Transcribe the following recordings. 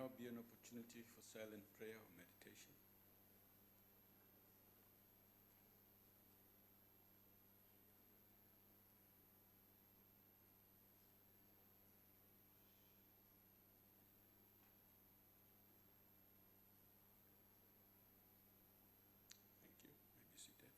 now be an opportunity for silent prayer or meditation. Thank you. You may be seated.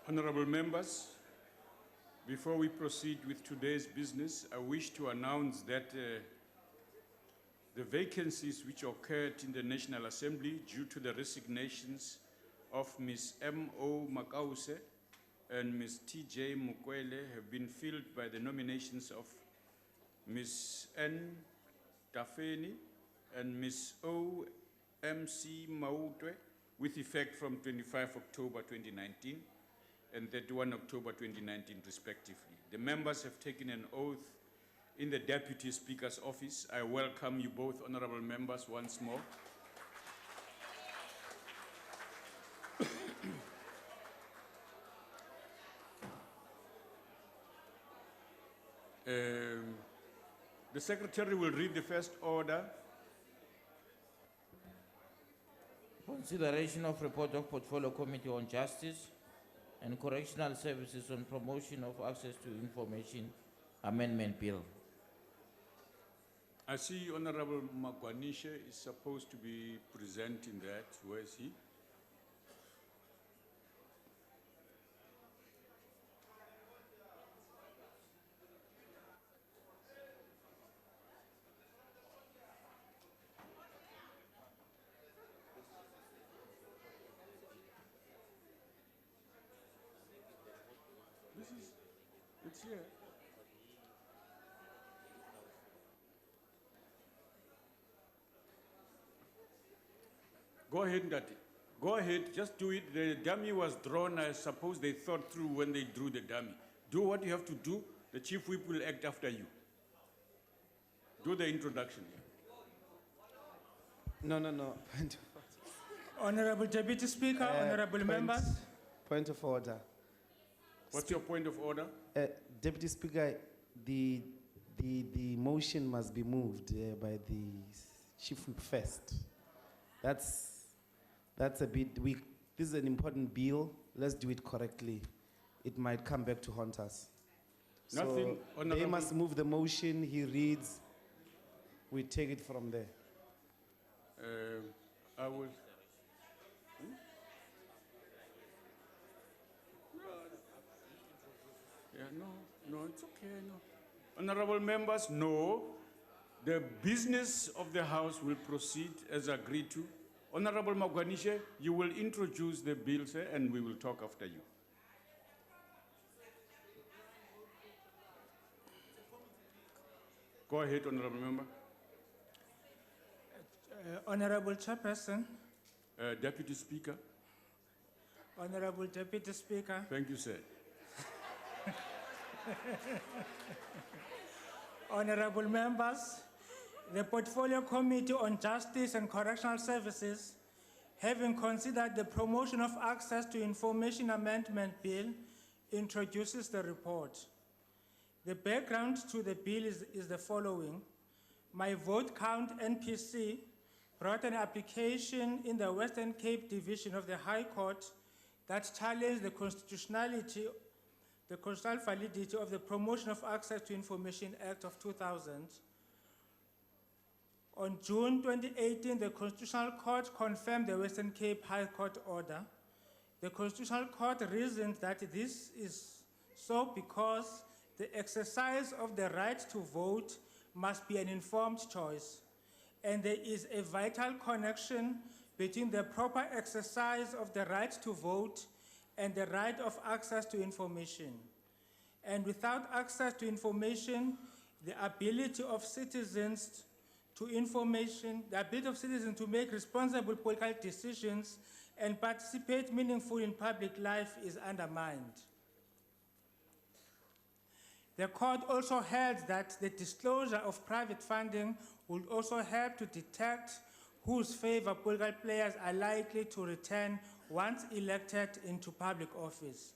Honorable members, before we proceed with today's business, I wish to announce that the vacancies which occurred in the National Assembly due to the resignations of Ms. M.O. Makause and Ms. T.J. Mukwele have been filled by the nominations of Ms. N. Tafeni and Ms. O. M.C. Mautwe with effect from 25 October 2019 and 31 October 2019 respectively. The members have taken an oath in the Deputy Speaker's office. I welcome you both, honorable members, once more. The Secretary will read the first order. Consideration of report of Portfolio Committee on Justice and Correctional Services on promotion of access to information amendment bill. I see Honorable Magwanishe is supposed to be presenting that. Where is he? It's here. Go ahead, Ndati. Go ahead, just do it. The dummy was drawn. I suppose they thought through when they drew the dummy. Do what you have to do. The Chief Whip will act after you. Do the introduction. No. Honorable Deputy Speaker, honorable members. Point of order. What's your point of order? Deputy Speaker, the motion must be moved by the Chief Whip first. That's a bit weak. This is an important bill. Let's do it correctly. It might come back to haunt us. Nothing, so they must move the motion. He reads. We take it from there. I will. Yeah, no, it's okay, no. Honorable members, no. The business of the House will proceed as agreed to. Honorable Magwanishe, you will introduce the bill, sir, and we will talk after you. Go ahead, Honorable Member. Honorable Chairperson. Deputy Speaker. Honorable Deputy Speaker. Thank you, sir. Honorable members, the Portfolio Committee on Justice and Correctional Services, having considered the promotion of access to information amendment bill, introduces the report. The background to the bill is the following. My Vote Count NPC brought an application in the Western Cape Division of the High Court that challenged the constitutional validity of the Promotion of Access to Information Act of 2000. On June 2018, the Constitutional Court confirmed the Western Cape High Court order. The Constitutional Court reasoned that this is so because the exercise of the right to vote must be an informed choice, and there is a vital connection between the proper exercise of the right to vote and the right of access to information. And without access to information, the ability of citizens to make responsible political decisions and participate meaningfully in public life is undermined. The court also held that the disclosure of private funding would also help to detect whose favor political players are likely to return once elected into public office.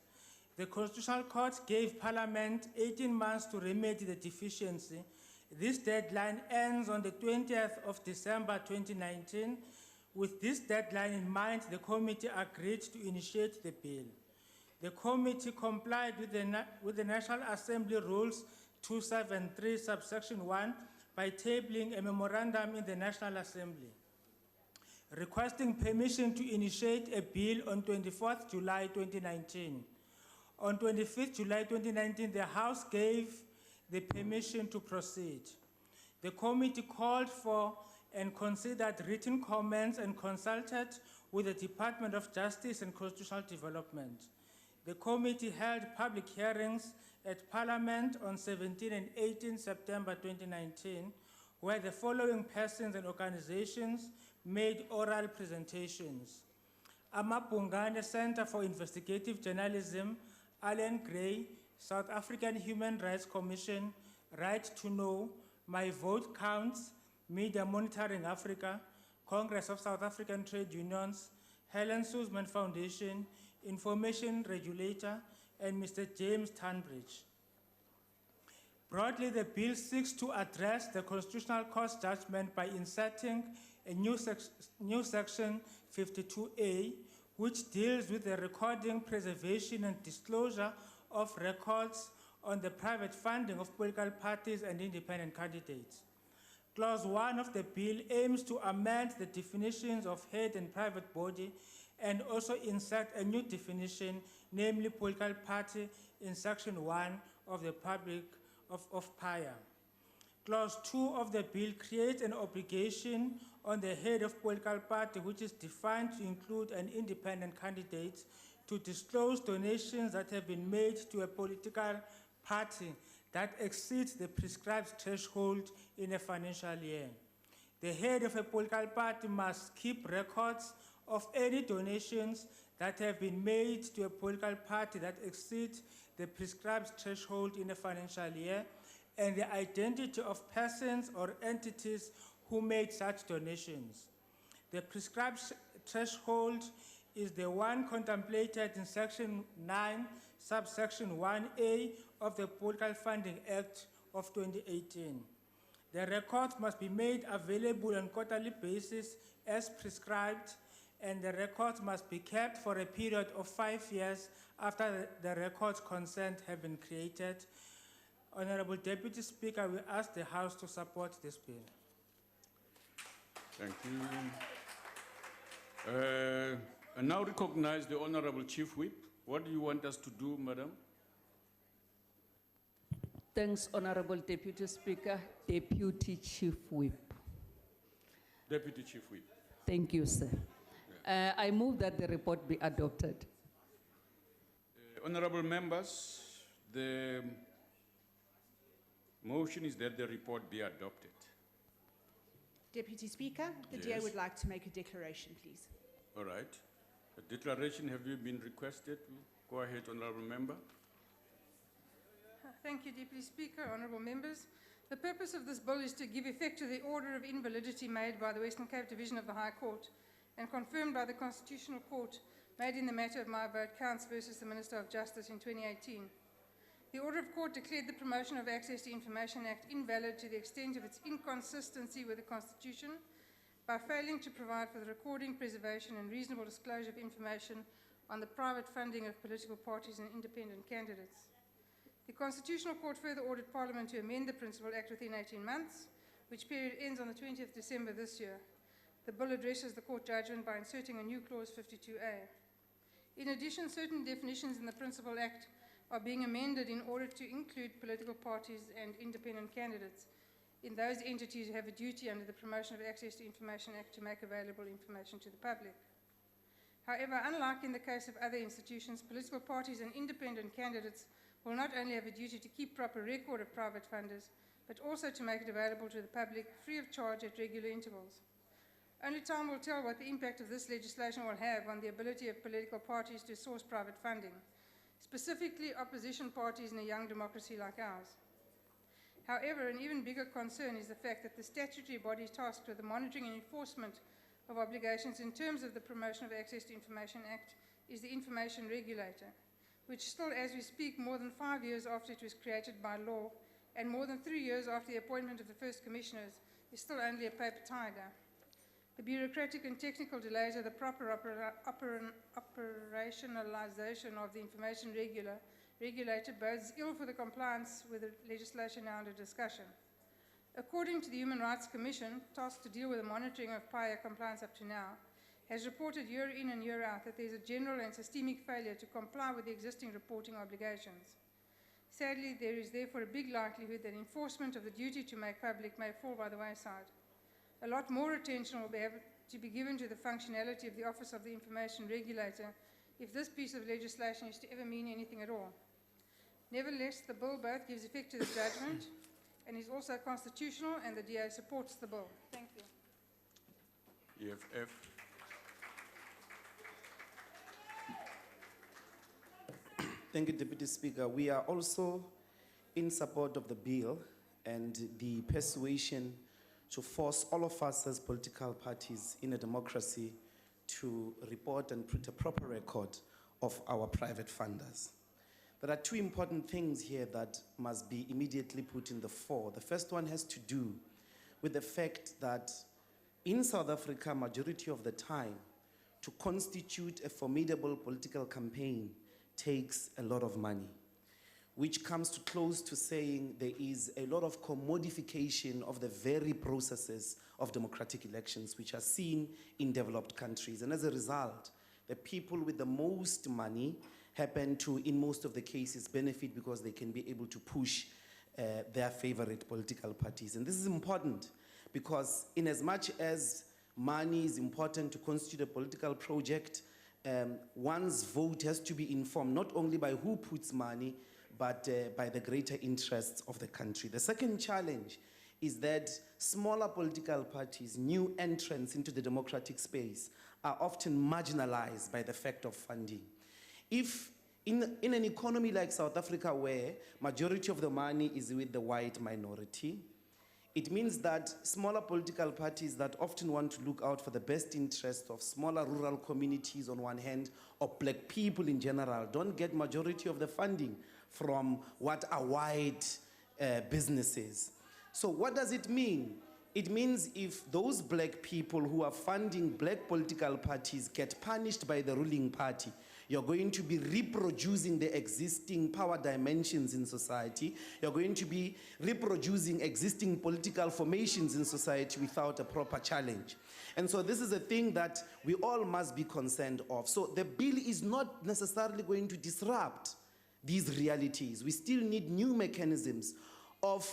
The Constitutional Court gave Parliament 18 months to remedy the deficiency. This deadline ends on the 20th of December 2019. With this deadline in mind, the committee agreed to initiate the bill. The committee complied with the National Assembly Rules 273 subsection 1 by tabling a memorandum in the National Assembly, requesting permission to initiate a bill on 24th July 2019. On 25th July 2019, the House gave the permission to proceed. The committee called for and considered written comments and consulted with the Department of Justice and Constitutional Development. The committee held public hearings at Parliament on 17 and 18 September 2019, where the following persons and organizations made oral presentations: Amapungane Center for Investigative Journalism, Alan Gray, South African Human Rights Commission, Right to Know, My Vote Counts, Media Monitoring Africa, Congress of South African Trade Unions, Helen Suzman Foundation, Information Regulator, and Mr. James Tunbridge. Broadly, the bill seeks to address the Constitutional Court's judgment by inserting a new section 52A, which deals with the recording, preservation, and disclosure of records on the private funding of political parties and independent candidates. Clause 1 of the bill aims to amend the definitions of head and private body and also insert a new definition, namely political party, in section 1 of the of PAIA. Clause 2 of the bill creates an obligation on the head of political party, which is defined to include an independent candidate, to disclose donations that have been made to a political party that exceeds the prescribed threshold in a financial year. The head of a political party must keep records of any donations that have been made to a political party that exceed the prescribed threshold in a financial year, and the identity of persons or entities who made such donations. The prescribed threshold is the one contemplated in Section 9, subsection 1A of the Political Funding Act of 2018. The records must be made available on a quarterly basis as prescribed, and the records must be kept for a period of 5 years after the records consent have been created. Honorable Deputy Speaker, we ask the House to support this bill. Thank you. I now recognize the Honorable Chief Whip. What do you want us to do, Madam? Thanks, Honorable Deputy Speaker. Deputy Chief Whip. Deputy Chief Whip. Thank you, sir. I move that the report be adopted. Honorable members, the motion is that the report be adopted. Deputy Speaker, the DA would like to make a declaration, please. All right. A declaration, have you been requested? Go ahead, Honorable Member. Thank you, Deputy Speaker, honourable members. The purpose of this bill is to give effect to the order of invalidity made by the Western Cape Division of the High Court and confirmed by the Constitutional Court made in the matter of My Vote Counts versus the Minister of Justice in 2018. The order of court declared the Promotion of Access to Information Act invalid to the extent of its inconsistency with the Constitution by failing to provide for the recording, preservation and reasonable disclosure of information on the private funding of political parties and independent candidates. The Constitutional Court further ordered Parliament to amend the Principal Act within 18 months, which period ends on the 20th December this year. The bill addresses the court judgment by inserting a new clause 52A. In addition, certain definitions in the Principal Act are being amended in order to include political parties and independent candidates in those entities who have a duty under the Promotion of Access to Information Act to make available information to the public. However, unlike in the case of other institutions, political parties and independent candidates will not only have a duty to keep proper record of private funders, but also to make it available to the public free of charge at regular intervals. Only time will tell what the impact of this legislation will have on the ability of political parties to source private funding. specifically opposition parties in a young democracy like ours. However, an even bigger concern is the fact that the statutory body tasked with the monitoring and enforcement of obligations in terms of the Promotion of Access to Information Act is the Information Regulator, which still, as we speak, more than 5 years after it was created by law and more than 3 years after the appointment of the first commissioners, is still only a paper tiger. The bureaucratic and technical delays of the proper operationalization of the Information Regulator bodes ill for the compliance with the legislation now under discussion. According to the Human Rights Commission, tasked to deal with the monitoring of PIA compliance up to now, has reported year in and year out that there is a general and systemic failure to comply with the existing reporting obligations. Sadly, there is therefore a big likelihood that enforcement of the duty to make public may fall by the wayside. A lot more attention will be able to be given to the functionality of the Office of the Information Regulator if this piece of legislation is to ever mean anything at all. Nevertheless, the bill both gives effect to the judgment and is also constitutional, and the DA supports the bill. Thank you. EFF. Thank you, Deputy Speaker. We are also in support of the bill and the persuasion to force all of us as political parties in a democracy to report and put a proper record of our private funders. There are two important things here that must be immediately put in the fore. The first one has to do with the fact that in South Africa, majority of the time, to constitute a formidable political campaign takes a lot of money, which comes to close to saying there is a lot of commodification of the very processes of democratic elections, which are seen in developed countries. And as a result, the people with the most money happen to, in most of the cases, benefit because they can be able to push their favorite political parties. And this is important because in as much as money is important to constitute a political project, one's vote has to be informed not only by who puts money, but by the greater interests of the country. The second challenge is that smaller political parties, new entrants into the democratic space, are often marginalized by the fact of funding. If in an economy like South Africa, where majority of the money is with the white minority, it means that smaller political parties that often want to look out for the best interest of smaller rural communities on one hand, or black people in general, don't get majority of the funding from what are white businesses. So what does it mean? It means if those black people who are funding black political parties get punished by the ruling party, you're going to be reproducing the existing power dimensions in society. You're going to be reproducing existing political formations in society without a proper challenge. And so this is a thing that we all must be concerned of. So the bill is not necessarily going to disrupt these realities. We still need new mechanisms of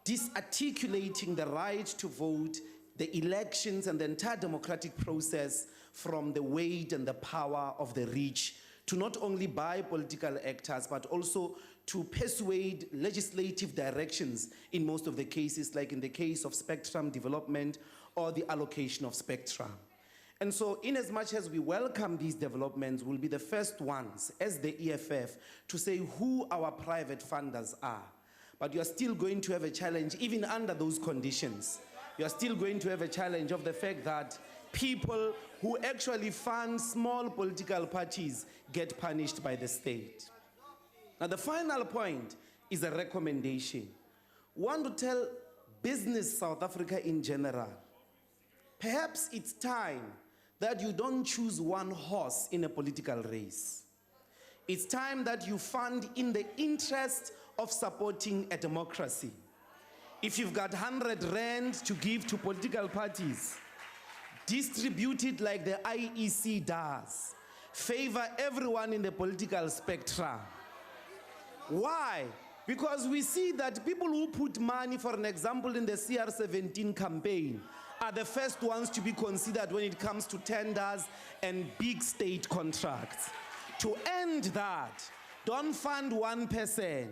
disarticulating the right to vote, the elections, and the entire democratic process from the weight and the power of the rich to not only buy political actors, but also to persuade legislative directions in most of the cases, like in the case of spectrum development or the allocation of spectrum. And so in as much as we welcome these developments, we'll be the first ones as the EFF to say who our private funders are. But you're still going to have a challenge even under those conditions. You're still going to have a challenge of the fact that people who actually fund small political parties get punished by the state. Now, the final point is a recommendation. We want to tell business South Africa in general, perhaps it's time that you don't choose one horse in a political race. It's time that you fund in the interest of supporting a democracy. If you've got 100 rand to give to political parties, distribute it like the IEC does. Favor everyone in the political spectrum. Why? Because we see that people who put money, for an example, in the CR17 campaign, are the first ones to be considered when it comes to tenders and big state contracts. To end that, don't fund one person.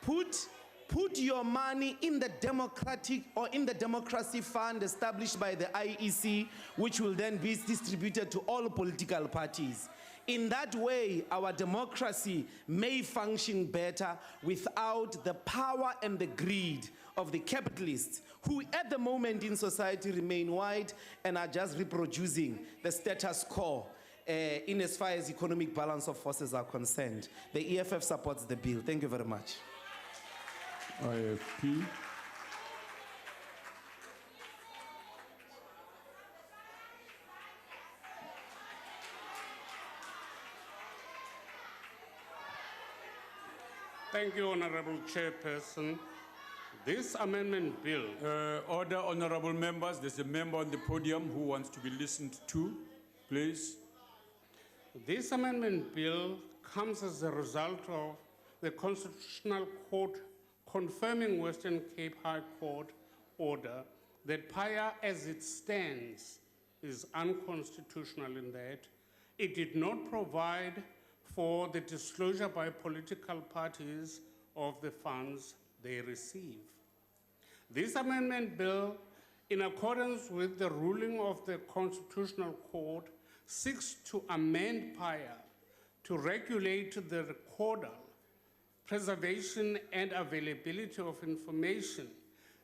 Put your money in the democratic or in the democracy fund established by the IEC, which will then be distributed to all political parties. In that way, our democracy may function better without the power and the greed of the capitalists, who at the moment in society remain wide and are just reproducing the status quo in as far as economic balance of forces are concerned. The EFF supports the bill. Thank you very much. IFP. Thank you, Honorable Chairperson. This amendment bill, Order, honorable members. There's a member on the podium who wants to be listened to. Please. this amendment bill comes as a result of the Constitutional Court confirming Western Cape High Court order that PAIA as it stands is unconstitutional in that it did not provide for the disclosure by political parties of the funds they receive. This amendment bill, in accordance with the ruling of the Constitutional Court, seeks to amend PAIA to regulate the recordal, preservation, and availability of information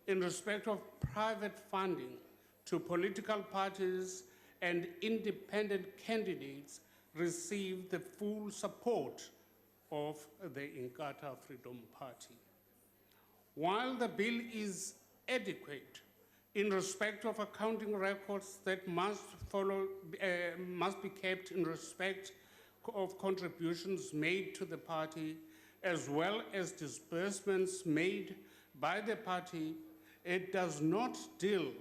in respect of private funding to political parties and independent candidates receive the full support of the Inkatha Freedom Party. While the bill is adequate in respect of accounting records that must be kept in respect of contributions made to the party, as well as disbursements made by the party, it does not deal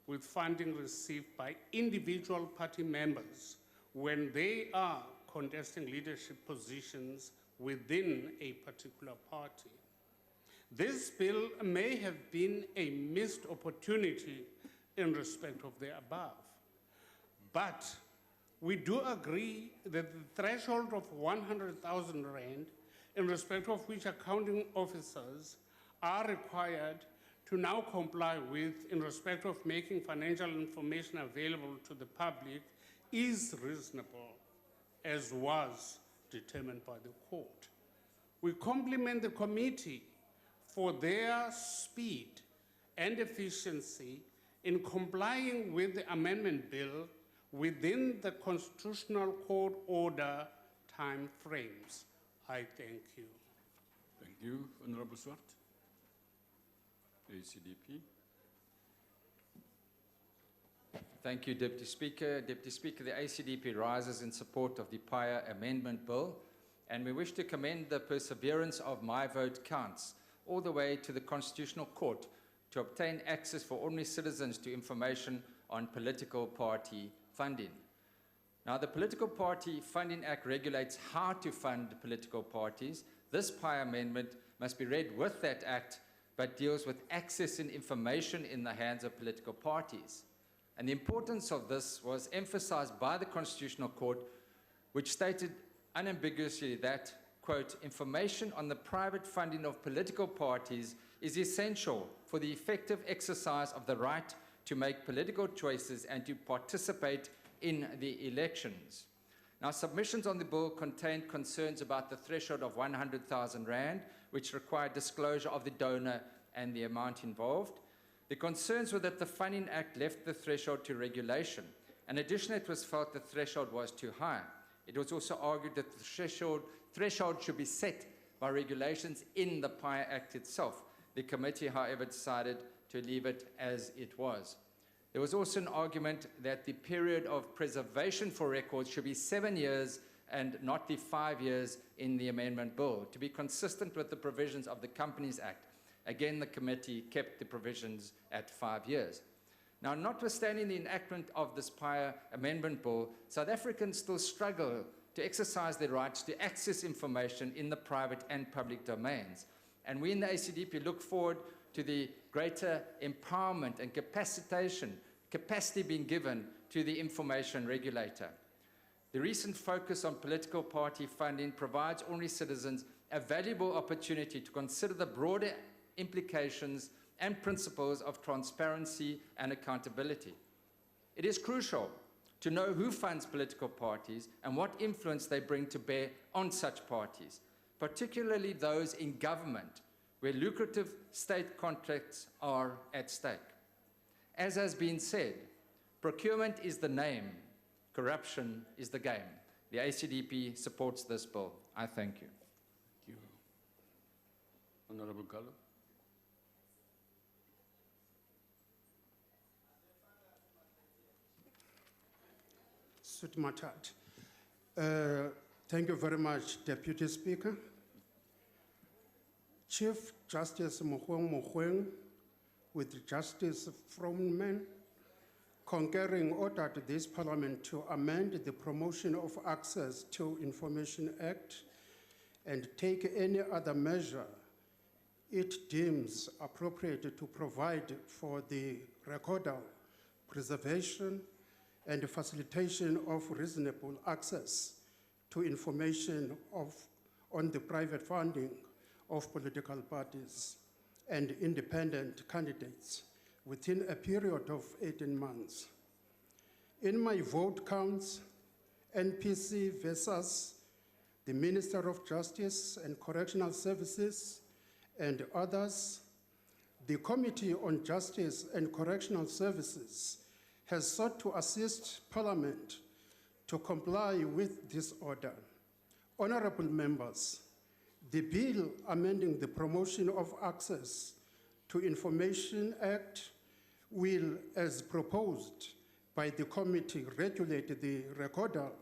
with funding received by individual party members when they are contesting leadership positions within a particular party. This bill may have been a missed opportunity in respect of the above, but we do agree that the threshold of 100,000 rand, in respect of which accounting officers are required to now comply with in respect of making financial information available to the public, is reasonable, as was determined by the court. We compliment the committee for their speed and efficiency in complying with the amendment bill within the Constitutional Court order time frames. I thank you. Thank you, Honorable Swart. ACDP. Thank you, Deputy Speaker. Deputy Speaker, the ACDP rises in support of the PAIA Amendment Bill, and we wish to commend the perseverance of My Vote Counts all the way to the Constitutional Court to obtain access for ordinary citizens to information on political party funding. Now, the Political Party Funding Act regulates how to fund political parties. This PAIA amendment must be read with that act, but deals with accessing information in the hands of political parties. And the importance of this was emphasized by the Constitutional Court, which stated unambiguously that, quote, information on the private funding of political parties is essential for the effective exercise of the right to make political choices and to participate in the elections. Now, submissions on the bill contained concerns about the threshold of 100,000 rand, which required disclosure of the donor and the amount involved. The concerns were that the Funding Act left the threshold to regulation. In addition, it was felt the threshold was too high. It was also argued that the threshold should be set by regulations in the PAIA Act itself. The committee, however, decided to leave it as it was. There was also an argument that the period of preservation for records should be 7 years and not the 5 years in the amendment bill, to be consistent with the provisions of the Companies Act. Again, the committee kept the provisions at 5 years. Now, notwithstanding the enactment of this PAIA amendment bill, South Africans still struggle to exercise their rights to access information in the private and public domains. And we in the ACDP look forward to the greater empowerment and capacity being given to the information regulator. The recent focus on political party funding provides ordinary citizens a valuable opportunity to consider the broader implications and principles of transparency and accountability. It is crucial to know who funds political parties and what influence they bring to bear on such parties, particularly those in government, where lucrative state contracts are at stake. As has been said, procurement is the name, corruption is the game. The ACDP supports this bill. I thank you. Thank you. Honorable Gallo. Sutmatat. Thank you very much, Deputy Speaker. Chief Justice Mohueng, with Justice Froman, concurring ordered this Parliament to amend the Promotion of Access to Information Act and take any other measure it deems appropriate to provide for the recordal, preservation, and facilitation of reasonable access to information on the private funding of political parties and independent candidates within a period of 18 months. In my vote counts, NPC versus the Minister of Justice and Correctional Services and others, the Committee on Justice and Correctional Services has sought to assist Parliament to comply with this order. Honorable members, the bill amending the Promotion of Access to Information Act will, as proposed by the committee, regulate the recordal,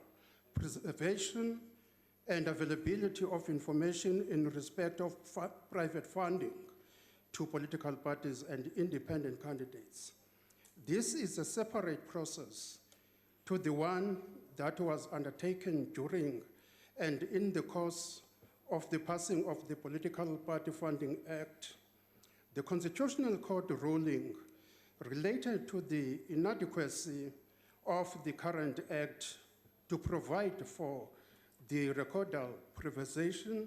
preservation, and availability of information in respect of private funding to political parties and independent candidates. This is a separate process to the one that was undertaken during and in the course of the passing of the Political Party Funding Act. The Constitutional Court ruling related to the inadequacy of the current act to provide for the recordal, preservation,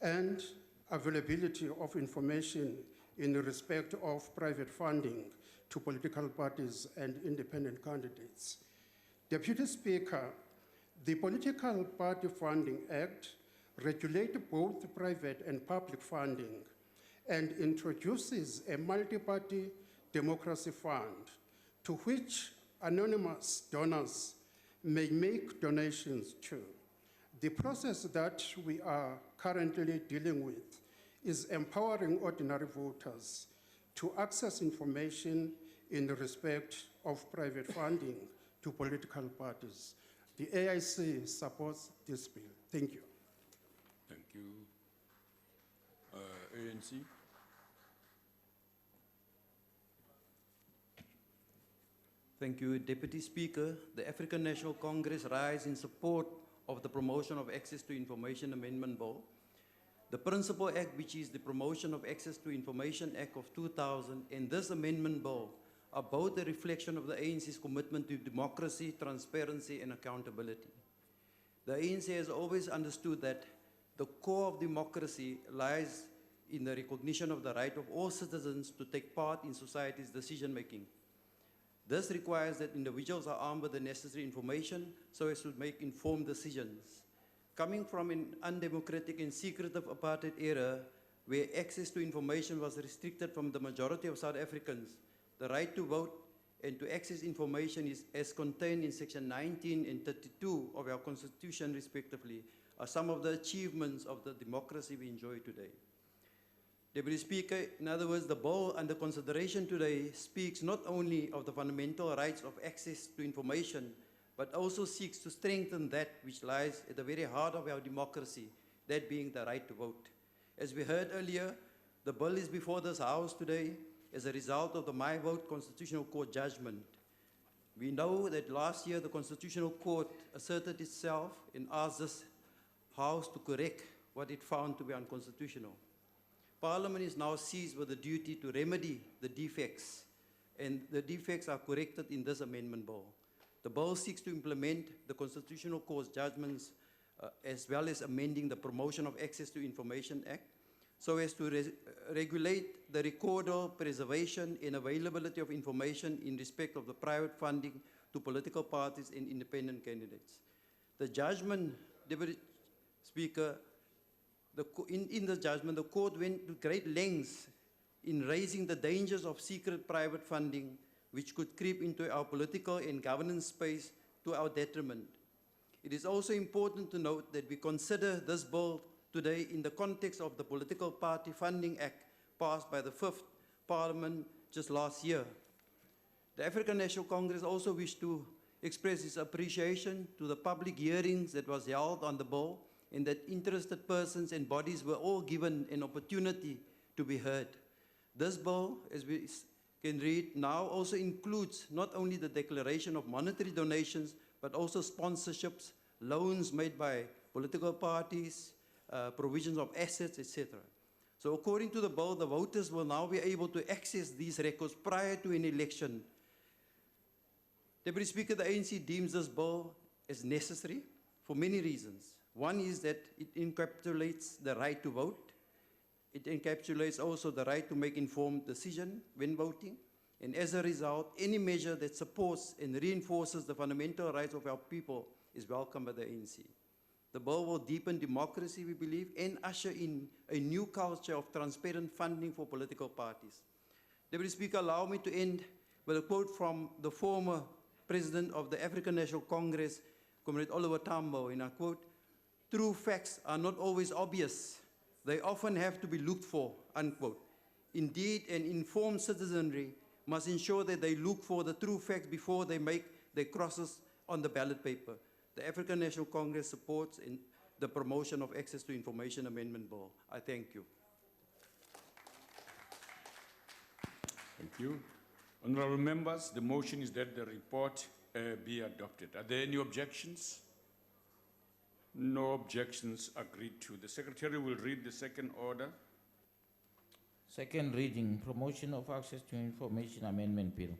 and availability of information in respect of private funding to political parties and independent candidates. Deputy Speaker, the Political Party Funding Act regulates both private and public funding and introduces a multi-party democracy fund to which anonymous donors may make donations to. The process that we are currently dealing with is empowering ordinary voters to access information in respect of private funding to political parties. The AIC supports this bill. Thank you. Thank you. ANC. Thank you, Deputy Speaker. The African National Congress rise in support of the Promotion of Access to Information Amendment Bill. The Principal Act, which is the Promotion of Access to Information Act of 2000, and this amendment bill are both a reflection of the ANC's commitment to democracy, transparency, and accountability. The ANC has always understood that the core of democracy lies in the recognition of the right of all citizens to take part in society's decision-making. This requires that individuals are armed with the necessary information so as to make informed decisions. Coming from an undemocratic and secretive apartheid era where access to information was restricted from the majority of South Africans, the right to vote and to access information is, as contained in Section 19 and 32 of our Constitution, respectively, are some of the achievements of the democracy we enjoy today. Deputy Speaker, in other words, the bill under consideration today speaks not only of the fundamental rights of access to information, but also seeks to strengthen that which lies at the very heart of our democracy, that being the right to vote. As we heard earlier, the bill is before this House today as a result of the My Vote Constitutional Court judgment. We know that last year the Constitutional Court asserted itself and asked this House to correct what it found to be unconstitutional. Parliament is now seized with the duty to remedy the defects, and the defects are corrected in this amendment bill. The bill seeks to implement the Constitutional Court's judgments as well as amending the Promotion of Access to Information Act so as to regulate the recordal, preservation, and availability of information in respect of the private funding to political parties and independent candidates. The judgment, Deputy Speaker, in the judgment, the court went to great lengths in raising the dangers of secret private funding, which could creep into our political and governance space to our detriment. It is also important to note that we consider this bill today in the context of the Political Party Funding Act passed by the 5th Parliament just last year. The African National Congress also wished to express its appreciation to the public hearings that was held on the bill, and that interested persons and bodies were all given an opportunity to be heard. This bill, as we can read now, also includes not only the declaration of monetary donations, but also sponsorships, loans made by political parties, provisions of assets, etc. So according to the bill, the voters will now be able to access these records prior to an election. Deputy Speaker, the ANC deems this bill as necessary for many reasons. One is that it encapsulates the right to vote. It encapsulates also the right to make informed decisions when voting. And as a result, any measure that supports and reinforces the fundamental rights of our people is welcome by the ANC. The bill will deepen democracy, we believe, and usher in a new culture of transparent funding for political parties. Deputy Speaker, allow me to end with a quote from the former President of the African National Congress, Comrade Oliver Tambo, and I quote, "True facts are not always obvious. They often have to be looked for," unquote. Indeed, an informed citizenry must ensure that they look for the true facts before they make their crosses on the ballot paper. The African National Congress supports the promotion of access to information amendment bill. I thank you. Thank you. Honorable members, the motion is that the report be adopted. Are there any objections? No objections agreed to. The Secretary will read the second order. Second reading, promotion of access to information amendment bill.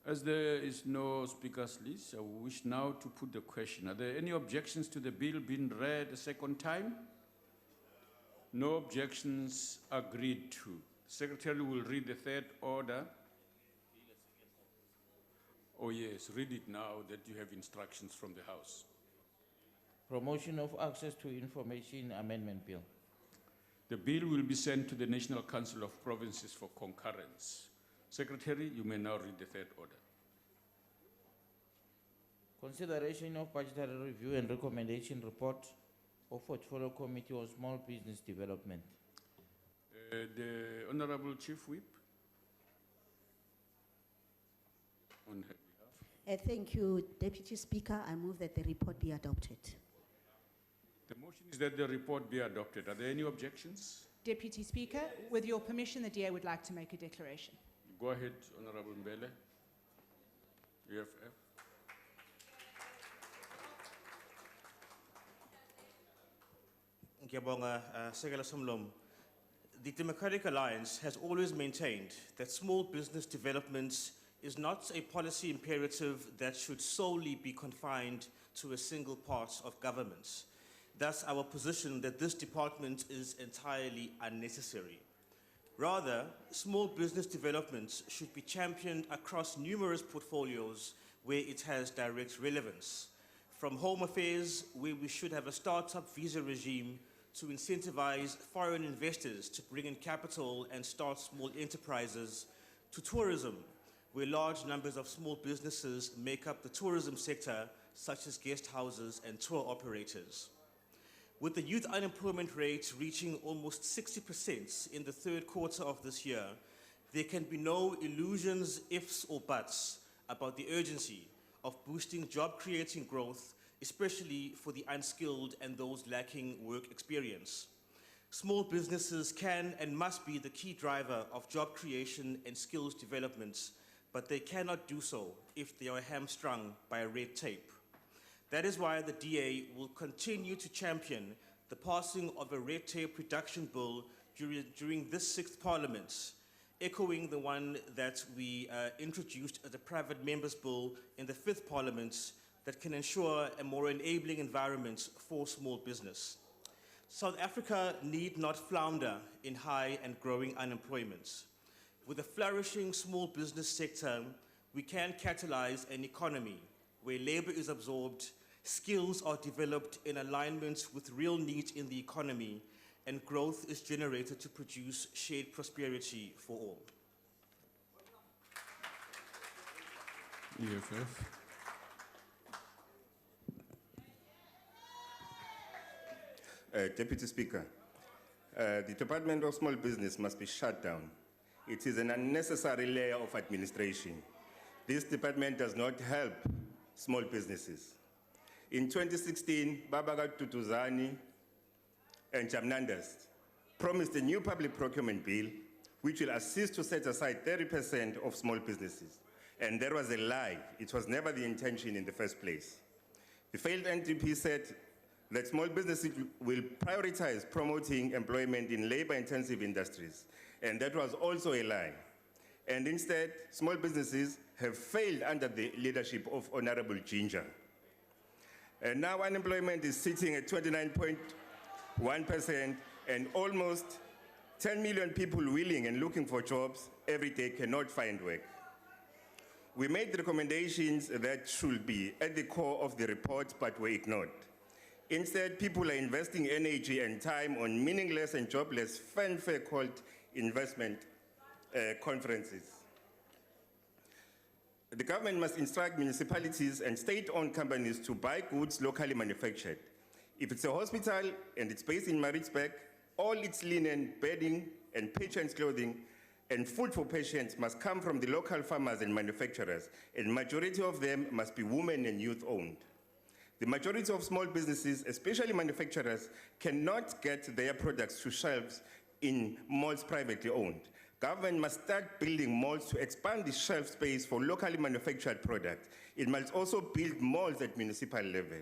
As there is no speakers list, I wish now to put the question. Are there any objections to the bill being read a second time? No objections agreed to. The Secretary will read the third order. Oh yes, read it now that you have instructions from the House. Promotion of access to information amendment bill. The bill will be sent to the National Council of Provinces for concurrence. Secretary, you may now read the third order. Consideration of budgetary review and recommendation report of Portfolio Committee on Small Business Development. The Honorable Chief Whip. On her behalf. Thank you, Deputy Speaker. I move that the report be adopted. The motion is that the report be adopted. Are there any objections? Deputy Speaker, with your permission, the DA would like to make a declaration. Go ahead, Honorable Mbele. UFF. Ngiyabonga, Sekela Somlom. The Democratic Alliance has always maintained that small business development is not a policy imperative that should solely be confined to a single part of government. Thus, our position that this department is entirely unnecessary. Rather, small business development should be championed across numerous portfolios where it has direct relevance. From Home Affairs, where we should have a startup visa regime to incentivize foreign investors to bring in capital and start small enterprises, to tourism, where large numbers of small businesses make up the tourism sector, such as guest houses and tour operators. With the youth unemployment rate reaching almost 60% in the third quarter of this year, there can be no illusions, ifs or buts about the urgency of boosting job-creating growth, especially for the unskilled and those lacking work experience. Small businesses can and must be the key driver of job creation and skills development, but they cannot do so if they are hamstrung by red tape. That is why the DA will continue to champion the passing of a red tape reduction bill during this 6th Parliament, echoing the one that we introduced as a private members bill in the 5th Parliament that can ensure a more enabling environment for small business. South Africa need not flounder in high and growing unemployment. With a flourishing small business sector, we can catalyze an economy where labor is absorbed, skills are developed in alignment with real needs in the economy, and growth is generated to produce shared prosperity for all. EFF. Deputy Speaker, the Department of Small Business must be shut down. It is an unnecessary layer of administration. This department does not help small businesses. In 2016, Babaga Tutuzani and Jamnandas promised a new public procurement bill which will assist to set aside 30% of small businesses. And that was a lie. It was never the intention in the first place. The failed NDP said that small businesses will prioritize promoting employment in labor-intensive industries, and that was also a lie. And instead, small businesses have failed under the leadership of Honorable Ginger. And now unemployment is sitting at 29.1%, and almost 10 million people willing and looking for jobs every day cannot find work. We made recommendations that should be at the core of the report, but were ignored. Instead, people are investing energy and time on meaningless and jobless fanfare called investment conferences. The government must instruct municipalities and state-owned companies to buy goods locally manufactured. If it's a hospital and it's based in Maritzburg, all its linen, bedding, and patients' clothing and food for patients must come from the local farmers and manufacturers, and majority of them must be women and youth-owned. The majority of small businesses, especially manufacturers, cannot get their products to shelves in malls privately owned. Government must start building malls to expand the shelf space for locally manufactured products. It must also build malls at municipal level.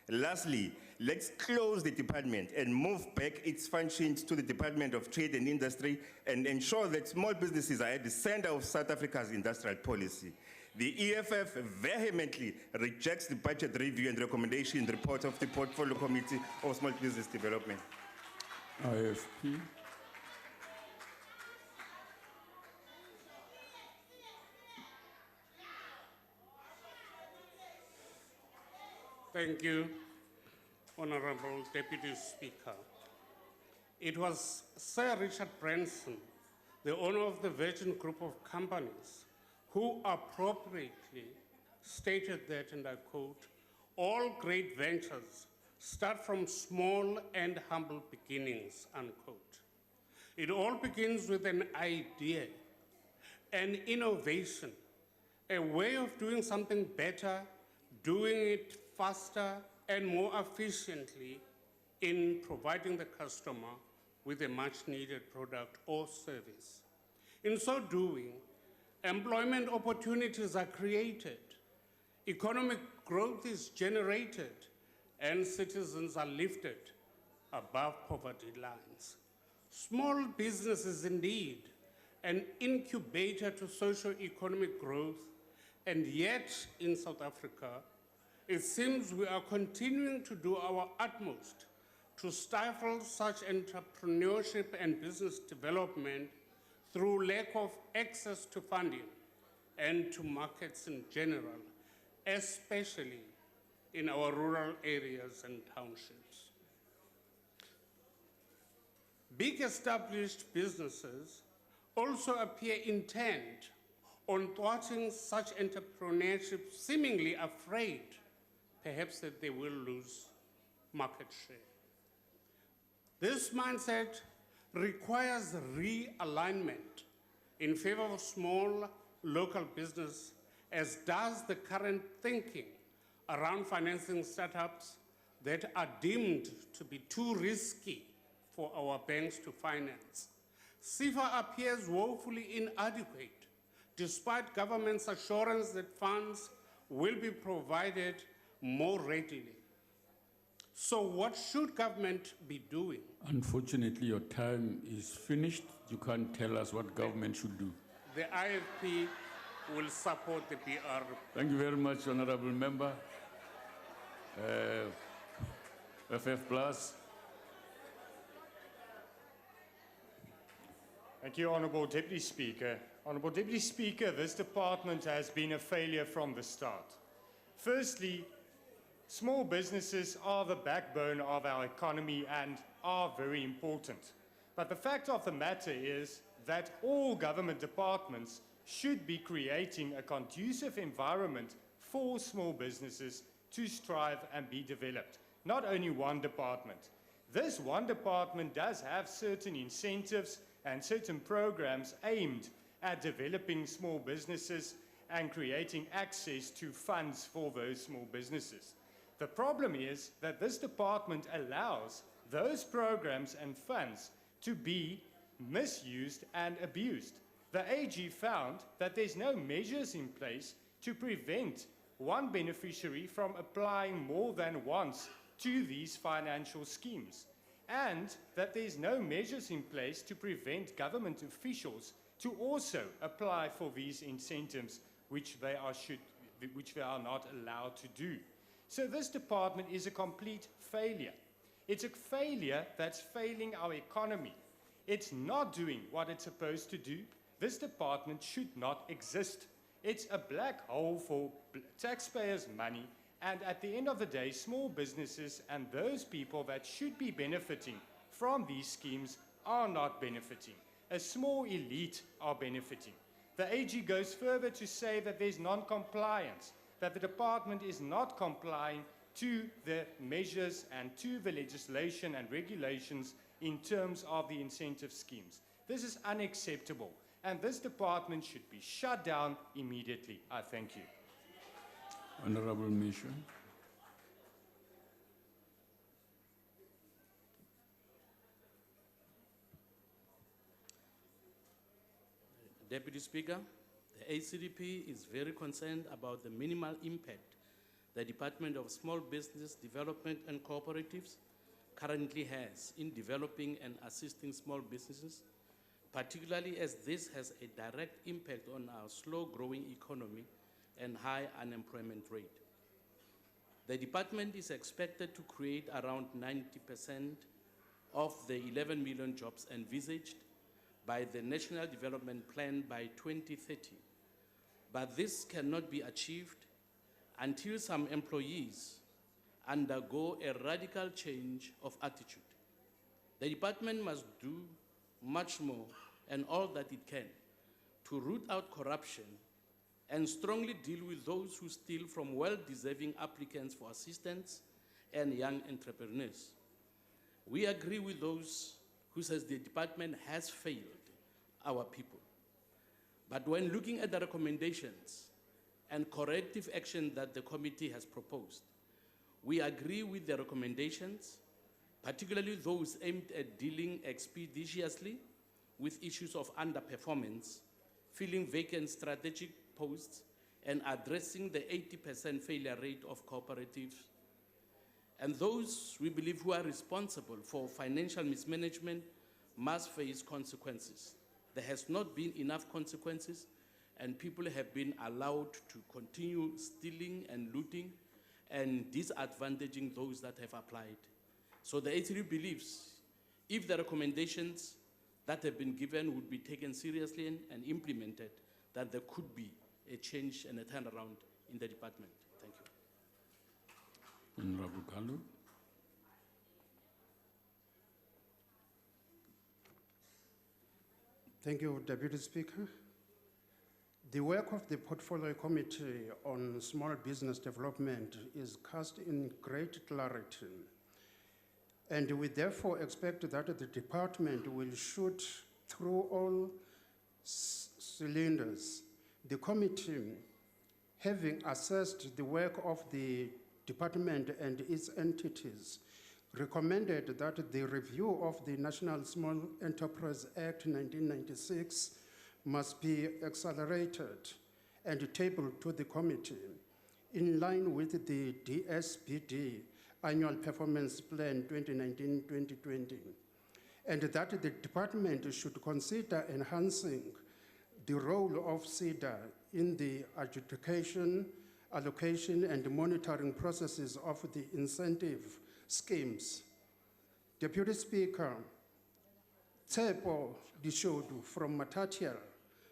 Lastly, let's close the department and move back its functions to the Department of Trade and Industry and ensure that small businesses are at the center of South Africa's industrial policy. The EFF vehemently rejects the budget review and recommendation report of the Portfolio Committee of Small Business Development. IFP. Thank you, Honorable Deputy Speaker. It was Sir Richard Branson, the owner of the Virgin Group of Companies, who appropriately stated that, and I quote, "All great ventures start from small and humble beginnings," unquote. It all begins with an idea, an innovation, a way of doing something better, doing it faster and more efficiently in providing the customer with a much-needed product or service. In so doing, employment opportunities are created, economic growth is generated, and citizens are lifted above poverty lines. Small business is indeed an incubator to socio-economic growth, and yet in South Africa, it seems we are continuing to do our utmost to stifle such entrepreneurship and business development through lack of access to funding and to markets in general, especially in our rural areas and townships. Big established businesses also appear intent on thwarting such entrepreneurship, seemingly afraid perhaps that they will lose market share. This mindset requires realignment in favor of small local business, as does the current thinking around financing startups that are deemed to be too risky for our banks to finance. CIFA appears woefully inadequate, despite government's assurance that funds will be provided more readily. So what should government be doing? Unfortunately, your time is finished. You can't tell us what government should do. The IFP will support the BR. Thank you very much, Honorable Member. FF Plus. Thank you, Honourable Deputy Speaker. Honourable Deputy Speaker, this department has been a failure from the start. Firstly, small businesses are the backbone of our economy and are very important. But the fact of the matter is that all government departments should be creating a conducive environment for small businesses to strive and be developed, not only one department. This one department does have certain incentives and certain programs aimed at developing small businesses and creating access to funds for those small businesses. The problem is that this department allows those programs and funds to be misused and abused. The AG found that there's no measures in place to prevent one beneficiary from applying more than once to these financial schemes, and that there's no measures in place to prevent government officials to also apply for these incentives which they are not allowed to do. So this department is a complete failure. It's a failure that's failing our economy. It's not doing what it's supposed to do. This department should not exist. It's a black hole for taxpayers' money, and at the end of the day, small businesses and those people that should be benefiting from these schemes are not benefiting. A small elite are benefiting. The AG goes further to say that there's non-compliance, that the department is not complying to the measures and to the legislation and regulations in terms of the incentive schemes. This is unacceptable, and this department should be shut down immediately. I thank you. Honourable Misha. Deputy Speaker, the ACDP is very concerned about the minimal impact the Department of Small Business Development and Cooperatives currently has in developing and assisting small businesses, particularly as this has a direct impact on our slow-growing economy and high unemployment rate. The department is expected to create around 90% of the 11 million jobs envisaged by the National Development Plan by 2030. But this cannot be achieved until some employees undergo a radical change of attitude. The department must do much more and all that it can to root out corruption and strongly deal with those who steal from well-deserving applicants for assistance and young entrepreneurs. We agree with those who says the department has failed our people. But when looking at the recommendations and corrective action that the committee has proposed, we agree with the recommendations, particularly those aimed at dealing expeditiously with issues of underperformance, filling vacant strategic posts, and addressing the 80% failure rate of cooperatives. And those we believe who are responsible for financial mismanagement must face consequences. There has not been enough consequences, and people have been allowed to continue stealing and looting and disadvantaging those that have applied. So the ATU believes if the recommendations that have been given would be taken seriously and implemented, that there could be a change and a turnaround in the department. Thank you. Honourable Kalu. Thank you, Deputy Speaker. The work of the Portfolio Committee on Small Business Development is cast in great clarity, and we therefore expect that the department will shoot through all cylinders. The committee, having assessed the work of the department and its entities, recommended that the review of the National Small Enterprise Act 1996 must be accelerated and tabled to the committee in line with the DSPD Annual Performance Plan 2019-2020, and that the department should consider enhancing the role of SEDA in the adjudication, allocation, and monitoring processes of the incentive schemes. Deputy Speaker, Tsepo Dishodu from Matatiel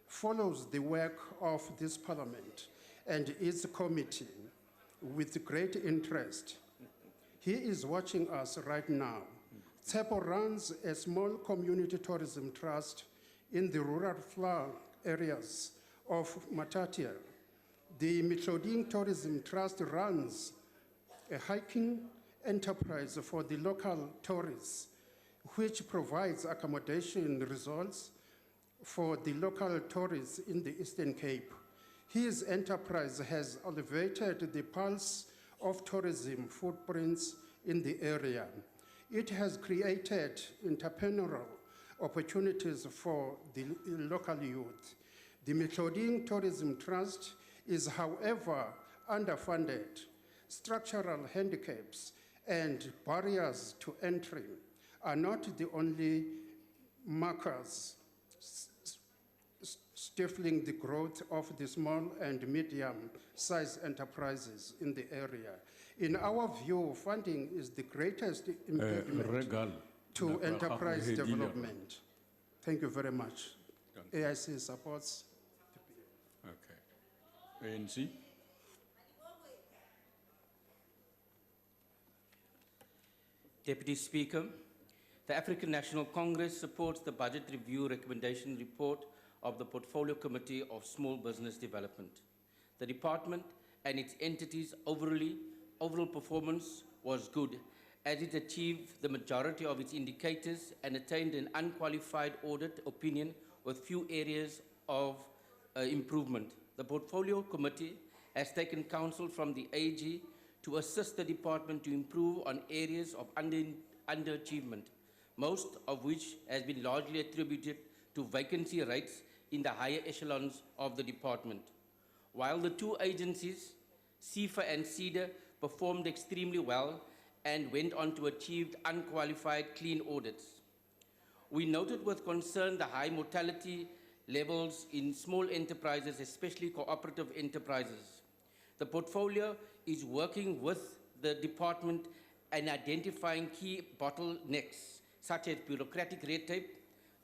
follows the work of this parliament and its committee with great interest. He is watching us right now. Tsepo runs a small community tourism trust in the rural flood areas of Matatiel. The Mitloding Tourism Trust runs a hiking enterprise for the local tourists, which provides accommodation resorts for the local tourists in the Eastern Cape. His enterprise has elevated the pulse of tourism footprints in the area. It has created entrepreneurial opportunities for the local youth. The Mitloding Tourism Trust is, however, underfunded. Structural handicaps and barriers to entry are not the only markers stifling the growth of the small and medium-sized enterprises in the area. In our view, funding is the greatest impediment to enterprise development. Thank you very much. AIC supports. Okay. ANC? Deputy Speaker, the African National Congress supports the Budget Review Recommendation Report of the Portfolio Committee of Small Business Development. The department and its entities' overall performance was good, as it achieved the majority of its indicators and attained an unqualified audit opinion with few areas of improvement. The Portfolio Committee has taken counsel from the AG to assist the department to improve on areas of underachievement, most of which has been largely attributed to vacancy rates in the higher echelons of the department. While the two agencies, CIFA and CEDA, performed extremely well and went on to achieve unqualified clean audits. We noted with concern the high mortality levels in small enterprises, especially cooperative enterprises. The portfolio is working with the department and identifying key bottlenecks, such as bureaucratic red tape,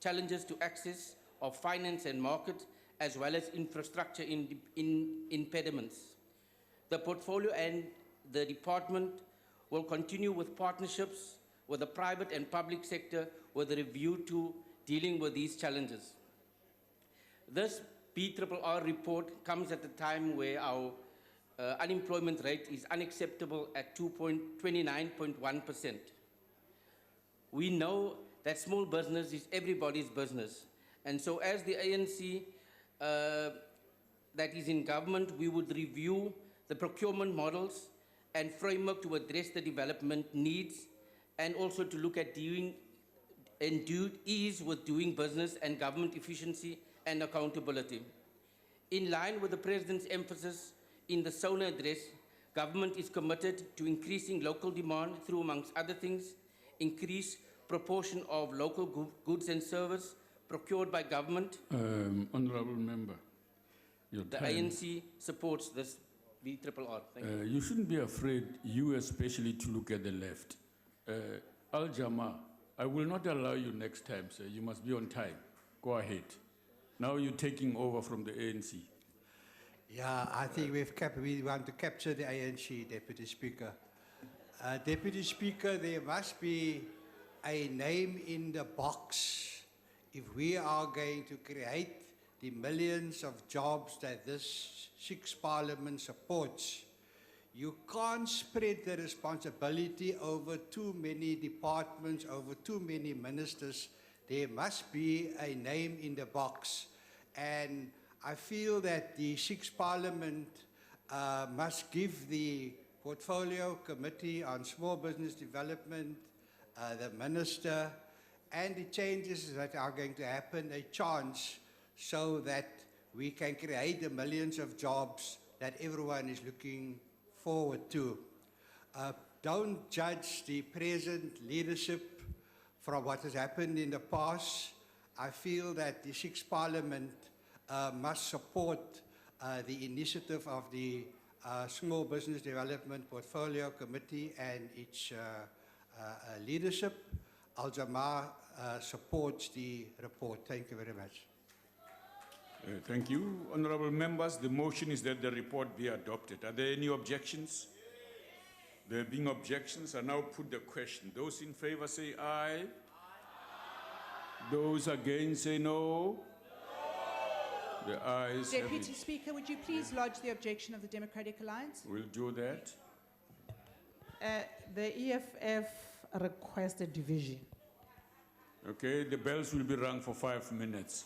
challenges to access of finance and market, as well as infrastructure impediments. The portfolio and the department will continue with partnerships with the private and public sector with a review to dealing with these challenges. This BRRR report comes at a time where our unemployment rate is unacceptable at 29.1%. We know that small business is everybody's business. And so as the ANC that is in government, we would review the procurement models and framework to address the development needs, and also to look at ease with doing business and government efficiency and accountability. In line with the President's emphasis in the SONA address, government is committed to increasing local demand through, amongst other things, increased proportion of local goods and service procured by government. Honorable Member, your The time. ANC supports this BRRR. Thank you. You shouldn't be afraid, you especially, to look at the left. Al-Jama, I will not allow you next time, sir. You must be on time. Go ahead. Now you're taking over from the ANC. Yeah, I think we want to capture the ANC, Deputy Speaker. Deputy Speaker, there must be a name in the box if we are going to create the millions of jobs that this sixth Parliament supports. You can't spread the responsibility over too many departments, over too many ministers. There must be a name in the box. And I feel that the sixth Parliament must give the Portfolio Committee on Small Business Development, the Minister, and the changes that are going to happen a chance so that we can create the millions of jobs that everyone is looking forward to. Don't judge the present leadership from what has happened in the past. I feel that the sixth Parliament must support the initiative of the Small Business Development Portfolio Committee and its leadership. Al-Jama supports the report. Thank you very much. Thank you. Honorable members, the motion is that the report be adopted. Are there any objections? There being objections, I now put the question. Those in favor say aye. Those against say no. The ayes have Deputy it. Speaker, would you please lodge the objection of the Democratic Alliance? We'll do that. The EFF requests a division. Okay, the bells will be rung for 5 minutes.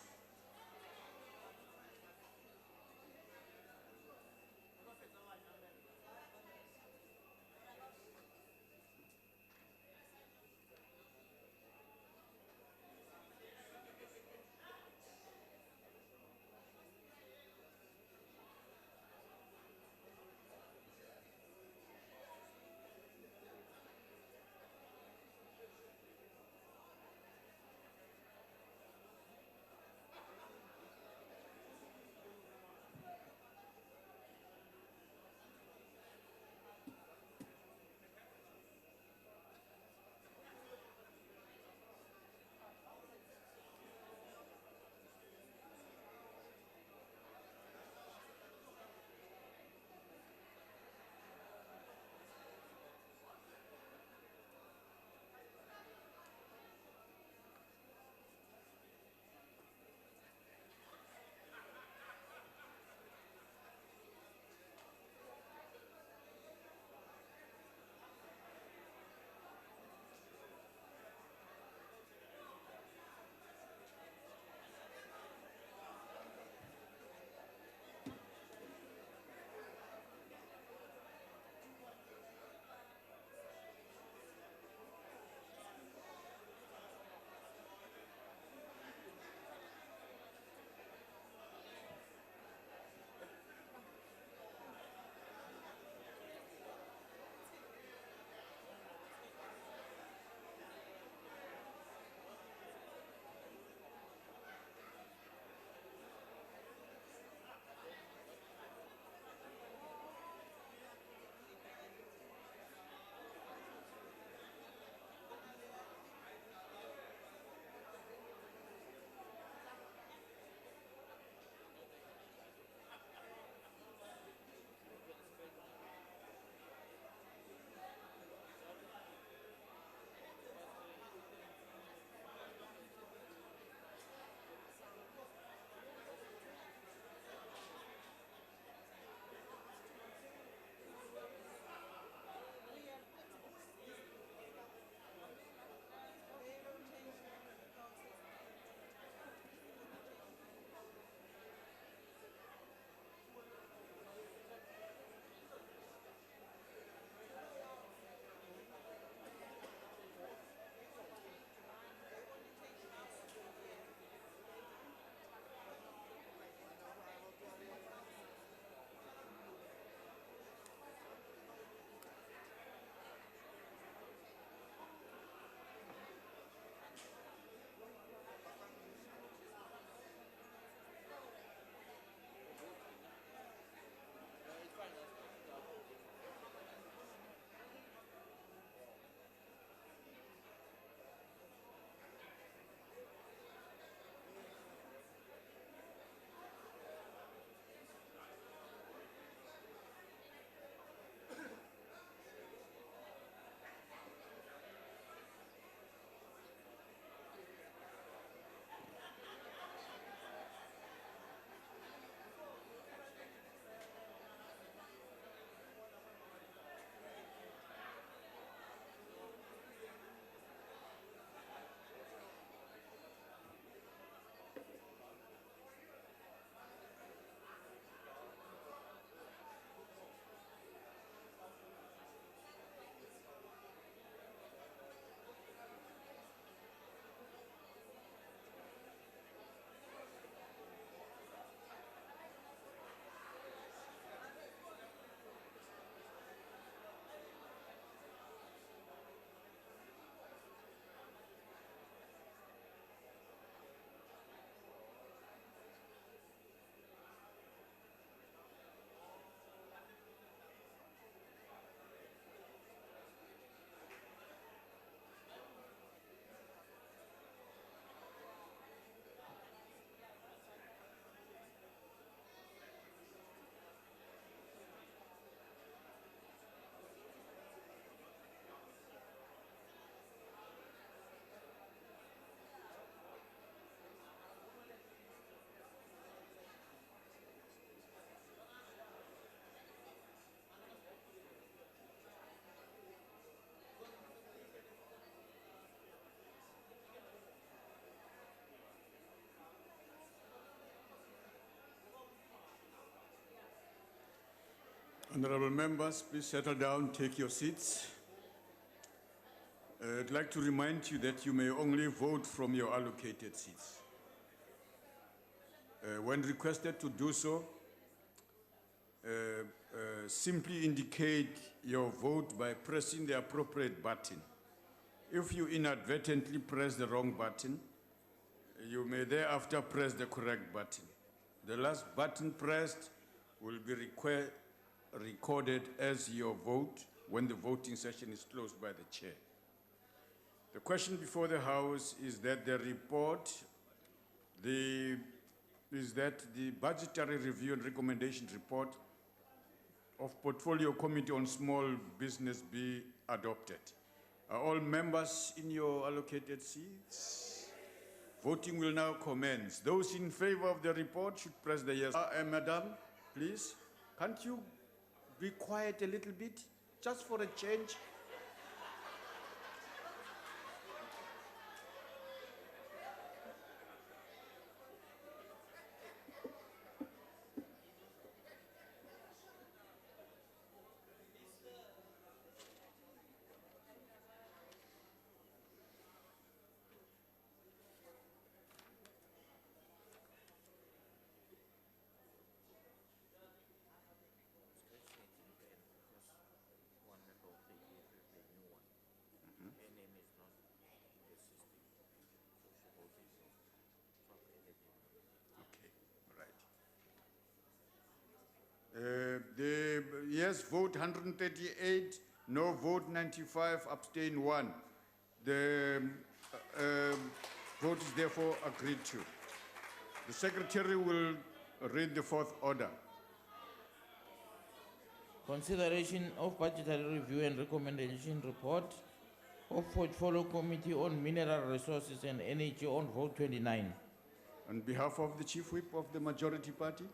Honorable members, please settle down, take your seats. I'd like to remind you that you may only vote from your allocated seats. When requested to do so, simply indicate your vote by pressing the appropriate button. If you inadvertently press the wrong button, you may thereafter press the correct button. The last button pressed will be recorded as your vote when the voting session is closed by the chair. The question before the House is that the Budgetary Review and Recommendation Report of Portfolio Committee on Small Business be adopted. Are all members in your allocated seats? Voting will now commence. Those in favor of the report should press the yes. Madam, please, can't you be quiet a little bit, just for a change? The yes vote 138, no vote 95, abstain 1. The vote is therefore agreed to. The Secretary will read the fourth order. Consideration of Budgetary Review and Recommendation Report of Portfolio Committee on Mineral Resources and Energy on vote 29. On behalf of the Chief Whip of the Majority Party.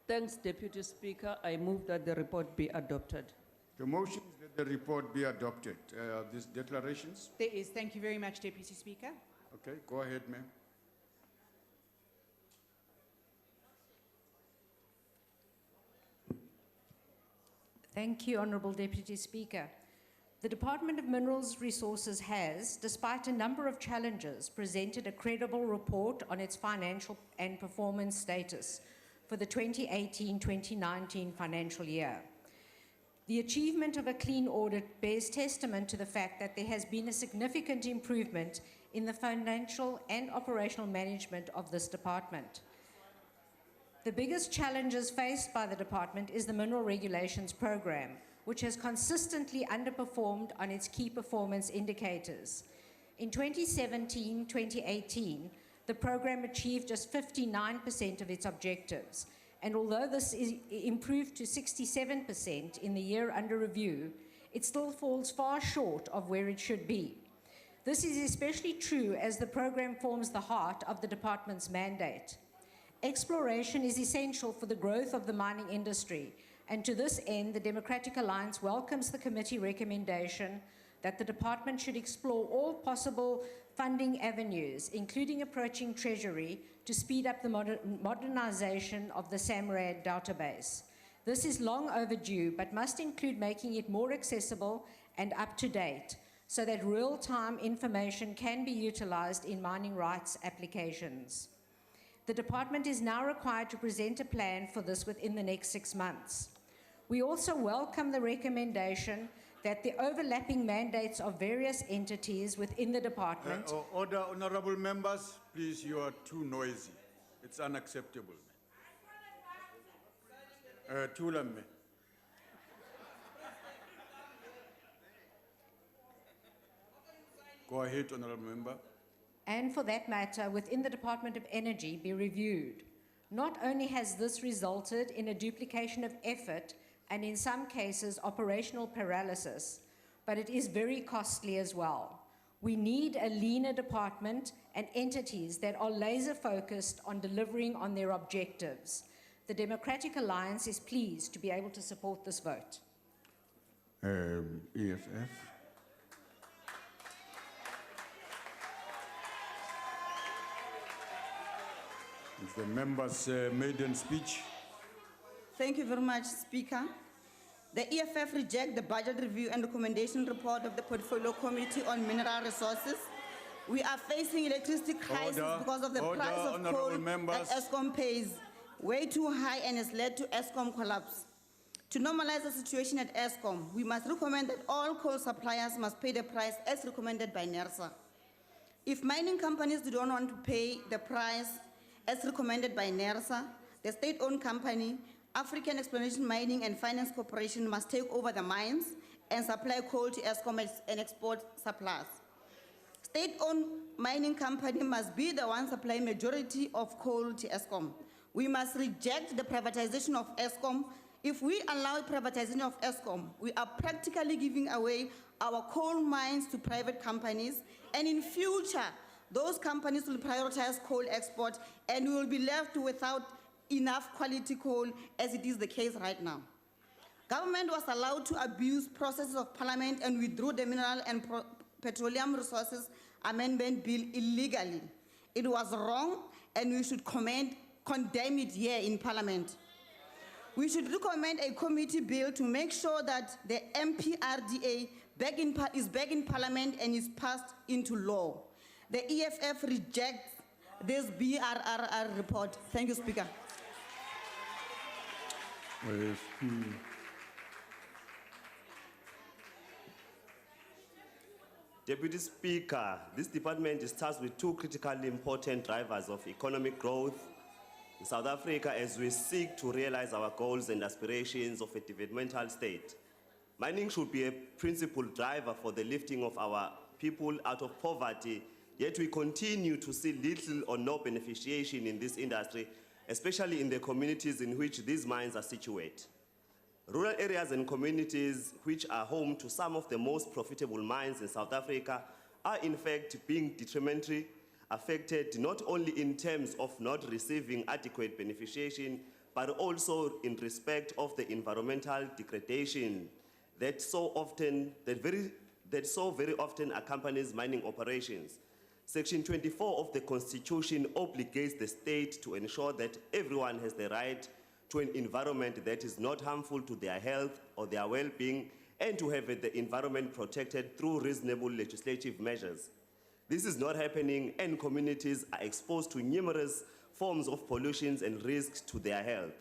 Thanks, Deputy Speaker. I move that the report be adopted. The motion is that the report be adopted. These declarations? There is. Thank you very much, Deputy Speaker. Okay, go ahead, ma'am. Thank you, Honourable Deputy Speaker. The Department of Minerals Resources has, despite a number of challenges, presented a credible report on its financial and performance status for the 2018-2019 financial year. The achievement of a clean audit bears testament to the fact that there has been a significant improvement in the financial and operational management of this department. The biggest challenges faced by the department is the Mineral Regulations Program, which has consistently underperformed on its key performance indicators. In 2017-2018, the program achieved just 59% of its objectives, and although this is improved to 67% in the year under review, it still falls far short of where it should be. This is especially true as the program forms the heart of the department's mandate. Exploration is essential for the growth of the mining industry, and to this end, the Democratic Alliance welcomes the committee recommendation that the department should explore all possible funding avenues, including approaching Treasury, to speed up the modernization of the SAMRAD database. This is long overdue, but must include making it more accessible and up to date, so that real-time information can be utilized in mining rights applications. The department is now required to present a plan for this within the next 6 months. We also welcome the recommendation that the overlapping mandates of various entities within the department... Order, honourable members, please, you are too noisy. It's unacceptable. Tulame. Go ahead, honourable member. And for that matter, within the Department of Energy be reviewed. Not only has this resulted in a duplication of effort and in some cases operational paralysis, but it is very costly as well. We need a leaner department and entities that are laser focused on delivering on their objectives. The Democratic Alliance is pleased to be able to support this vote. EFF. It's the member's maiden speech. Thank you very much, Speaker. The EFF reject the budget review and recommendation report of the Portfolio Committee on Mineral Resources. We are facing electricity crisis Order. because of the Order, price of honourable coal members. that ESCOM pays way too high and has led to ESCOM collapse. To normalize the situation at ESCOM, we must recommend that all coal suppliers must pay the price as recommended by NERSA. If mining companies do not want to pay the price as recommended by NERSA, the state-owned company, African Exploration Mining and Finance Corporation, must take over the mines and supply coal to ESCOM and export supplies. State-owned mining company must be the one supplying majority of coal to ESCOM. We must reject the privatization of ESCOM. If we allow privatization of ESCOM, we are practically giving away our coal mines to private companies, and in future, those companies will prioritize coal export, and we will be left without enough quality coal, as it is the case right now. Government was allowed to abuse processes of Parliament and withdraw the Mineral and Petroleum Resources Amendment Bill illegally. It was wrong, and we should condemn it here in Parliament. We should recommend a committee bill to make sure that the MPRDA is back in Parliament and is passed into law. The EFF rejects this BRRR report. Thank you, Speaker. Deputy Speaker, this department is tasked with two critically important drivers of economic growth in South Africa as we seek to realize our goals and aspirations of a developmental state. Mining should be a principal driver for the lifting of our people out of poverty, yet we continue to see little or no beneficiation in this industry, especially in the communities in which these mines are situated. Rural areas and communities which are home to some of the most profitable mines in South Africa are in fact being detrimentally affected, not only in terms of not receiving adequate beneficiation, but also in respect of the environmental degradation that so very often accompanies mining operations. Section 24 of the Constitution obligates the state to ensure that everyone has the right to an environment that is not harmful to their health or their well-being, and to have the environment protected through reasonable legislative measures. This is not happening, and communities are exposed to numerous forms of pollution and risks to their health.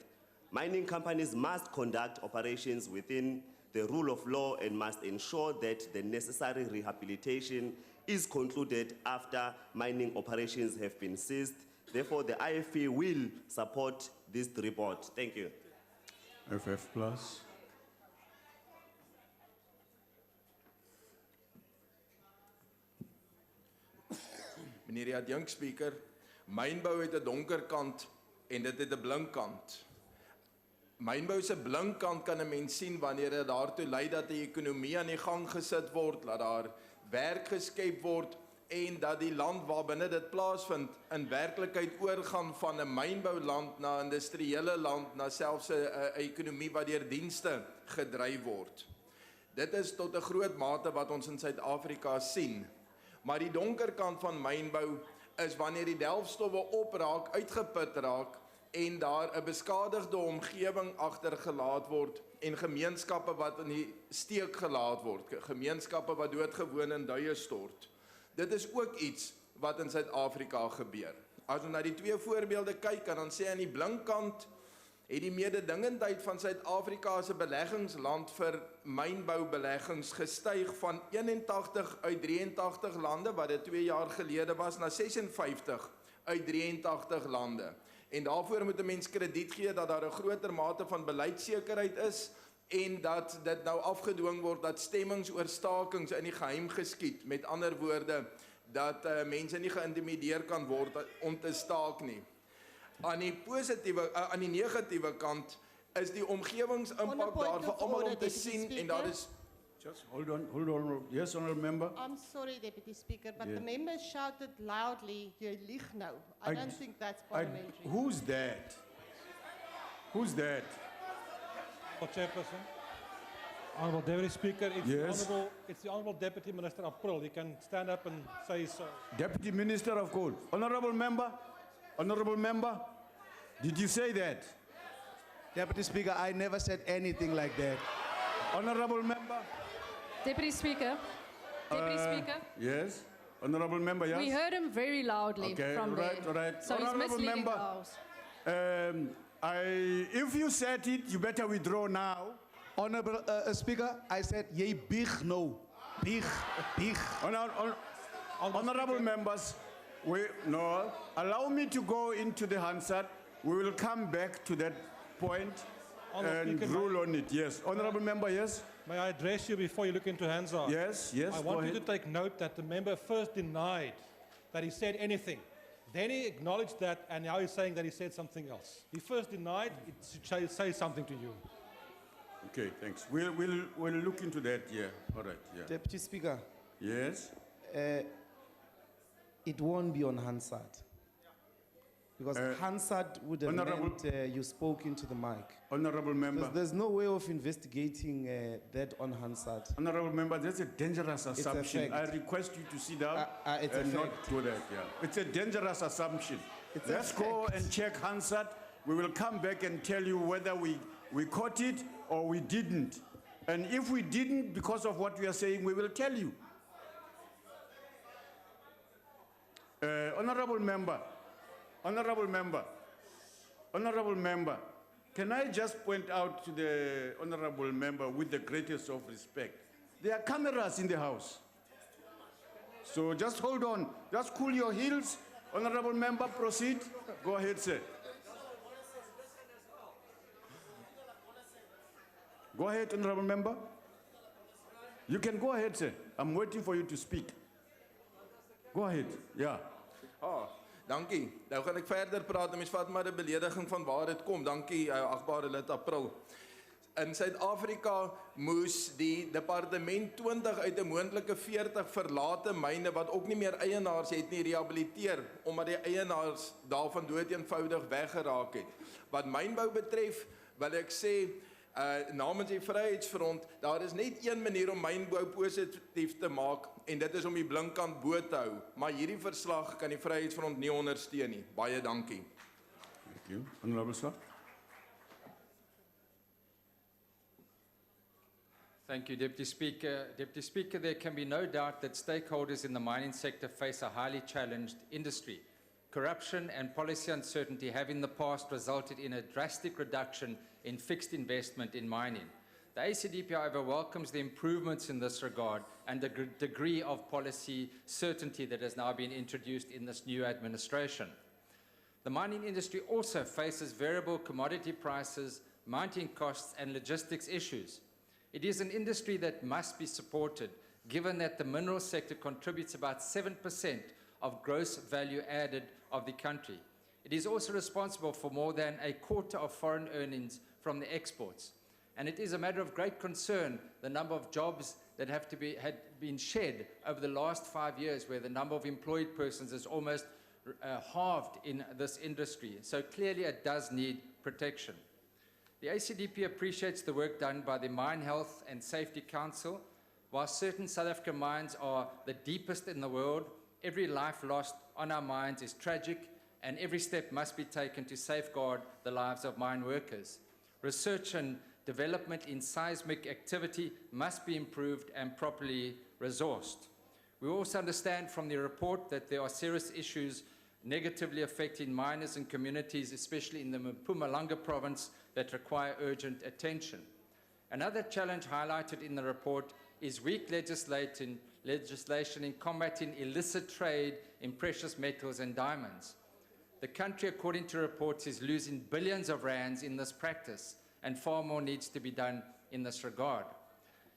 Mining companies must conduct operations within the rule of law and must ensure that the necessary rehabilitation is concluded after mining operations have been ceased. Therefore, the IFP will support this report. Thank you. FF plus. Meneer die adjunct speaker, mynbou het 'n donker kant en dit het 'n blink kant. Mynbou se blink kant kan 'n mens sien wanneer dit daartoe lei dat die ekonomie aan die gang gesit word, dat daar werk geskep word en dat die land waarbinne dit plaasvind in werklikheid oorgaan van 'n mynbouland na 'n industriële land, na selfs 'n ekonomie wat deur dienste gedryf word. Dit is tot 'n groot mate wat ons in Suid-Afrika sien. Maar die donker kant van mynbou is wanneer die delfstowwe opraak, uitgeput raak en daar 'n beskadigde omgewing agtergelaat word en gemeenskappe wat in die steek gelaat word, gemeenskappe wat doodgewoon in duie stort. Dit is ook iets wat in Suid-Afrika gebeur. As ons na die twee voorbeelde kyk, kan ons sê aan die blinkkant het die mededingendheid van Suid-Afrika as 'n beleggingsland vir mynboubeleggings gestyg van 81 uit 83 lande, wat dit 2 jaar gelede was, na 56 uit 83 lande. En daarvoor moet 'n mens krediet gee dat daar 'n groter mate van beleidsekerheid is en dat dit nou afgedwing word dat stemmings oor stakings in die geheim geskied. Met ander woorde, dat mense nie geïntimideer kan word om te staak nie. Aan die negatiewe kant is die omgewingsimpak daar vir almal om te sien en daar is... Just hold on. Yes, honourable member. I'm sorry, Deputy Speaker, but the member shouted loudly, "Jy lieg nou." I don't think that's parliamentary. Who's that? Who's that? Chairperson. Honourable Deputy Speaker, Yes. It's the Honourable Deputy Minister April. He can stand up and say so. Deputy Minister of Coal. Honourable member, did you say that? Deputy Speaker, I never said anything like that. Honorable member. Deputy Speaker. Deputy Speaker. Yes. Honorable member, yes. We heard him very loudly Okay, from right, there. right. So he's Honorable misleading member, the House. If you said it, you better withdraw now. Honorable Speaker, I said, ye big no. Big. Honorable members, allow me to go into the Hansard. We will come back to that point and rule on it. Yes. Honorable member, yes? May I address you before you look into Hansard? Yes, yes, I go want you to ahead. take note that the member first denied that he said anything. Then he acknowledged that, and now he's saying that he said something else. He first denied it should say something to you. Okay, thanks. We'll look into that, yeah. All right, yeah. Deputy Speaker. Yes? It won't be on Hansard. Because Hansard would have meant you spoke into the mic. Honorable member. There's no way of investigating that on Hansard. Honorable member, that's a dangerous It's a assumption. I fact. request you to sit down it's a and not fact. do that, yeah. It's a dangerous assumption. It's a Let's go and check Hansard. We will come back and tell you whether we caught it or we didn't. And if we didn't, because of what we are saying, we will tell you. Honorable member, can I just point out to the honorable member with the greatest of respect, there are cameras in the house. So just hold on, just cool your heels. Honorable member, proceed. Go ahead, sir. Go ahead, honorable member. You can go ahead, sir. I'm waiting for you to speak. Go ahead, yeah. Dankie. Nou gaan ek verder praat en mens vat maar 'n belediging van waar dit kom. Dankie, agbare lid April. In Suid-Afrika moes die departement 20 uit 'n moontlike 40 verlate myne wat ook nie meer eienaars het nie rehabiliteer omdat die eienaars daarvan doeteenvoudig weggeraak het. Wat mynbou betref, wil ek sê namens die Vryheidsfront, daar is net een manier om mynbou positief te maak en dit is om die blinkkant bo te hou. Maar hierdie verslag kan die Vryheidsfront nie ondersteun nie. Baie dankie. Thank you. Honorable sir. Thank you, Deputy Speaker. Deputy Speaker, there can be no doubt that stakeholders in the mining sector face a highly challenged industry. Corruption and policy uncertainty have in the past resulted in a drastic reduction in fixed investment in mining. The ACDP, however, welcomes the improvements in this regard and the degree of policy certainty that has now been introduced in this new administration. The mining industry also faces variable commodity prices, mounting costs, and logistics issues. It is an industry that must be supported, given that the mineral sector contributes about 7% of gross value added of the country. It is also responsible for more than a quarter of foreign earnings from the exports. And it is a matter of great concern, the number of jobs that had been shed over the last 5 years, where the number of employed persons is almost halved in this industry. So clearly it does need protection. The ACDP appreciates the work done by the Mine Health and Safety Council. While certain South African mines are the deepest in the world, every life lost on our mines is tragic, and every step must be taken to safeguard the lives of mine workers. Research and development in seismic activity must be improved and properly resourced. We also understand from the report that there are serious issues negatively affecting miners and communities, especially in the Mpumalanga province, that require urgent attention. Another challenge highlighted in the report is weak legislation in combating illicit trade in precious metals and diamonds. The country, according to reports, is losing billions of rands in this practice, and far more needs to be done in this regard.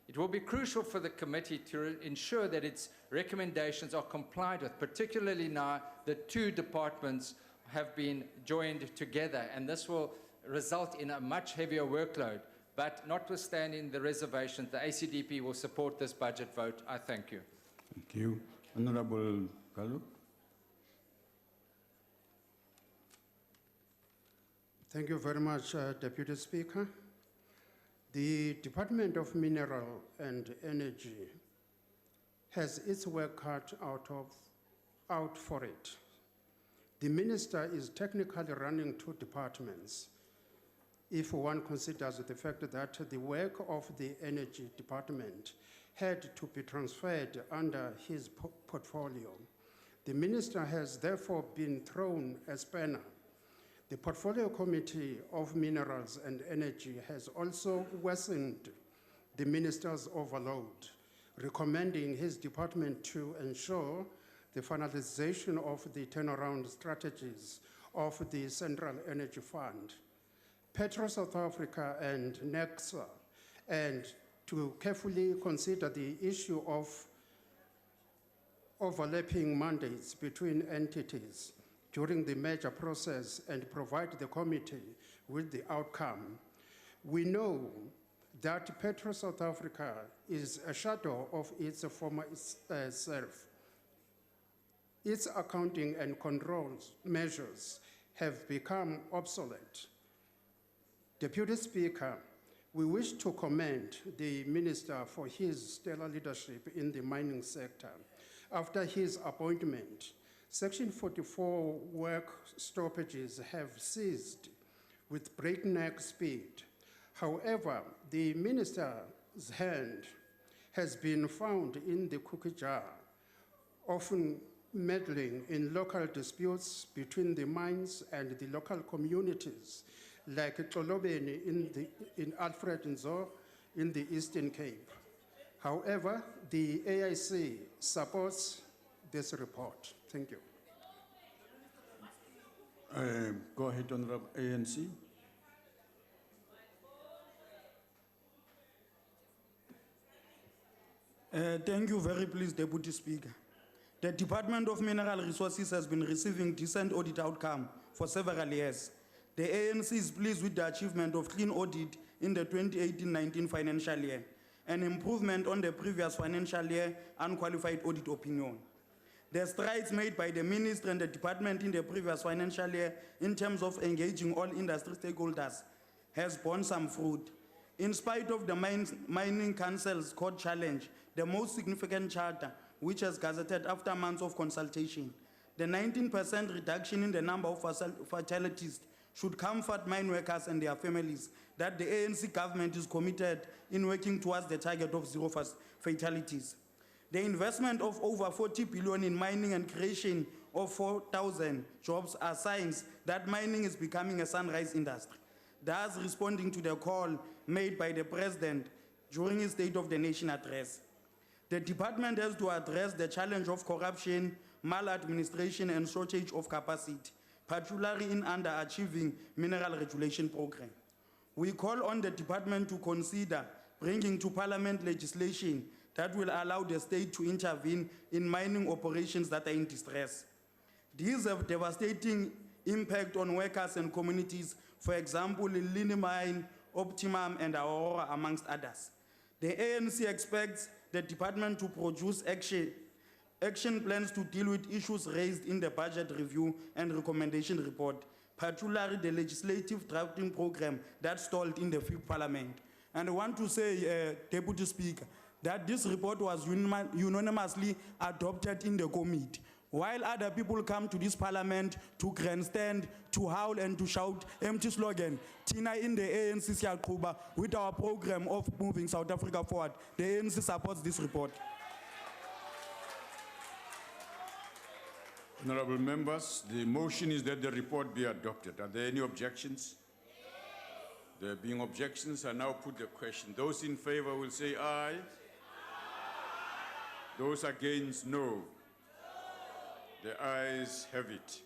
It will be crucial for the committee to ensure that its recommendations are complied with, particularly now that two departments have been joined together, and this will result in a much heavier workload. But notwithstanding the reservations, the ACDP will support this budget vote. I thank you. Thank you. Honorable Kalu. Thank you very much, Deputy Speaker. The Department of Mineral and Energy has its work cut out for it. The minister is technically running two departments. if one considers the fact that the work of the Energy Department had to be transferred under his portfolio. The Minister has therefore been thrown a spanner. The Portfolio Committee of Minerals and Energy has also worsened the Minister's overload, recommending his department to ensure the finalization of the turnaround strategies of the Central Energy Fund, Petro South Africa and NEXA, and to carefully consider the issue of overlapping mandates between entities during the merger process and provide the committee with the outcome. We know that Petro South Africa is a shadow of its former self. Its accounting and controls measures have become obsolete. Deputy Speaker, we wish to commend the Minister for his stellar leadership in the mining sector. After his appointment, Section 44 work stoppages have ceased with breakneck speed. However, the Minister's hand has been found in the cookie jar, often meddling in local disputes between the mines and the local communities, like Tolobeni in Alfred Nzo in the Eastern Cape. However, the AIC supports this report. Thank you. Go ahead, Honorable ANC. Thank you very please, Deputy Speaker. The Department of Mineral Resources has been receiving decent audit outcome for several years. The ANC is pleased with the achievement of clean audit in the 2018-19 financial year, an improvement on the previous financial year unqualified audit opinion. The strides made by the Minister and the Department in the previous financial year in terms of engaging all industry stakeholders has borne some fruit. In spite of the Mining Council's court challenge, the most significant charter, which has gazetted after months of consultation, the 19% reduction in the number of fatalities should comfort mine workers and their families that the ANC government is committed in working towards the target of zero fatalities. The investment of over 40 billion in mining and creation of 4,000 jobs are signs that mining is becoming a sunrise industry, thus responding to the call made by the President during his State of the Nation address. The department has to address the challenge of corruption, maladministration, and shortage of capacity, particularly in underachieving mineral regulation program. We call on the department to consider bringing to Parliament legislation that will allow the state to intervene in mining operations that are in distress. These have devastating impact on workers and communities, for example, in Lini Mine, Optimum, and Aurora, amongst others. The ANC expects the department to produce action plans to deal with issues raised in the budget review and recommendation report, particularly the legislative drafting program that stalled in the 5th Parliament. And I want to say, Deputy Speaker, that this report was unanimously adopted in the committee. While other people come to this Parliament to grandstand, to howl and to shout empty slogan, Tina in the ANC Siyakuba, with our program of moving South Africa forward, the ANC supports this report. Honorable members, the motion is that the report be adopted. Are there any objections? There being objections, I now put the question. Those in favor will say aye. Those against, no. The ayes have it.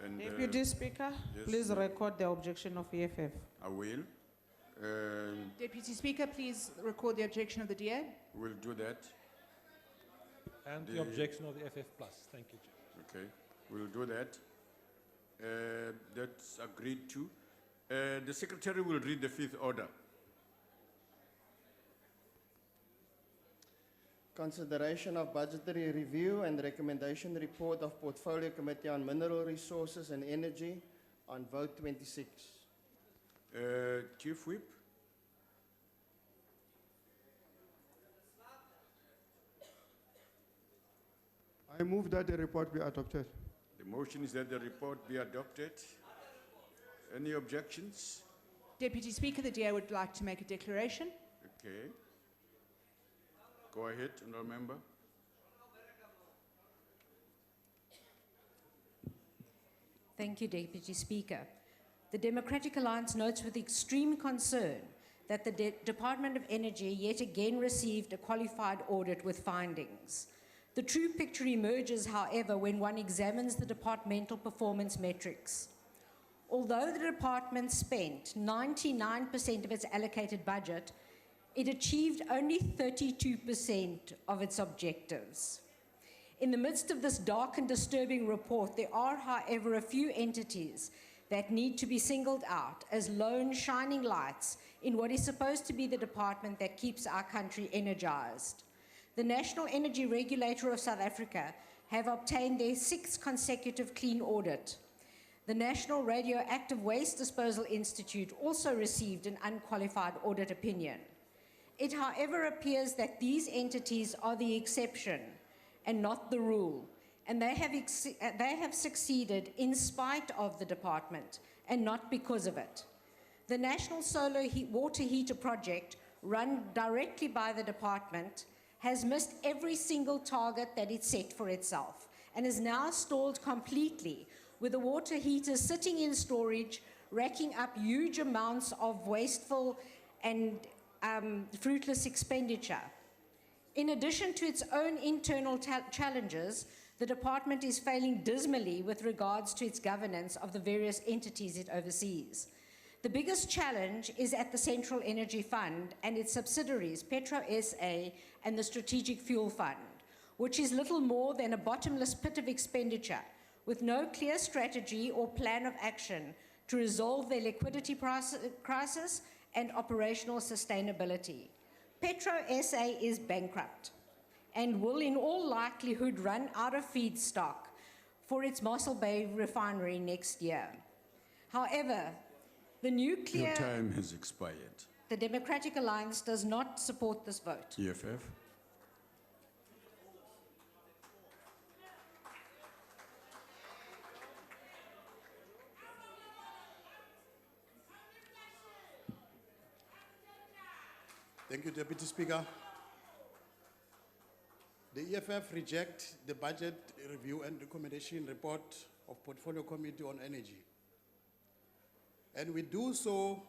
And, Deputy Speaker, yes, please record the objection of EFF. I will. Deputy Speaker, please record the objection of the DA. We'll do that. And the objection of the FF+. Thank you, Chair. Okay, we'll do that. That's agreed to. The Secretary will read the 5th order. Consideration of budgetary review and recommendation report of Portfolio Committee on Mineral Resources and Energy on vote 26. Chief Whip. I move that the report be adopted. The motion is that the report be adopted. Any objections? Deputy Speaker, the DA would like to make a declaration. Okay. Go ahead, honourable member. Thank you, Deputy Speaker. The Democratic Alliance notes with extreme concern that the Department of Energy yet again received a qualified audit with findings. The true picture emerges, however, when one examines the departmental performance metrics. Although the department spent 99% of its allocated budget, it achieved only 32% of its objectives. In the midst of this dark and disturbing report, there are, however, a few entities that need to be singled out as lone shining lights in what is supposed to be the department that keeps our country energized. The National Energy Regulator of South Africa have obtained their 6th consecutive clean audit. The National Radioactive Waste Disposal Institute also received an unqualified audit opinion. It, however, appears that these entities are the exception and not the rule, and they have succeeded in spite of the department and not because of it. The National Solar Water Heater Project, run directly by the department, has missed every single target that it set for itself and is now stalled completely, with the water heaters sitting in storage, racking up huge amounts of wasteful and fruitless expenditure. In addition to its own internal challenges, the department is failing dismally with regards to its governance of the various entities it oversees. The biggest challenge is at the Central Energy Fund and its subsidiaries, Petro SA and the Strategic Fuel Fund, which is little more than a bottomless pit of expenditure with no clear strategy or plan of action to resolve their liquidity crisis and operational sustainability. Petro SA is bankrupt and will in all likelihood run out of feedstock for its Mossel Bay refinery next year. However, the nuclear... Your time has expired. The Democratic Alliance does not support this vote. EFF. Thank you, Deputy Speaker. The EFF reject the budget review and recommendation report of Portfolio Committee on Energy. And we do so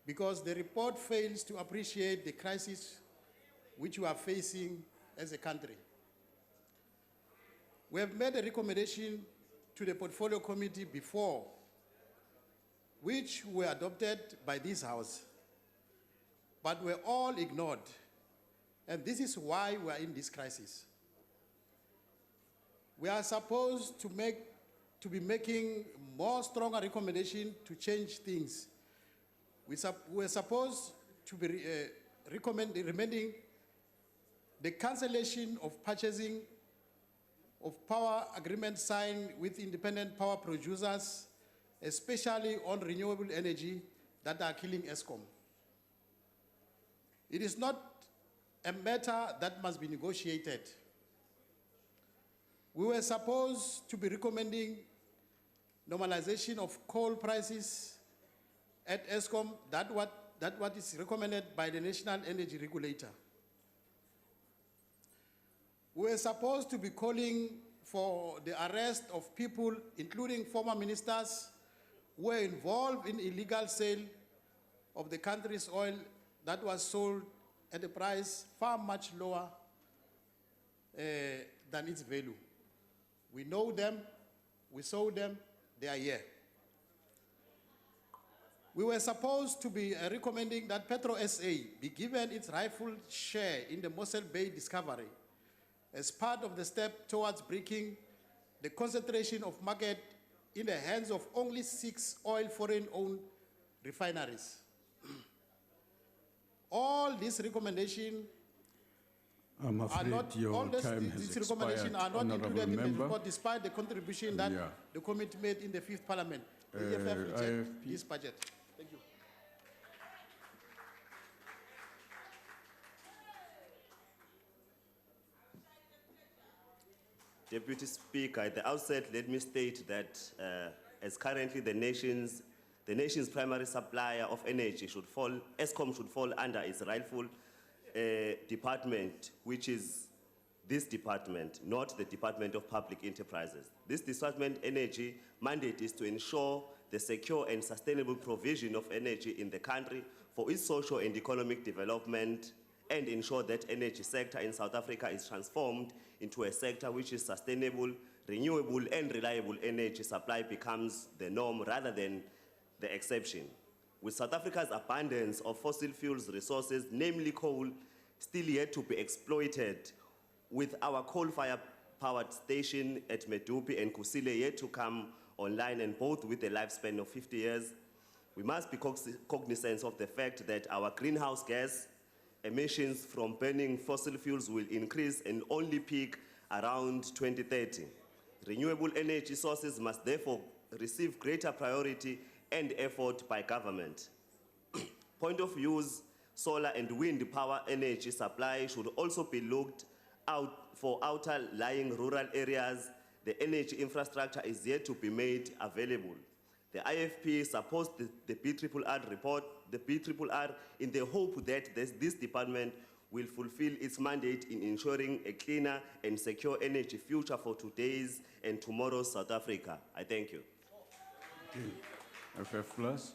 because the report fails to appreciate the crisis which we are facing as a country. We have made a recommendation to the Portfolio Committee before, which were adopted by this House, but were all ignored. And this is why we are in this crisis. We are supposed to be making more stronger recommendation to change things. We're supposed to be recommending the cancellation of purchasing of power agreements signed with independent power producers, especially on renewable energy that are killing ESCOM. It is not a matter that must be negotiated. We were supposed to be recommending normalization of coal prices at ESCOM, that what is recommended by the National Energy Regulator. We were supposed to be calling for the arrest of people, including former ministers, who were involved in illegal sale of the country's oil that was sold at a price far much lower than its value. We know them, we saw them, they are here. We were supposed to be recommending that Petro SA be given its rightful share in the Mossel Bay discovery as part of the step towards breaking the concentration of market in the hands of only 6 oil foreign-owned refineries. All these recommendations I'm afraid your time has expired, are not honourable included in the member. report, despite the contribution that the committee made in the 5th Parliament. The EFF reject IFP. this budget. Thank you. Deputy Speaker, at the outset, let me state that as currently the the nation's primary supplier of energy ESCOM should fall under its rightful department, which is this department, not the Department of Public Enterprises. This department energy mandate is to ensure the secure and sustainable provision of energy in the country for its social and economic development, and ensure that energy sector in South Africa is transformed into a sector which is sustainable, renewable and reliable energy supply becomes the norm rather than the exception. With South Africa's abundance of fossil fuels resources, namely coal, still yet to be exploited, with our coal-fired powered station at Medupi and Kusile yet to come online, and both with a lifespan of 50 years, we must be cognizant of the fact that our greenhouse gas emissions from burning fossil fuels will increase and only peak around 2030. Renewable energy sources must therefore receive greater priority and effort by government. Point of use, solar and wind power energy supply should also be looked out for outer-lying rural areas. The energy infrastructure is yet to be made available. The IFP supports the BRRR report, in the hope that this department will fulfill its mandate in ensuring a cleaner and secure energy future for today's and tomorrow's South Africa. I thank you. FF Plus.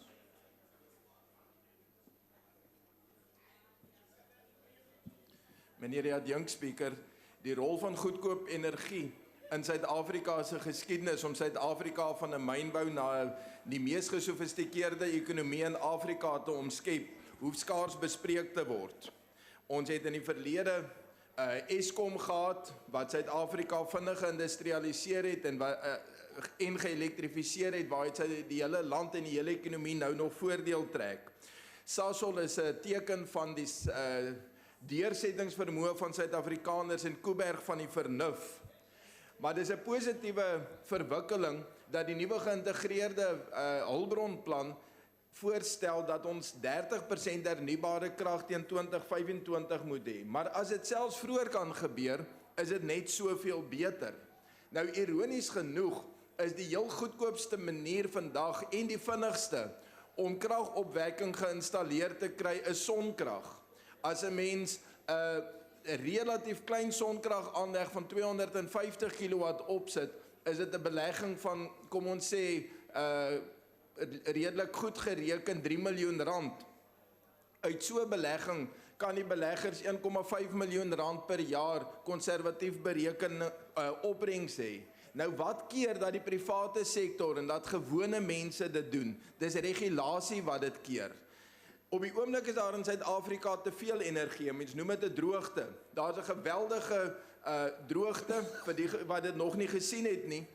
Meneer die adjunkspreker, die rol van goedkoop energie in Suid-Afrika se geskiedenis om Suid-Afrika van 'n mynbou na die mees gesofistikeerde ekonomie in Afrika te omskep, hoef skaars bespreek te word. Ons het in die verlede ESCOM gehad wat Suid-Afrika vinnig geïndustrialiseer het en geelektrifiseer het, waar die hele land en die hele ekonomie nou nog voordeel trek. Sasol is 'n teken van die deursettingsvermoë van Suid-Afrikaners en Kuiberg van die vernuf. Maar dis 'n positiewe verwikkeling dat die nuwe geïntegreerde hulpbronplan voorstel dat ons 30% hernubare krag teen 2025 moet hê. Maar as dit selfs vroeër kan gebeur, is dit net soveel beter. Nou ironies genoeg is die heel goedkoopste manier vandag en die vinnigste om kragopwekking geïnstalleer te kry is sonkrag. As 'n mens 'n relatief klein sonkrag aanleg van 250 kW opsit, is dit 'n belegging van, kom ons sê, redelik goed gereken R3 miljoen. Uit so 'n belegging kan die beleggers R1,5 miljoen per jaar konservatief bereken opbrengs hê. Nou wat keer dat die private sektor en dat gewone mense dit doen? Dis regulasie wat dit keer. Op die oomblik is daar in Suid-Afrika te veel energie, mens noem dit 'n droogte. Daar's 'n geweldige droogte vir die wat dit nog nie gesien het nie.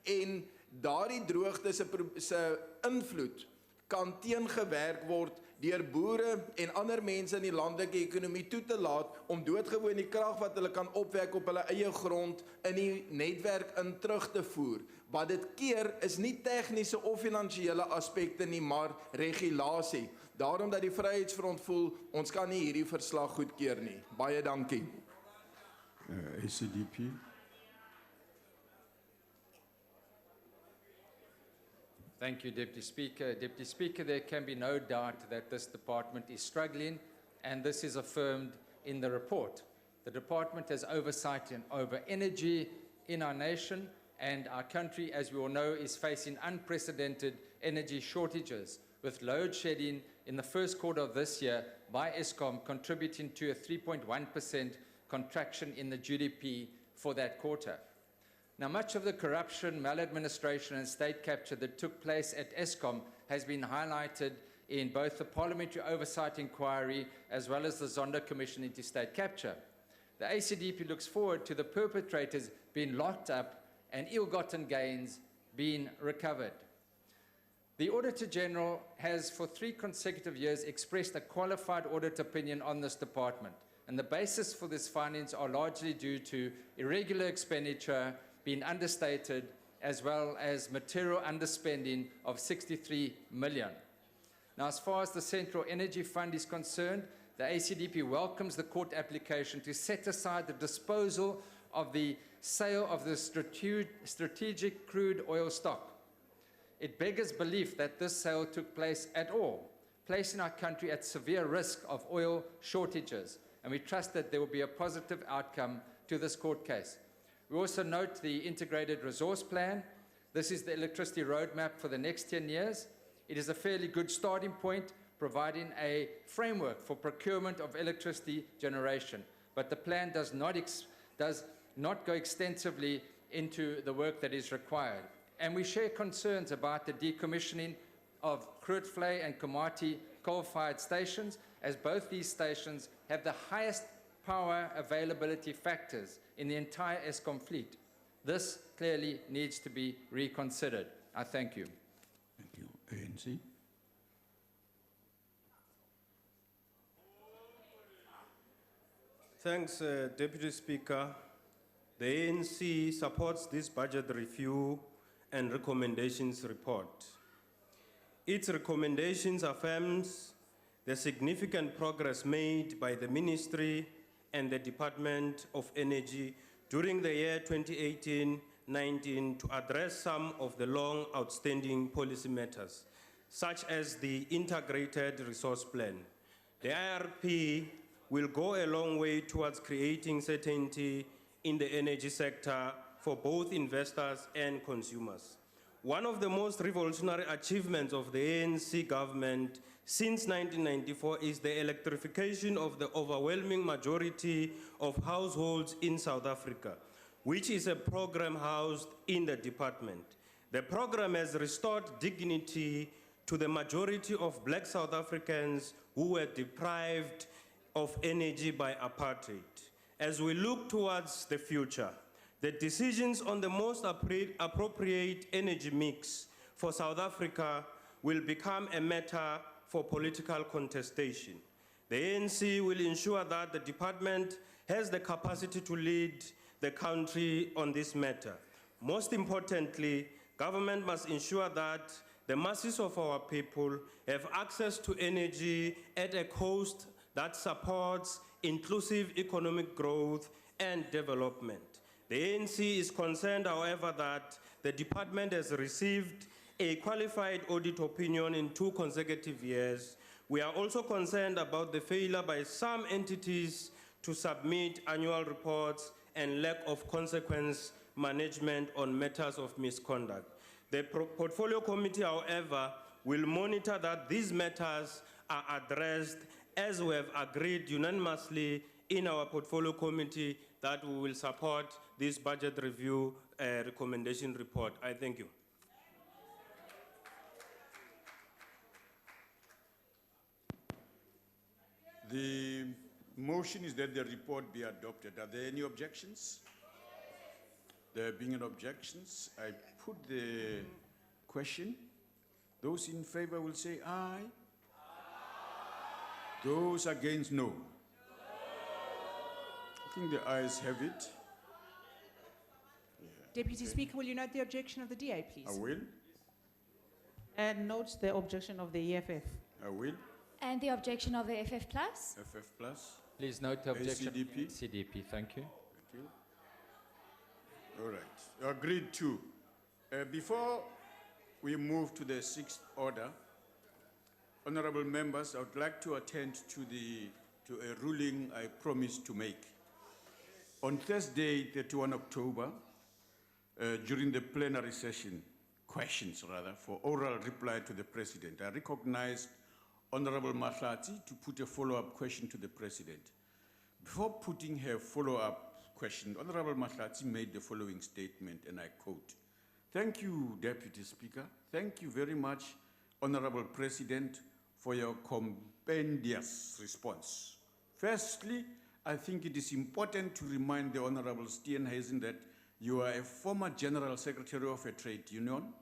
En daardie droogte se invloed kan teengewerk word deur boere en ander mense in die landelike ekonomie toe te laat om doodgewoon die krag wat hulle kan opwek op hulle eie grond in die netwerk in terug te voer. Wat dit keer is nie tegniese of finansiële aspekte nie, maar regulasie. Daarom dat die Vryheidsfront voel, ons kan nie hierdie verslag goedkeur nie. Baie dankie. ACDP. Thank you, Deputy Speaker. Deputy Speaker, there can be no doubt that this department is struggling, and this is affirmed in the report. The department has oversight over energy in our nation, and our country, as we all know, is facing unprecedented energy shortages, with load shedding in the first quarter of this year by ESCOM contributing to a 3.1% contraction in the GDP for that quarter. Now, much of the corruption, maladministration and state capture that took place at ESCOM has been highlighted in both the Parliamentary Oversight Inquiry as well as the Zondo Commission into State Capture. The ACDP looks forward to the perpetrators being locked up and ill-gotten gains being recovered. The Auditor General has for 3 consecutive years expressed a qualified audit opinion on this department, and the basis for these findings are largely due to irregular expenditure being understated, as well as material underspending of 63 million. Now, as far as the Central Energy Fund is concerned, the ACDP welcomes the court application to set aside the disposal of the sale of the strategic crude oil stock. It beggars belief that this sale took place at all, placing our country at severe risk of oil shortages, and we trust that there will be a positive outcome to this court case. We also note the Integrated Resource Plan. This is the electricity roadmap for the next 10 years. It is a fairly good starting point, providing a framework for procurement of electricity generation. But the plan does not go extensively into the work that is required. And we share concerns about the decommissioning of Kruitvlei and Komati coal-fired stations, as both these stations have the highest power availability factors in the entire Eskom fleet. This clearly needs to be reconsidered. I thank you. Thank you. ANC. Thanks, Deputy Speaker. The ANC supports this budget review and recommendations report. Its recommendations affirms the significant progress made by the Ministry and the Department of Energy during the year 2018-19 to address some of the long outstanding policy matters, such as the Integrated Resource Plan. The IRP will go a long way towards creating certainty in the energy sector for both investors and consumers. One of the most revolutionary achievements of the ANC government since 1994 is the electrification of the overwhelming majority of households in South Africa, which is a program housed in the department. The program has restored dignity to the majority of Black South Africans who were deprived of energy by apartheid. As we look towards the future, the decisions on the most appropriate energy mix for South Africa will become a matter for political contestation. The ANC will ensure that the department has the capacity to lead the country on this matter. Most importantly, government must ensure that the masses of our people have access to energy at a cost that supports inclusive economic growth and development. The ANC is concerned, however, that the department has received a qualified audit opinion in 2 consecutive years. We are also concerned about the failure by some entities to submit annual reports and lack of consequence management on matters of misconduct. The Portfolio Committee, however, will monitor that these matters are addressed, as we have agreed unanimously in our Portfolio Committee that we will support this budget review recommendation report. I thank you. The motion is that the report be adopted. Are there any objections? There being no objections, I put the question. Those in favor will say aye. Those against, no. I think the ayes have it. Deputy Speaker, will you note the objection of the DA, please? I will. And note the objection of the EFF. I will. And the objection of the FF Plus? FF plus. Please note the objection. ACDP. CDP, thank you. Thank you. All right. Agreed to. Before we move to the 6th order, honorable members, I would like to attend to a ruling I promised to make. On Thursday, 31 October, during the plenary session, questions rather, for oral reply to the President, I recognized Honorable Mahlati to put a follow-up question to the President. Before putting her follow-up question, Honorable Mahlati made the following statement, and I quote, "Thank you, Deputy Speaker. Thank you very much, Honorable President, for your compendious response. Firstly, I think it is important to remind the Honorable Steenhuisen that you are a former General Secretary of a trade union.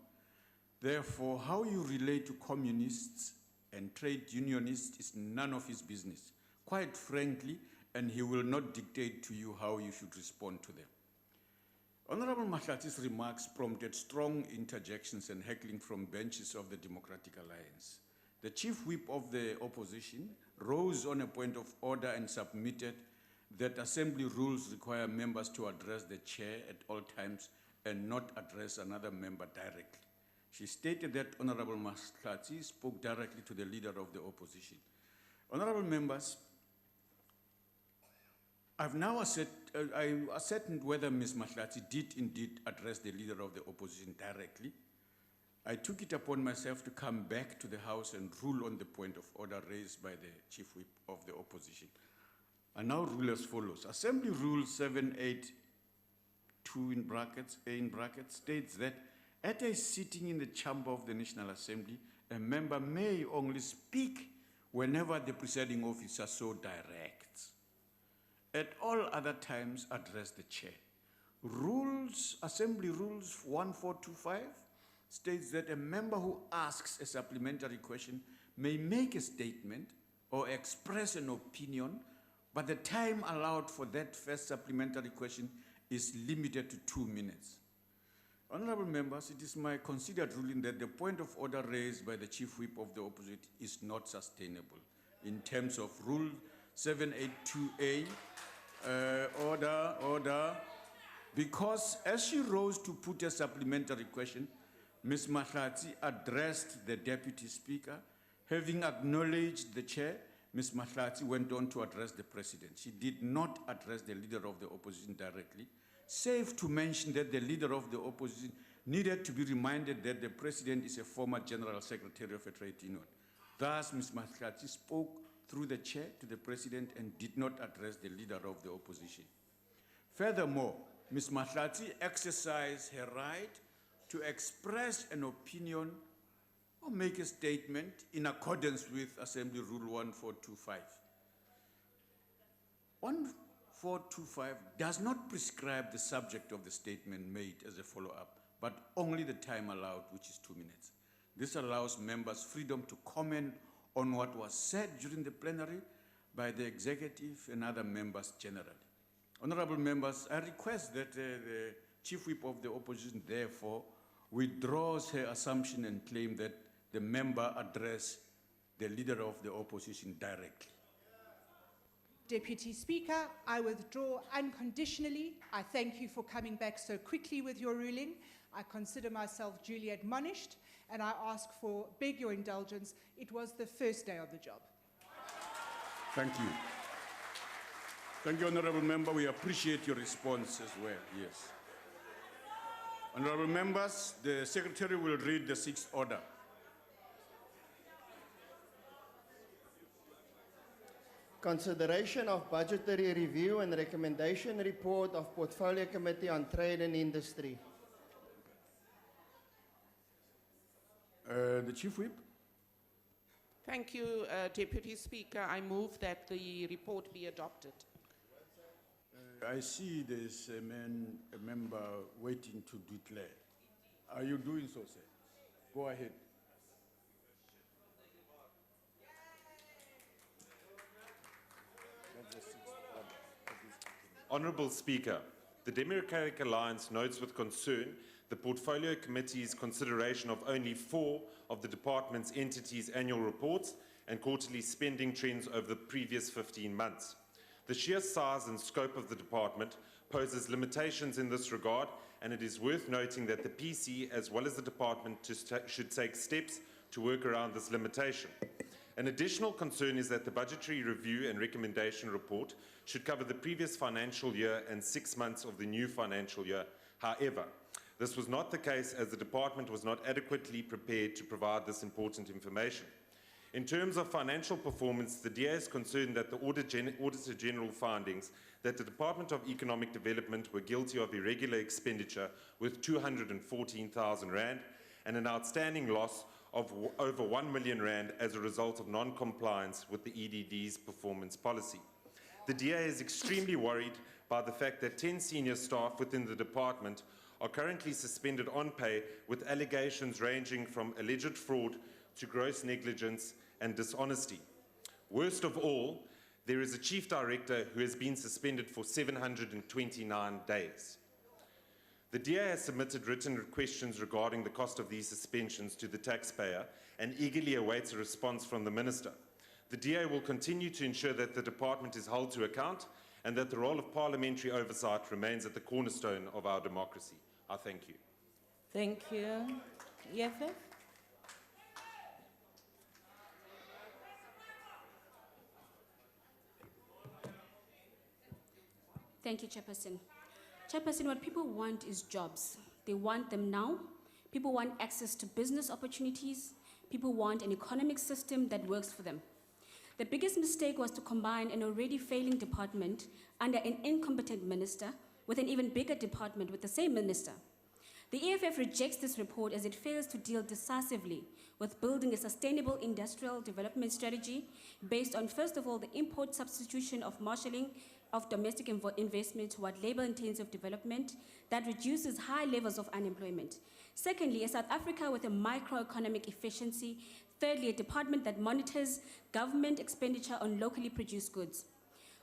Therefore, how you relate to communists and trade unionists is none of his business, quite frankly, and he will not dictate to you how you should respond to them." Honorable Mahlati's remarks prompted strong interjections and heckling from benches of the Democratic Alliance. The chief whip of the opposition rose on a point of order and submitted that assembly rules require members to address the chair at all times and not address another member directly. She stated that Honorable Maslati spoke directly to the leader of the opposition. Honorable members, I've now ascertained whether Ms. Maslati did indeed address the leader of the opposition directly. I took it upon myself to come back to the House and rule on the point of order raised by the Chief Whip of the opposition. I now rule as follows. Assembly Rule 782 in brackets, A in brackets, states that at a sitting in the chamber of the National Assembly, a member may only speak whenever the presiding officer so directs. At all other times, address the chair. Assembly Rules 1425 states that a member who asks a supplementary question may make a statement or express an opinion, but the time allowed for that first supplementary question is limited to 2 minutes. Honorable members, it is my considered ruling that the point of order raised by the Chief Whip of the opposition is not sustainable in terms of Rule 782A, order, because as she rose to put a supplementary question, Ms. Mahlati addressed the Deputy Speaker. Having acknowledged the chair, Ms. Mahlati went on to address the President. She did not address the leader of the opposition directly, save to mention that the leader of the opposition needed to be reminded that the President is a former General Secretary of a trade union. Thus, Ms. Mahlati spoke through the chair to the President and did not address the leader of the opposition. Furthermore, Ms. Mahlati exercised her right to express an opinion or make a statement in accordance with Assembly Rule 1425. 1425 does not prescribe the subject of the statement made as a follow-up, but only the time allowed, which is 2 minutes. This allows members freedom to comment on what was said during the plenary by the executive and other members generally. Honorable members, I request that the Chief Whip of the opposition therefore withdraws her assumption and claim that the member addressed the leader of the opposition directly. Deputy Speaker, I withdraw unconditionally. I thank you for coming back so quickly with your ruling. I consider myself duly admonished, and I beg your indulgence. It was the first day of the job. Thank you. Thank you, Honorable Member. We appreciate your response as well. Yes. Honorable members, the Secretary will read the 6th order. Consideration of budgetary review and recommendation report of Portfolio Committee on Trade and Industry. The Chief Whip. Thank you, Deputy Speaker. I move that the report be adopted. I see there's a member waiting to declare. Are you doing so, sir? Go ahead. Honourable Speaker, the Democratic Alliance notes with concern the Portfolio Committee's consideration of only 4 of the department's entities' annual reports and quarterly spending trends over the previous 15 months. The sheer size and scope of the department poses limitations in this regard, and it is worth noting that the PC, as well as the department, should take steps to work around this limitation. An additional concern is that the budgetary review and recommendation report should cover the previous financial year and 6 months of the new financial year. However, this was not the case as the department was not adequately prepared to provide this important information. In terms of financial performance, the DA is concerned that the Auditor General findings that the Department of Economic Development were guilty of irregular expenditure worth 214,000 Rand and an outstanding loss of over 1 million Rand as a result of non-compliance with the EDD's performance policy. The DA is extremely worried by the fact that 10 senior staff within the department are currently suspended on pay with allegations ranging from alleged fraud to gross negligence and dishonesty. Worst of all, there is a chief director who has been suspended for 729 days. The DA has submitted written questions regarding the cost of these suspensions to the taxpayer and eagerly awaits a response from the Minister. The DA will continue to ensure that the department is held to account and that the role of parliamentary oversight remains at the cornerstone of our democracy. I thank you. Thank you. EFF. Thank you, Chairperson. Chairperson, what people want is jobs. They want them now. People want access to business opportunities. People want an economic system that works for them. The biggest mistake was to combine an already failing department under an incompetent minister with an even bigger department with the same minister. The EFF rejects this report as it fails to deal decisively with building a sustainable industrial development strategy based on, first of all, the import substitution of marshalling of domestic investment toward labor-intensive development that reduces high levels of unemployment. Secondly, a South Africa with a microeconomic efficiency. Thirdly, a department that monitors government expenditure on locally produced goods.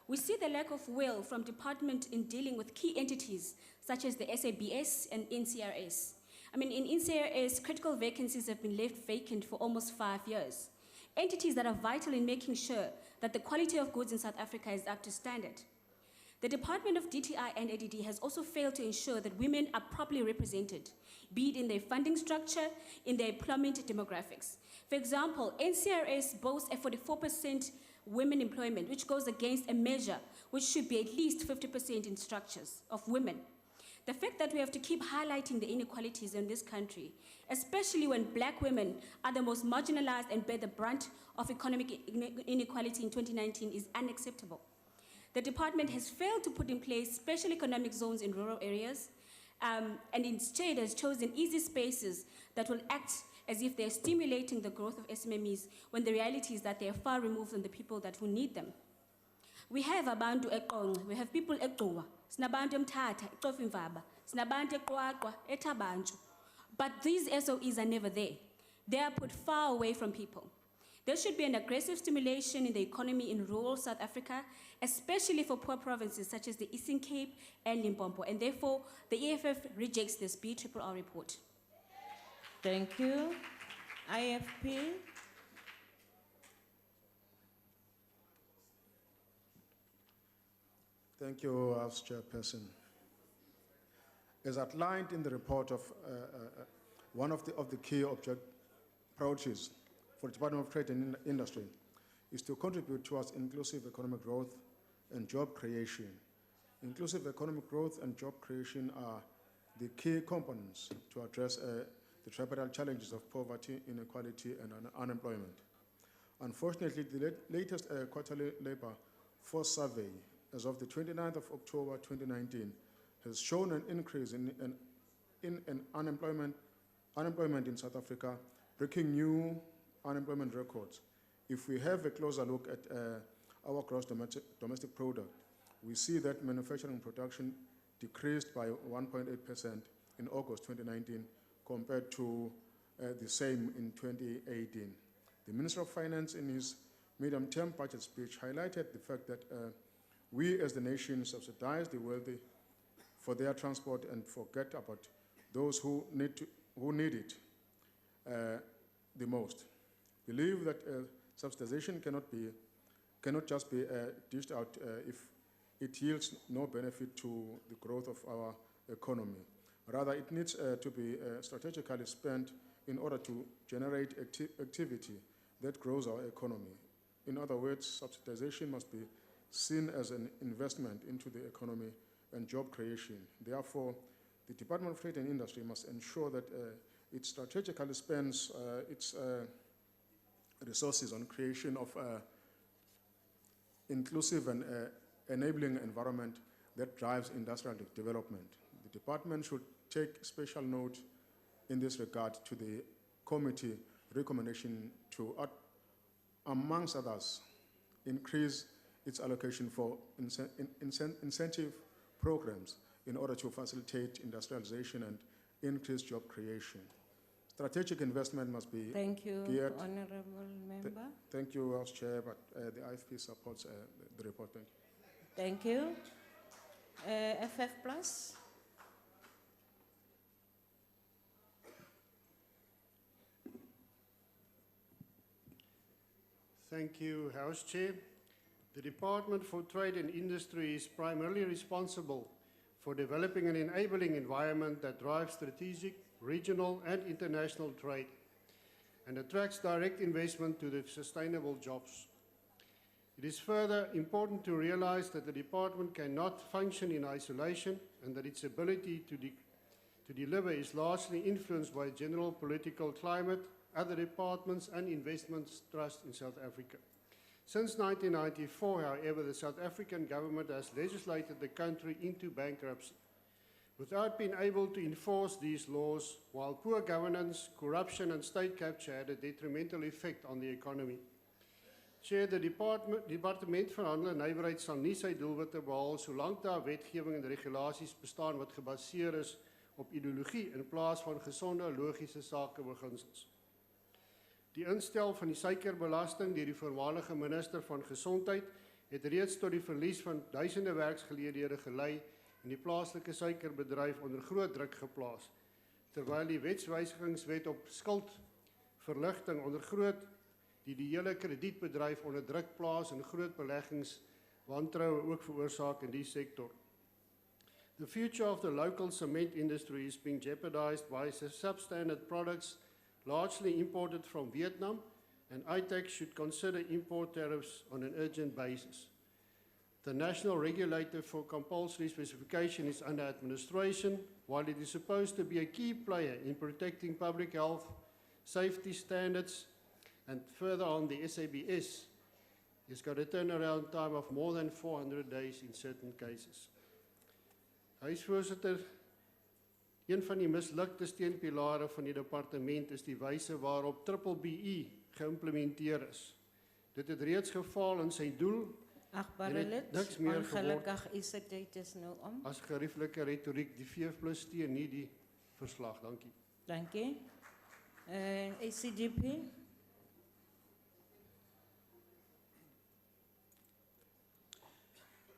We see the lack of will from department in dealing with key entities such as the SABS and NCRS. In NCRS, critical vacancies have been left vacant for almost 5 years. Entities that are vital in making sure that the quality of goods in South Africa is up to standard. The Department of DTI and ADD has also failed to ensure that women are properly represented, be it in their funding structure, in their employment demographics. For example, NCRS boasts a 44% women employment, which goes against a measure which should be at least 50% in structures of women. The fact that we have to keep highlighting the inequalities in this country, especially when black women are the most marginalized and bear the brunt of economic inequality in 2019, is unacceptable. The department has failed to put in place special economic zones in rural areas, and instead has chosen easy spaces that will act as if they're stimulating the growth of SMMEs, when the reality is that they are far removed from the people who need them. We have abantu eQonce, we have people eQuwa, sinabantu eMthatha, eXofimvaba, sinabantu eQwaqwa, eThabanchu. But these SOEs are never there. They are put far away from people. There should be an aggressive stimulation in the economy in rural South Africa, especially for poor provinces such as the Eastern Cape and Limpopo, and therefore the EFF rejects this BRRR report. Thank you. IFP. Thank you, House Chairperson. As outlined in the report of one of the key priorities for the Department of Trade and Industry is to contribute towards inclusive economic growth and job creation. Inclusive economic growth and job creation are the key components to address the tripartite challenges of poverty, inequality, and unemployment. Unfortunately, the latest quarterly labor force survey as of the 29th of October 2019 has shown an increase in unemployment in South Africa, breaking new unemployment records. If we have a closer look at our gross domestic product, we see that manufacturing production decreased by 1.8% in August 2019 compared to the same in 2018. The Minister of Finance, in his medium-term budget speech, highlighted the fact that we as the nation subsidize the wealthy for their transport and forget about those who need it the most. Believe that subsidization cannot just be dished out if it yields no benefit to the growth of our economy. Rather, it needs to be strategically spent in order to generate activity that grows our economy. In other words, subsidization must be seen as an investment into the economy and job creation. Therefore, the Department of Trade and Industry must ensure that it strategically spends its resources on creation of inclusive and enabling environment that drives industrial development. The department should take special note in this regard to the committee recommendation to, amongst others, increase its allocation for incentive programs in order to facilitate industrialization and increase job creation. Strategic investment must be Thank you, geared. Honourable Member. Thank you, House Chair, but the IFP supports the report. Thank you. Thank you. FF Plus. Thank you, House Chair. The Department for Trade and Industry is primarily responsible for developing an enabling environment that drives strategic regional and international trade, and attracts direct investment to the sustainable jobs. It is further important to realize that the department cannot function in isolation and that its ability to deliver is largely influenced by general political climate, other departments and investment trust in South Africa. Since 1994, however, the South African government has legislated the country into bankruptcy without being able to enforce these laws, while poor governance, corruption and state capture had a detrimental effect on the economy. Chair, the Departement van Handel en Nywerheid sal nie sy doelwitte behaal solank daar wetgewing en regulasies bestaan wat gebaseer is op ideologie in plaas van gesonde logiese sakebeginsels. Die instel van die suikerbelasting deur die voormalige minister van Gesondheid het reeds tot die verlies van duisende werksgeleenthede gelei en die plaaslike suikerbedryf onder groot druk geplaas, terwyl die wetswysigingswet op skuldverligting onder groot die hele kredietbedryf onder druk plaas en groot beleggingswantroue ook veroorsaak in die sektor. The future of the local cement industry is being jeopardized by substandard products largely imported from Vietnam, and ITAC should consider import tariffs on an urgent basis. The national regulator for compulsory specification is under administration, while it is supposed to be a key player in protecting public health, safety standards, and further on, the SABS has got a turnaround time of more than 400 days in certain cases. Huisvoorsitter, een van die mislukte steunpilare van die departement is die wyse waarop BBBE geïmplementeer is. Dit het reeds gefaal in sy doel. Agbare lid, ongelukkig is die tyd is nou om. As gerieflike retoriek, die V+ steun nie die verslag. Dankie. Dankie. ACDP.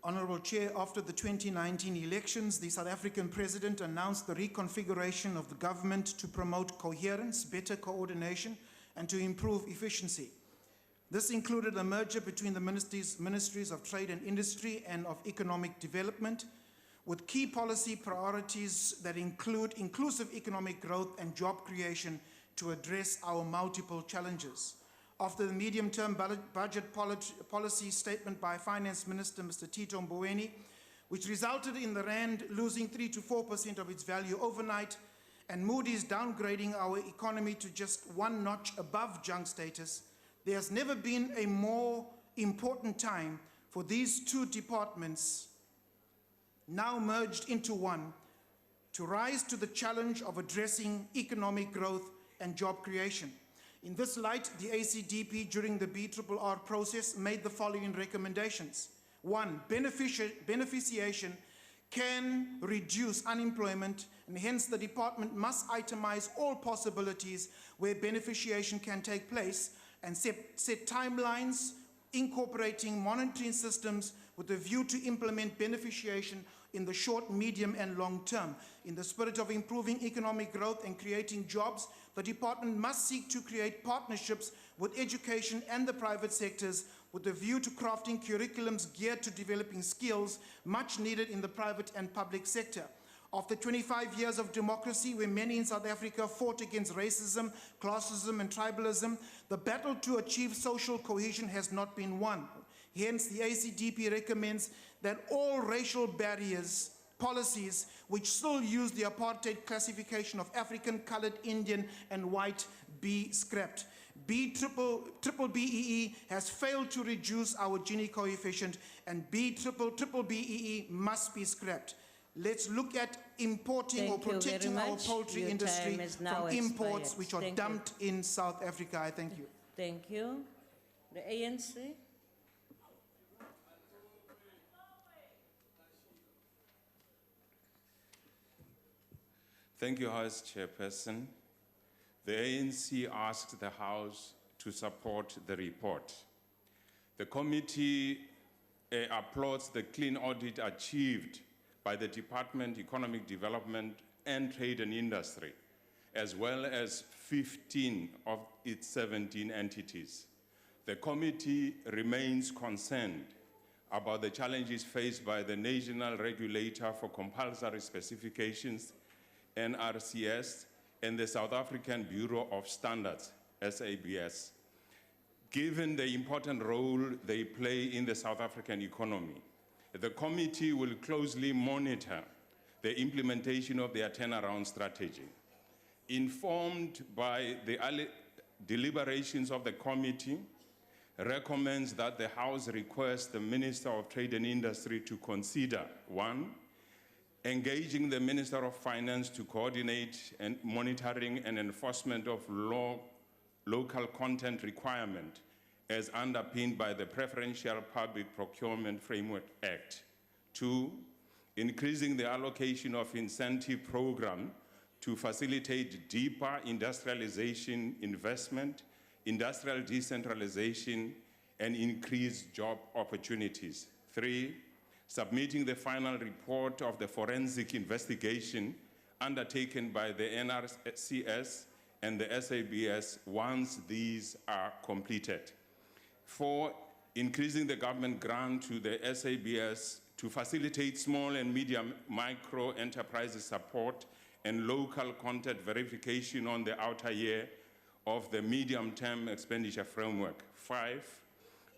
Honourable Chair, after the 2019 elections, the South African President announced the reconfiguration of the government to promote coherence, better coordination, and to improve efficiency. This included a merger between the ministries of Trade and Industry and of Economic Development, with key policy priorities that include inclusive economic growth and job creation to address our multiple challenges. After the medium-term budget policy statement by Finance Minister Mr. Tito Mboweni, which resulted in the rand losing 3 to 4% of its value overnight, and Moody's downgrading our economy to just one notch above junk status, there has never been a more important time for these two departments, now merged into one, to rise to the challenge of addressing economic growth and job creation. In this light, the ACDP during the BRRR process made the following recommendations. 1, beneficiation can reduce unemployment, and hence the department must itemize all possibilities where beneficiation can take place and set timelines incorporating monitoring systems with a view to implement beneficiation in the short, medium, and long term. In the spirit of improving economic growth and creating jobs, the department must seek to create partnerships with education and the private sectors with a view to crafting curriculums geared to developing skills much needed in the private and public sector. After 25 years of democracy, where many in South Africa fought against racism, classism, and tribalism, the battle to achieve social cohesion has not been won. Hence, the ACDP recommends that all racial barriers policies which still use the apartheid classification of African, colored, Indian, and white be scrapped. BBBEE has failed to reduce our Gini coefficient, and BBBEE must be scrapped. Let's look at importing or protecting our poultry industry from imports which are dumped in South Africa. I thank you. Thank you. The ANC. Thank you, House Chairperson. The ANC asked the House to support the report. The committee applauds the clean audit achieved by the Department of Economic Development and Trade and Industry, as well as 15 of its 17 entities. The committee remains concerned about the challenges faced by the National Regulator for Compulsory Specifications, NRCS, and the South African Bureau of Standards, SABS, given the important role they play in the South African economy. The committee will closely monitor the implementation of their turnaround strategy. Informed by the deliberations of the committee, recommends that the House request the Minister of Trade and Industry to consider, 1, engaging the Minister of Finance to coordinate and monitoring and enforcement of local content requirement as underpinned by the Preferential Public Procurement Framework Act. 2, increasing the allocation of incentive program to facilitate deeper industrialization investment, industrial decentralization, and increased job opportunities. 3, submitting the final report of the forensic investigation undertaken by the NRCS and the SABS once these are completed. 4, increasing the government grant to the SABS to facilitate small and medium micro enterprises support and local content verification on the outer year of the medium-term expenditure framework. 5,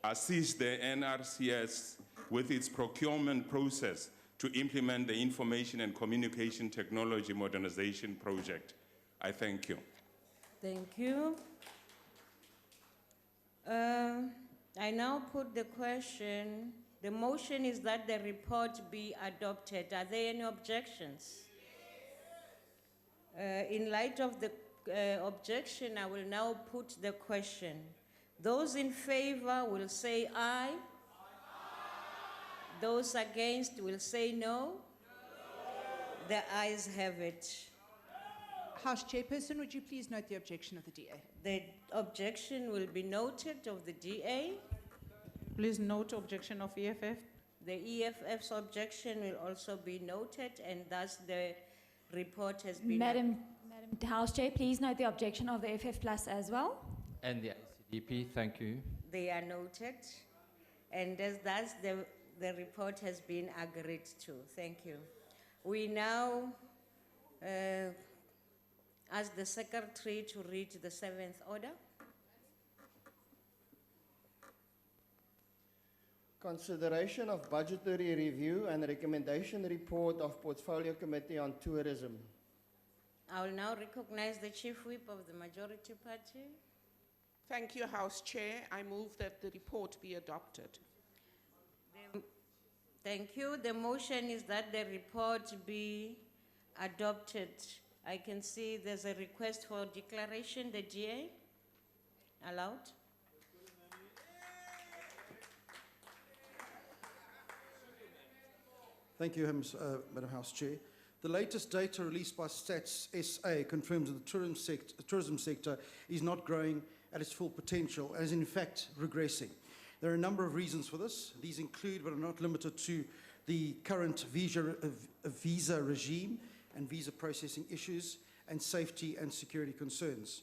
assist the NRCS with its procurement process to implement the Information and Communication Technology Modernization Project. I thank you. Thank you. I now put the question. The motion is that the report be adopted. Are there any objections? In light of the objection, I will now put the question. Those in favor will say aye. Aye. Those against will say no. The ayes have it. House Chairperson, would you please note the objection of the DA? The objection will be noted of the DA. Please note objection of EFF. The EFF's objection will also be noted, and thus the report has been... Madam House Chair, please note the objection of the FF Plus as well. And the ACDP, thank you. They are noted, and thus the report has been agreed to. Thank you. We now ask the Secretary to read the 7th order. Consideration of budgetary review and recommendation report of Portfolio Committee on Tourism. I will now recognize the Chief Whip of the Majority Party. Thank you, House Chair. I move that the report be adopted. Thank you. The motion is that the report be adopted. I can see there's a request for declaration. The DA, allowed. Thank you, Madam House Chair. The latest data released by Stats SA confirms that the tourism sector is not growing at its full potential and is in fact regressing. There are a number of reasons for this. These include, but are not limited to, the current visa regime and visa processing issues and safety and security concerns.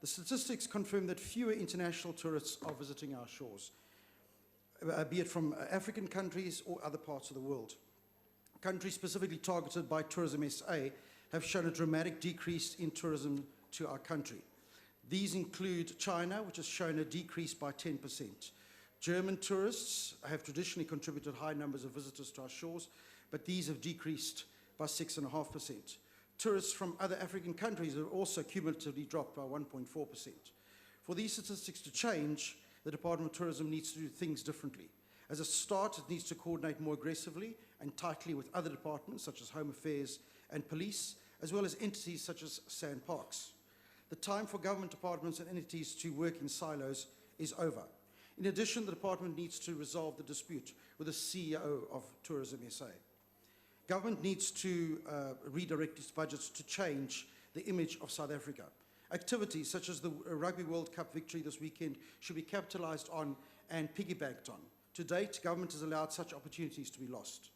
The statistics confirm that fewer international tourists are visiting our shores, be it from African countries or other parts of the world. Countries specifically targeted by Tourism SA have shown a dramatic decrease in tourism to our country. These include China, which has shown a decrease by 10%. German tourists have traditionally contributed high numbers of visitors to our shores, but these have decreased by 6.5%. Tourists from other African countries have also cumulatively dropped by 1.4%. For these statistics to change, the Department of Tourism needs to do things differently. As a start, it needs to coordinate more aggressively and tightly with other departments such as Home Affairs and Police, as well as entities such as Sand Parks. The time for government departments and entities to work in silos is over. In addition, the department needs to resolve the dispute with the CEO of Tourism SA. Government needs to redirect its budgets to change the image of South Africa. Activities such as the Rugby World Cup victory this weekend should be capitalized on and piggybacked on. To date, government has allowed such opportunities to be lost.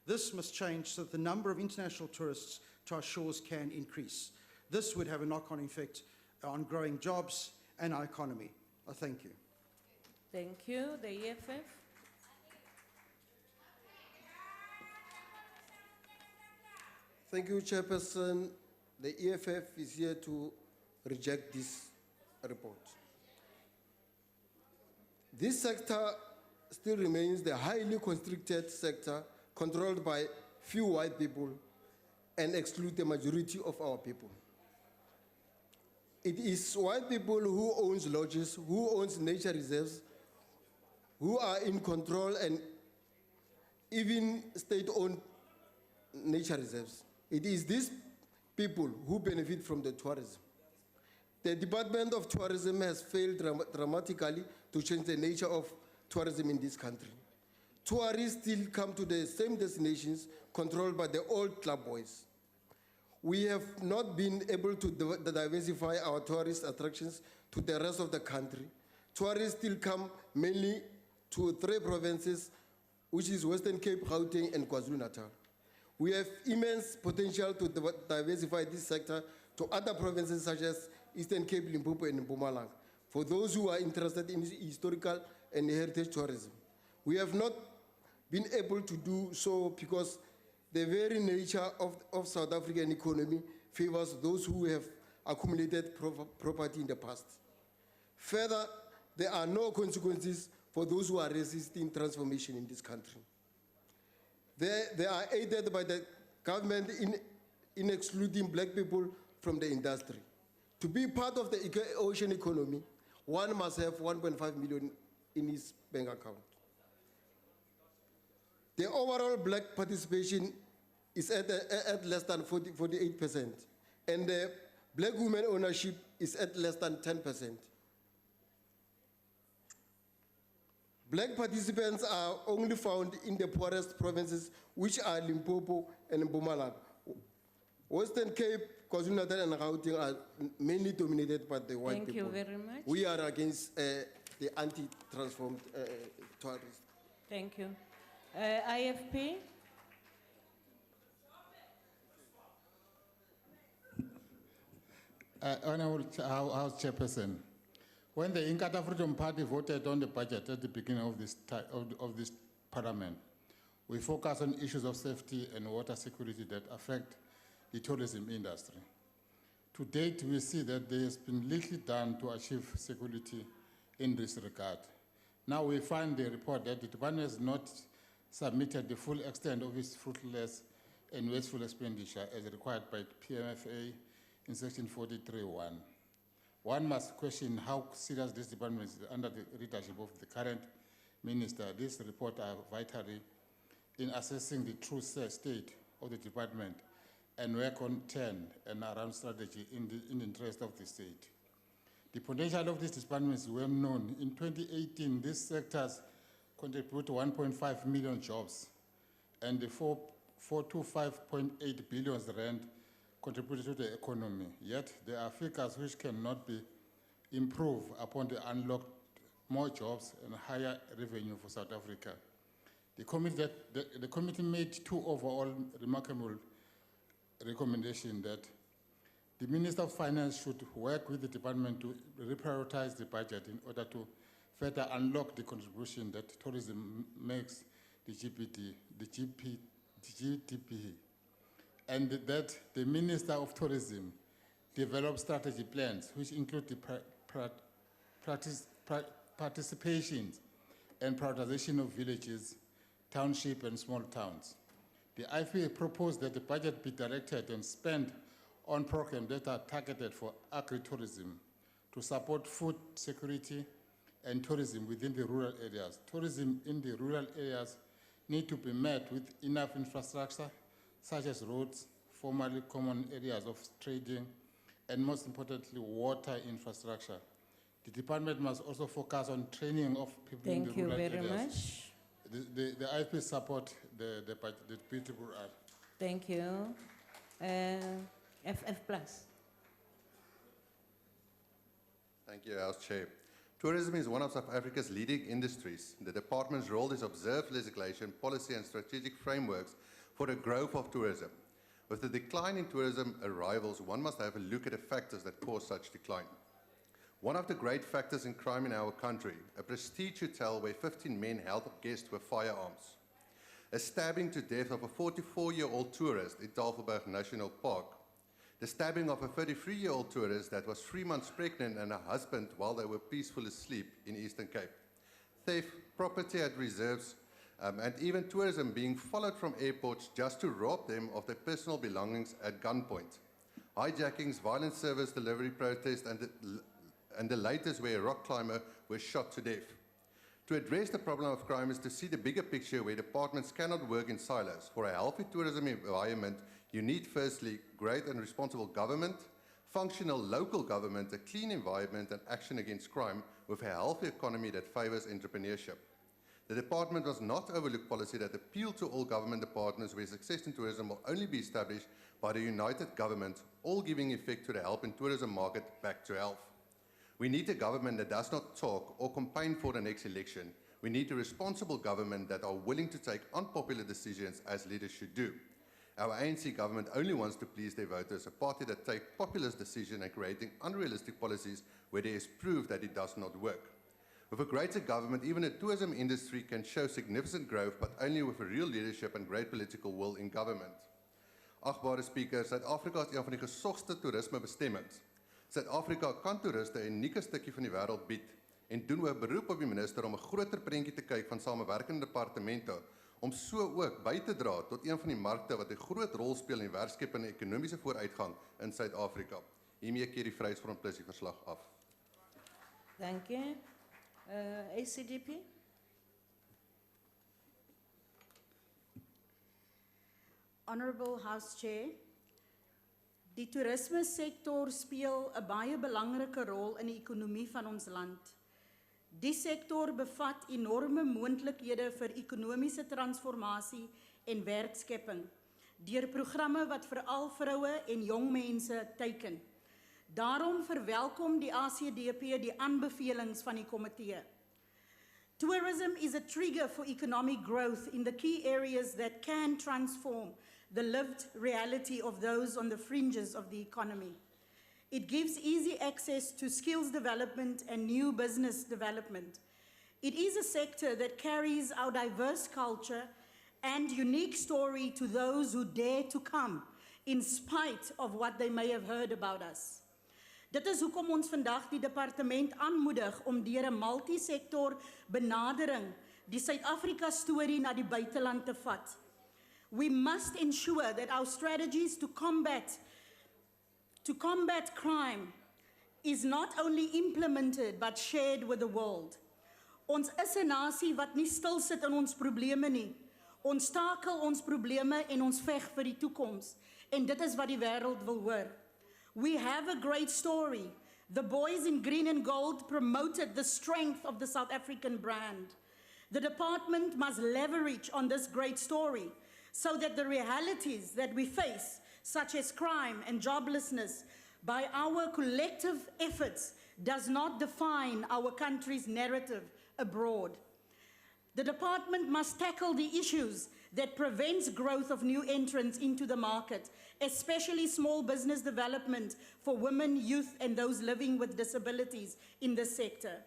This must change so that the number of international tourists to our shores can increase. This would have a knock-on effect on growing jobs and our economy. I thank you. Thank you. The EFF. Thank you, Chairperson. the EFF is here to reject this report. This sector still remains the highly constricted sector controlled by few white people and exclude the majority of our people. It is white people who owns lodges, who owns nature reserves, who are in control and even state-owned nature reserves. It is these people who benefit from the tourism. The Department of Tourism has failed dramatically to change the nature of tourism in this country. Tourists still come to the same destinations controlled by the old club boys. We have not been able to diversify our tourist attractions to the rest of the country. Tourists still come mainly to 3 provinces, which is Western Cape, Gauteng, and KwaZulu-Natal. We have immense potential to diversify this sector to other provinces such as Eastern Cape, Limpopo, and Mpumalanga, for those who are interested in historical and heritage tourism. We have not been able to do so because the very nature of South African economy favors those who have accumulated property in the past. Further, there are no consequences for those who are resisting transformation in this country. They are aided by the government in excluding black people from the industry. To be part of the ocean economy, one must have 1.5 million in his bank account. The overall black participation is at less than 48%, and the black women ownership is at less than 10%. Black participants are only found in the poorest provinces, which are Limpopo and Mpumalanga. Western Cape, KwaZulu-Natal, and Gauteng are mainly dominated by the white people. Thank you very much. We are against the anti-transformed tourists. Thank you. IFP? Honorable House Chairperson, when the Inkatha Freedom Party voted on the budget at the beginning of this Parliament, we focused on issues of safety and water security that affect the tourism industry. To date, we see that there has been little done to achieve security in this regard. Now we find the report that the department has not submitted the full extent of its fruitless and wasteful expenditure as required by PMFA in section 43.1. One must question how serious this department is under the leadership of the current minister. This report are vital in assessing the true state of the department and work on turn and around strategy in the interest of the state. The potential of this department is well known. In 2018, these sectors contribute 1.5 million jobs, and the 425.8 billion rand contributed to the economy. Yet there are figures which cannot be improved upon the unlocked more jobs and higher revenue for South Africa. The committee made 2 overall remarkable recommendations: that the Minister of Finance should work with the department to reprioritize the budget in order to further unlock the contribution that tourism makes the GDP, and that the Minister of Tourism develop strategy plans which include the participation and prioritization of villages, townships, and small towns. The IFA proposed that the budget be directed and spent on programs that are targeted for agri-tourism to support food security and tourism within the rural areas. Tourism in the rural areas need to be met with enough infrastructure, such as roads, formerly common areas of trading, and most importantly, water infrastructure. The department must also focus on training of people in the rural areas. Thank you very much. The IFP support the beautiful art. Thank you. FF Plus. Thank you, House Chair. Tourism is one of South Africa's leading industries. The department's role is to observe legislation, policy, and strategic frameworks for the growth of tourism. With the decline in tourism arrivals, one must have a look at the factors that cause such decline. One of the great factors in crime in our country, a prestige hotel where 15 men held up guests with firearms. A stabbing to death of a 44-year-old tourist in Tafelberg National Park. the stabbing of a 33-year-old tourist that was 3 months pregnant and her husband while they were peacefully asleep in Eastern Cape, theft, property at reserves, and even tourism being followed from airports just to rob them of their personal belongings at gunpoint, hijackings, violent service delivery protests, and the latest where a rock climber was shot to death. To address the problem of crime is to see the bigger picture where departments cannot work in silos. For a healthy tourism environment, you need firstly great and responsible government, functional local government, a clean environment and action against crime with a healthy economy that favours entrepreneurship. The department must not overlook policy that appeal to all government departments where success in tourism will only be established by the united government, all giving effect to the help in tourism market back to health. We need a government that does not talk or campaign for the next election. We need a responsible government that are willing to take unpopular decisions as leaders should do. Our ANC government only wants to please their voters, a party that takes populist decisions and creating unrealistic policies where there is proof that it does not work. With a greater government, even the tourism industry can show significant growth, but only with a real leadership and great political will in government. Achtbare Speaker, Suid-Afrika is een van die gesogste toerismebestemmings. Suid-Afrika kan toeriste 'n unieke stukkie van die wêreld bied en doen we 'n beroep op die minister om 'n groter prentjie te kyk van samewerkende departemente om so ook by te dra tot een van die markte wat 'n groot rol speel in werkskeping en ekonomiese vooruitgang in Suid-Afrika. Hiermee keer die Vryheidsfront Plus die verslag af. Thank you. ACDP? Honourable House Chair, die toerisme sektor speel 'n baie belangrike rol in die ekonomie van ons land. Die sektor bevat enorme moontlikhede vir ekonomiese transformasie en werkskepping deur programme wat veral vroue en jong mense teiken. Daarom verwelkom die ACDP die aanbevelings van die komitee. Tourism is a trigger for economic growth in the key areas that can transform the lived reality of those on the fringes of the economy. It gives easy access to skills development and new business development. It is a sector that carries our diverse culture and unique story to those who dare to come, in spite of what they may have heard about us. Dit is hoekom ons vandag die departement aanmoedig om deur 'n multisektor benadering die Suid-Afrika storie na die buiteland te vat. We must ensure that our strategies to combat crime is not only implemented but shared with the world. Ons is 'n nasie wat nie stil sit in ons probleme nie. Ons takel ons probleme en ons veg vir die toekoms. En dit is wat die wêreld wil hoor. We have a great story. The boys in green and gold promoted the strength of the South African brand. The department must leverage on this great story so that the realities that we face, such as crime and joblessness, by our collective efforts, does not define our country's narrative abroad. The department must tackle the issues that prevents growth of new entrants into the market, especially small business development for women, youth, and those living with disabilities in this sector.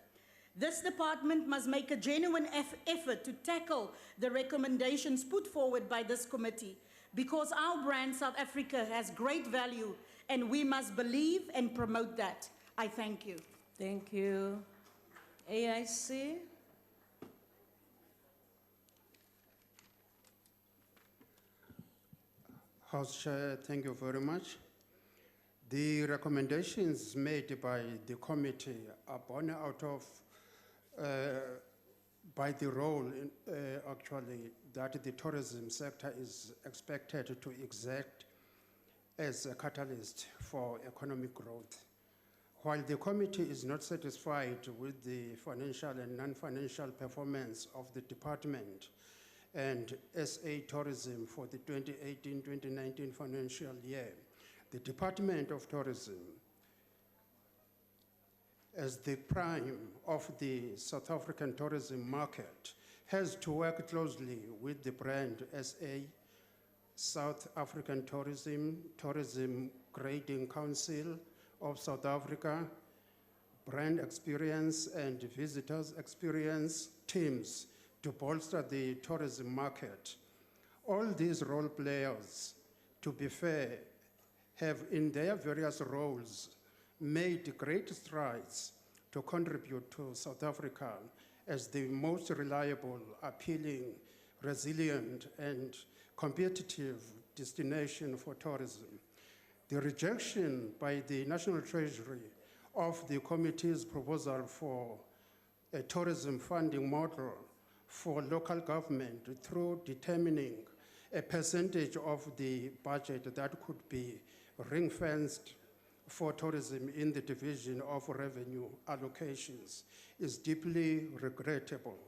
This department must make a genuine effort to tackle the recommendations put forward by this committee, because our brand South Africa has great value and we must believe and promote that. I thank you. Thank you. AIC? House Chair, thank you very much. The recommendations made by the committee are born out of by the role actually that the tourism sector is expected to exert as a catalyst for economic growth. While the committee is not satisfied with the financial and non-financial performance of the department and SA Tourism for the 2018-2019 financial year, the Department of Tourism, as the prime of the South African tourism market, has to work closely with the brand SA, South African Tourism Grading Council of South Africa, brand experience and visitors experience teams to bolster the tourism market. All these role players, to be fair, have, in their various roles, made great strides to contribute to South Africa as the most reliable, appealing, resilient, and competitive destination for tourism. The rejection by the National Treasury of the committee's proposal for a tourism funding model for local government through determining a percentage of the budget that could be ring-fenced for tourism in the division of revenue allocations is deeply regrettable.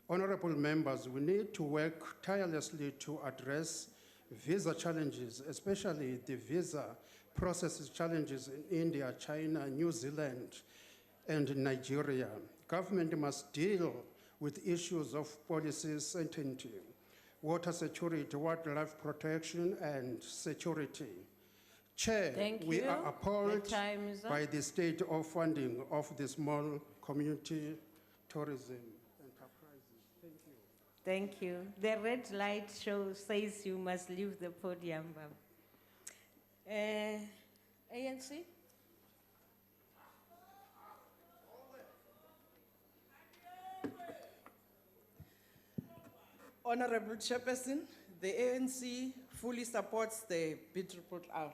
Honorable members, we need to work tirelessly to address visa challenges, especially the visa processes challenges in India, China, New Zealand, and Nigeria. Government must deal with issues of policy certainty, water security, wildlife protection, and security. Chair, Thank we you. are appalled The time is up. by the state of funding of the small community tourism enterprises. Thank you. Thank you. The red light show says you must leave the podium. ANC? Honorable Chairperson, the ANC fully supports the bid report R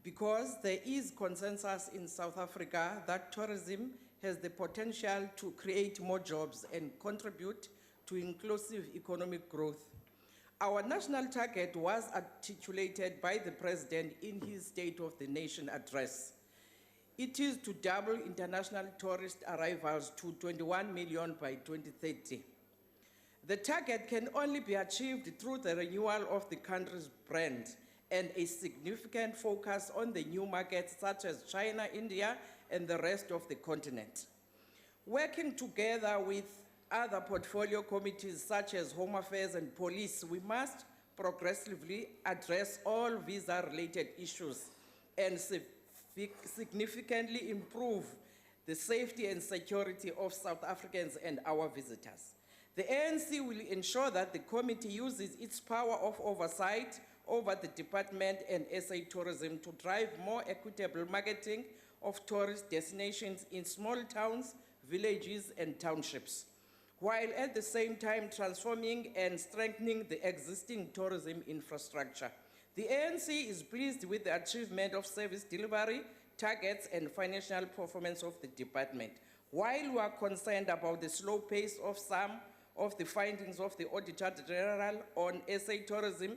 because there is consensus in South Africa that tourism has the potential to create more jobs and contribute to inclusive economic growth. Our national target was articulated by the President in his State of the Nation address. It is to double international tourist arrivals to 21 million by 2030. The target can only be achieved through the renewal of the country's brand and a significant focus on the new markets such as China, India, and the rest of the continent. Working together with other portfolio committees such as Home Affairs and Police, we must progressively address all visa-related issues and significantly improve the safety and security of South Africans and our visitors. The ANC will ensure that the committee uses its power of oversight over the department and SA Tourism to drive more equitable marketing of tourist destinations in small towns, villages, and townships, while at the same time transforming and strengthening the existing tourism infrastructure. The ANC is pleased with the achievement of service delivery, targets, and financial performance of the department. While we are concerned about the slow pace of some of the findings of the Auditor General on SA tourism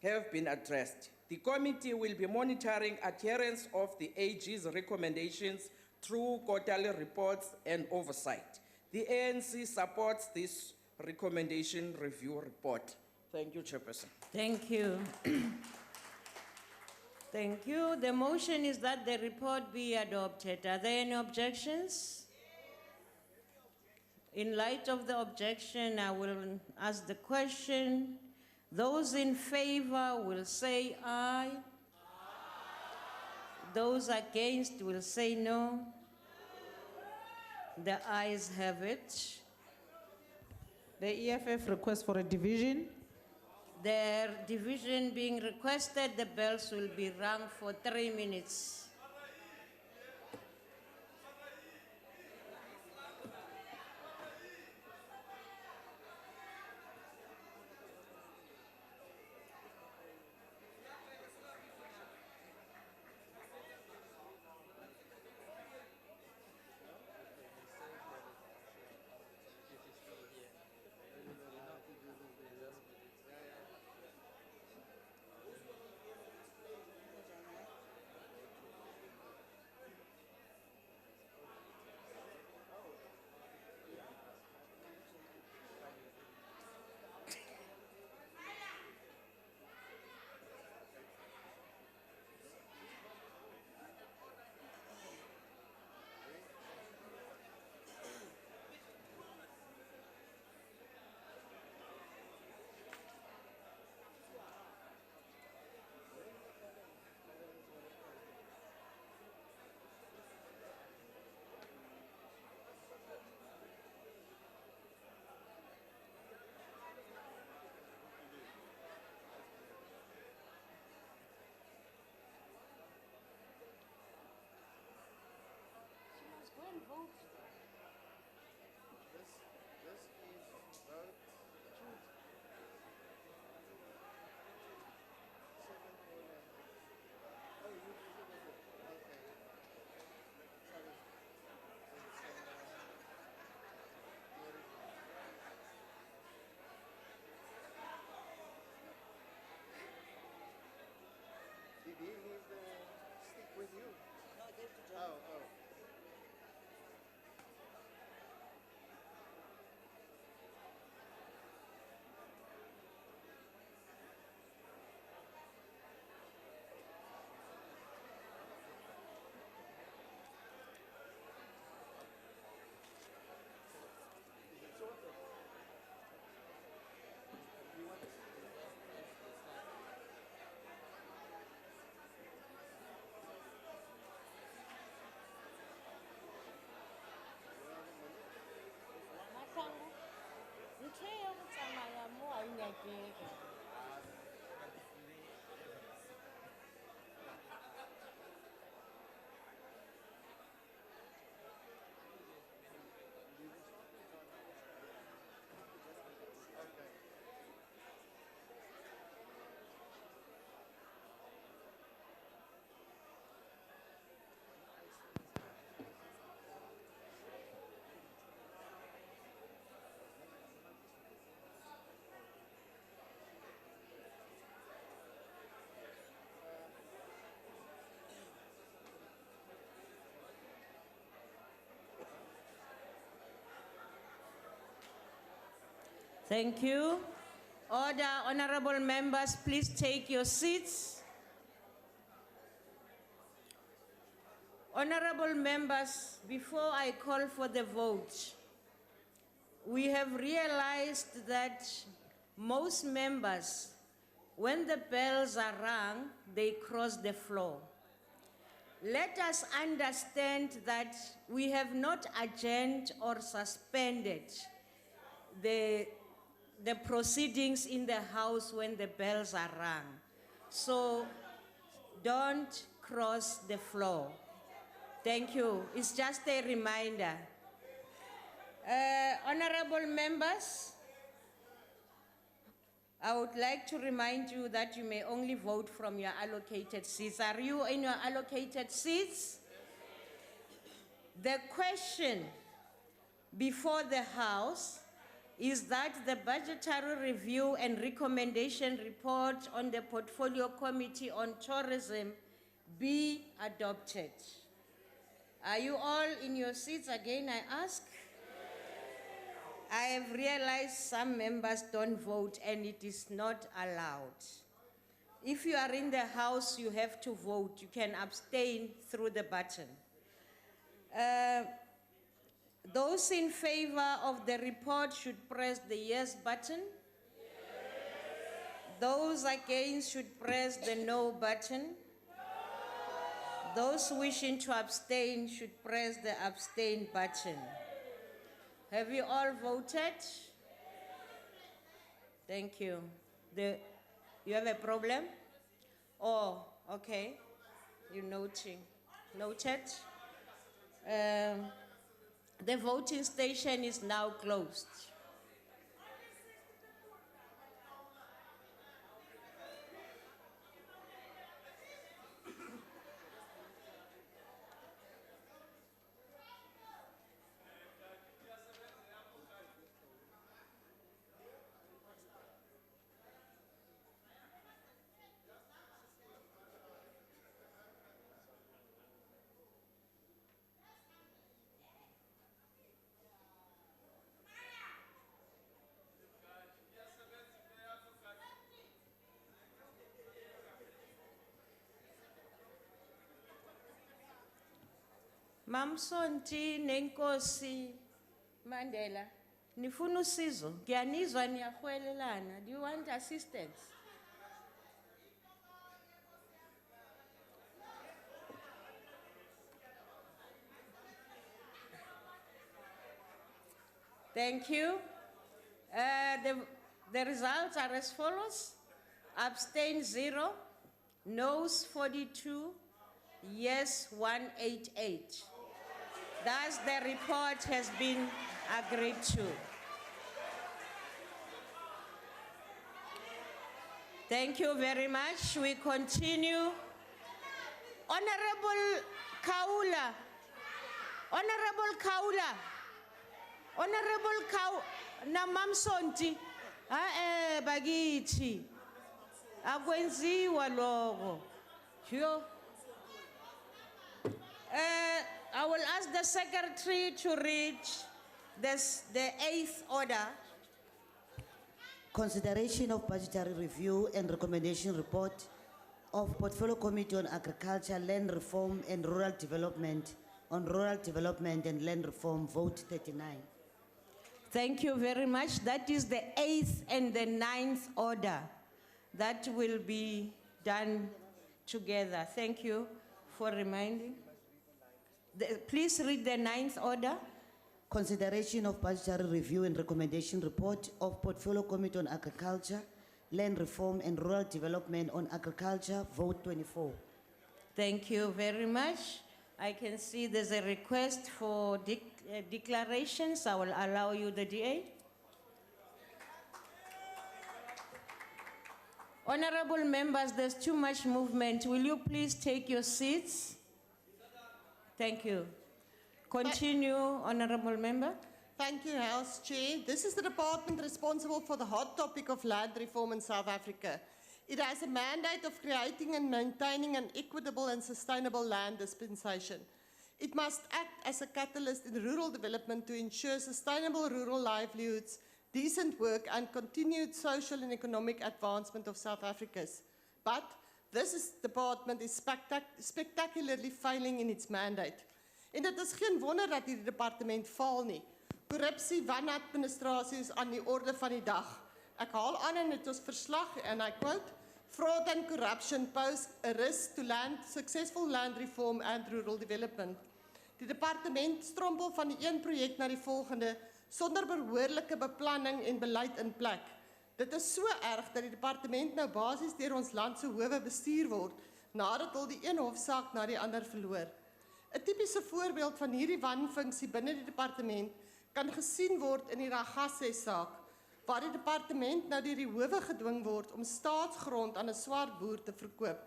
have been addressed. The committee will be monitoring adherence of the AG's recommendations through quarterly reports and oversight. The ANC supports this recommendation review report. Thank you, Chairperson. Thank you. Thank you. The motion is that the report be adopted. Are there any objections? In light of the objection, I will ask the question. Those in favor will say aye. Those against will say no. The ayes have it. The EFF request for a division. Their division being requested, the bells will be rung for 3 minutes. Thank you. Order, honorable members, please take your seats. Honorable members, before I call for the vote, we have realized that most members, when the bells are rung, they cross the floor. Let us understand that we have not adjourned or suspended the proceedings in the House when the bells are rung. So don't cross the floor. Thank you. It's just a reminder. Honorable members, I would like to remind you that you may only vote from your allocated seats. Are you in your allocated seats? The question before the House is that the Budgetary Review and Recommendation Report on the Portfolio Committee on Tourism be adopted. Are you all in your seats again, I ask? I have realized some members don't vote and it is not allowed. If you are in the House, you have to vote. You can abstain through the button. Those in favor of the report should press the yes button. Those against should press the no button. Those wishing to abstain should press the abstain button. Have you all voted? Thank you. You have a problem? Oh, okay. You're noting. Noted. The voting station is now closed. Mamsonti nenkosi Mandela, nifuna usizo, ngiyanizwa niyakhwelelana. Do you want assistance? Thank you. The results are as follows. Abstain 0, noes 42, yes 188. Thus, the report has been agreed to. Thank you very much. We continue. Honorable Kaula. Honorable Kaula. Honorable Kaula. Namamsonti. Bagiti. Akwenziwa logo. Sure. I will ask the Secretary to read the 8th order. Consideration of Budgetary Review and Recommendation Report of Portfolio Committee on Agriculture, Land Reform and Rural Development on Rural Development and Land Reform, Vote 39. Thank you very much. That is the 8th and the 9th order that will be done together. Thank you for reminding. Please read the 9th order. Consideration of budgetary review and recommendation report of Portfolio Committee on Agriculture, Land Reform and Rural Development on Agriculture, vote 24. Thank you very much. I can see there's a request for declarations. I will allow you the DA. Honorable members, there's too much movement. Will you please take your seats? Thank you. Continue, Honorable Member. Thank you, House Chair. This is the department responsible for the hot topic of land reform in South Africa. It has a mandate of creating and maintaining an equitable and sustainable land dispensation. It must act as a catalyst in rural development to ensure sustainable rural livelihoods, decent work and continued social and economic advancement of South Africans. But this department is spectacularly failing in its mandate. En dit is geen wonder dat die departement faal nie. Korrupsie, wanadministrasie is aan die orde van die dag. Ek haal aan in dit ons verslag en I quote, fraud and corruption pose a risk to successful land reform and rural development. Die departement strompel van die een projek na die volgende, sonder behoorlike beplanning en beleid in plek. Dit is so erg dat die departement nou basies deur ons land se howe bestuur word, nadat hulle die een hofsaak na die ander verloor. 'n Tipiese voorbeeld van hierdie wanfunksie binne die departement kan gesien word in die Ragasse-saak, waar die departement nou deur die howe gedwing word om staatsgrond aan 'n swart boer te verkoop.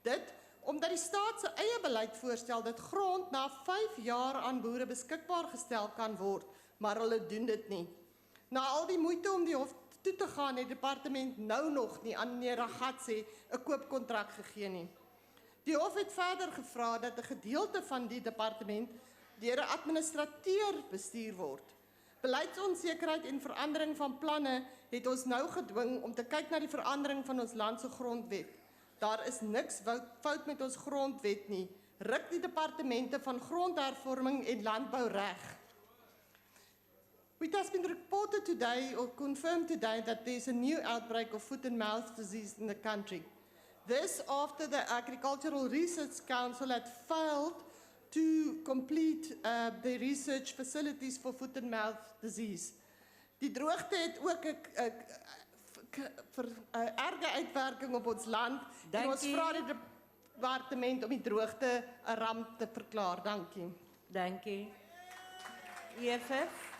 Dit omdat die staat se eie beleid voorstel dat grond na 5 jaar aan boere beskikbaar gestel kan word, maar hulle doen dit nie. Na al die moeite om die hof toe te gaan, het die departement nou nog nie aan meneer Ragasse 'n koopkontrak gegee nie. Die hof het verder gevra dat 'n gedeelte van die departement deur 'n administrateur bestuur word. Beleidsonsekerheid en verandering van planne het ons nou gedwing om te kyk na die verandering van ons land se grondwet. Daar is niks fout met ons grondwet nie. Ruk die departemente van grondhervorming en landbou reg. It has been reported today or confirmed today that there is a new outbreak of foot and mouth disease in the country. This after the Agricultural Research Council had failed to complete the research facilities for foot and mouth disease. Die droogte het ook 'n erge uitwerking op ons land. En ons vra die departement om die droogte 'n ramp te verklaar. Dankie. Dankie. EFF.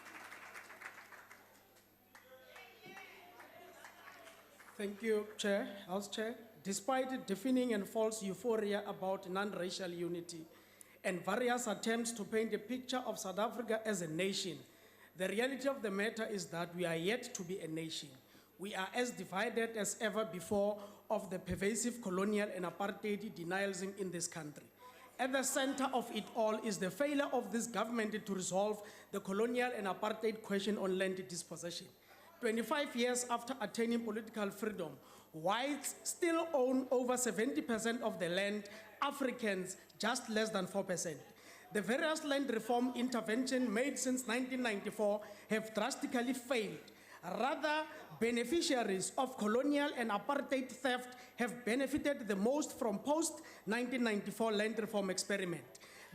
Thank you, Chair, House Chair. Despite deafening and false euphoria about non-racial unity and various attempts to paint a picture of South Africa as a nation, the reality of the matter is that we are yet to be a nation. We are as divided as ever before of the pervasive colonial and apartheid denialism in this country. At the center of it all is the failure of this government to resolve the colonial and apartheid question on land dispossession. 25 years after attaining political freedom, whites still own over 70% of the land, Africans just less than 4%. The various land reform interventions made since 1994 have drastically failed. Rather, beneficiaries of colonial and apartheid theft have benefited the most from post-1994 land reform experiment.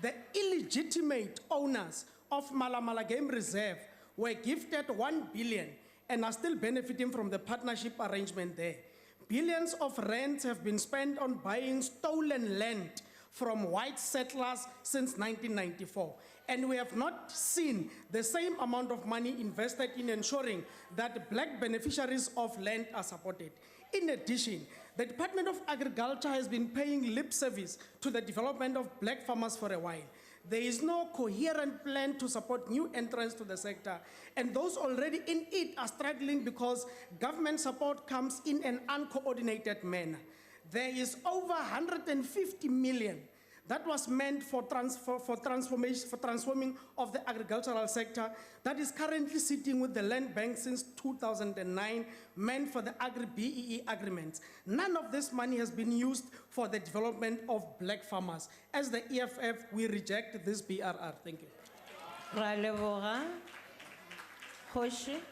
The illegitimate owners of Malamala Game Reserve were gifted 1 billion and are still benefiting from the partnership arrangement there. Billions of rands have been spent on buying stolen land from white settlers since 1994. And we have not seen the same amount of money invested in ensuring that black beneficiaries of land are supported. In addition, the Department of Agriculture has been paying lip service to the development of black farmers for a while. There is no coherent plan to support new entrants to the sector, and those already in it are struggling because government support comes in an uncoordinated manner. There is over 150 million that was meant for transforming of the agricultural sector that is currently sitting with the Land Bank since 2009, meant for the Agri-BEE agreements. None of this money has been used for the development of black farmers. As the EFF, we reject this BRR. Thank you. Ralevora, Hoshi,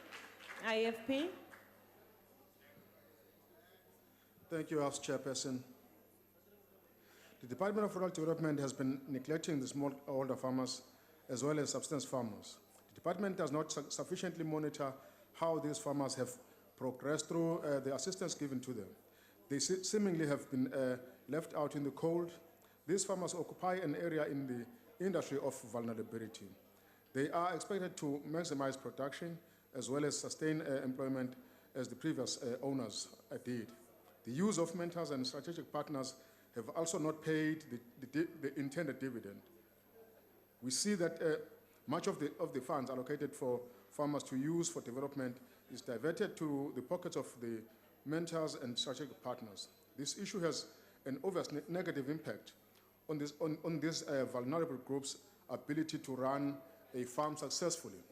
IFP. Thank you, House Chairperson. The Department of Rural Development has been neglecting the smallholder farmers as well as subsistence farmers. The department does not sufficiently monitor how these farmers have progressed through the assistance given to them. They seemingly have been left out in the cold. These farmers occupy an area in the industry of vulnerability. They are expected to maximize production as well as sustain employment as the previous owners did. The use of mentors and strategic partners have also not paid the intended dividend. We see that much of the funds allocated for farmers to use for development is diverted to the pockets of the mentors and strategic partners. This issue has an obvious negative impact on these vulnerable groups' ability to run a farm successfully.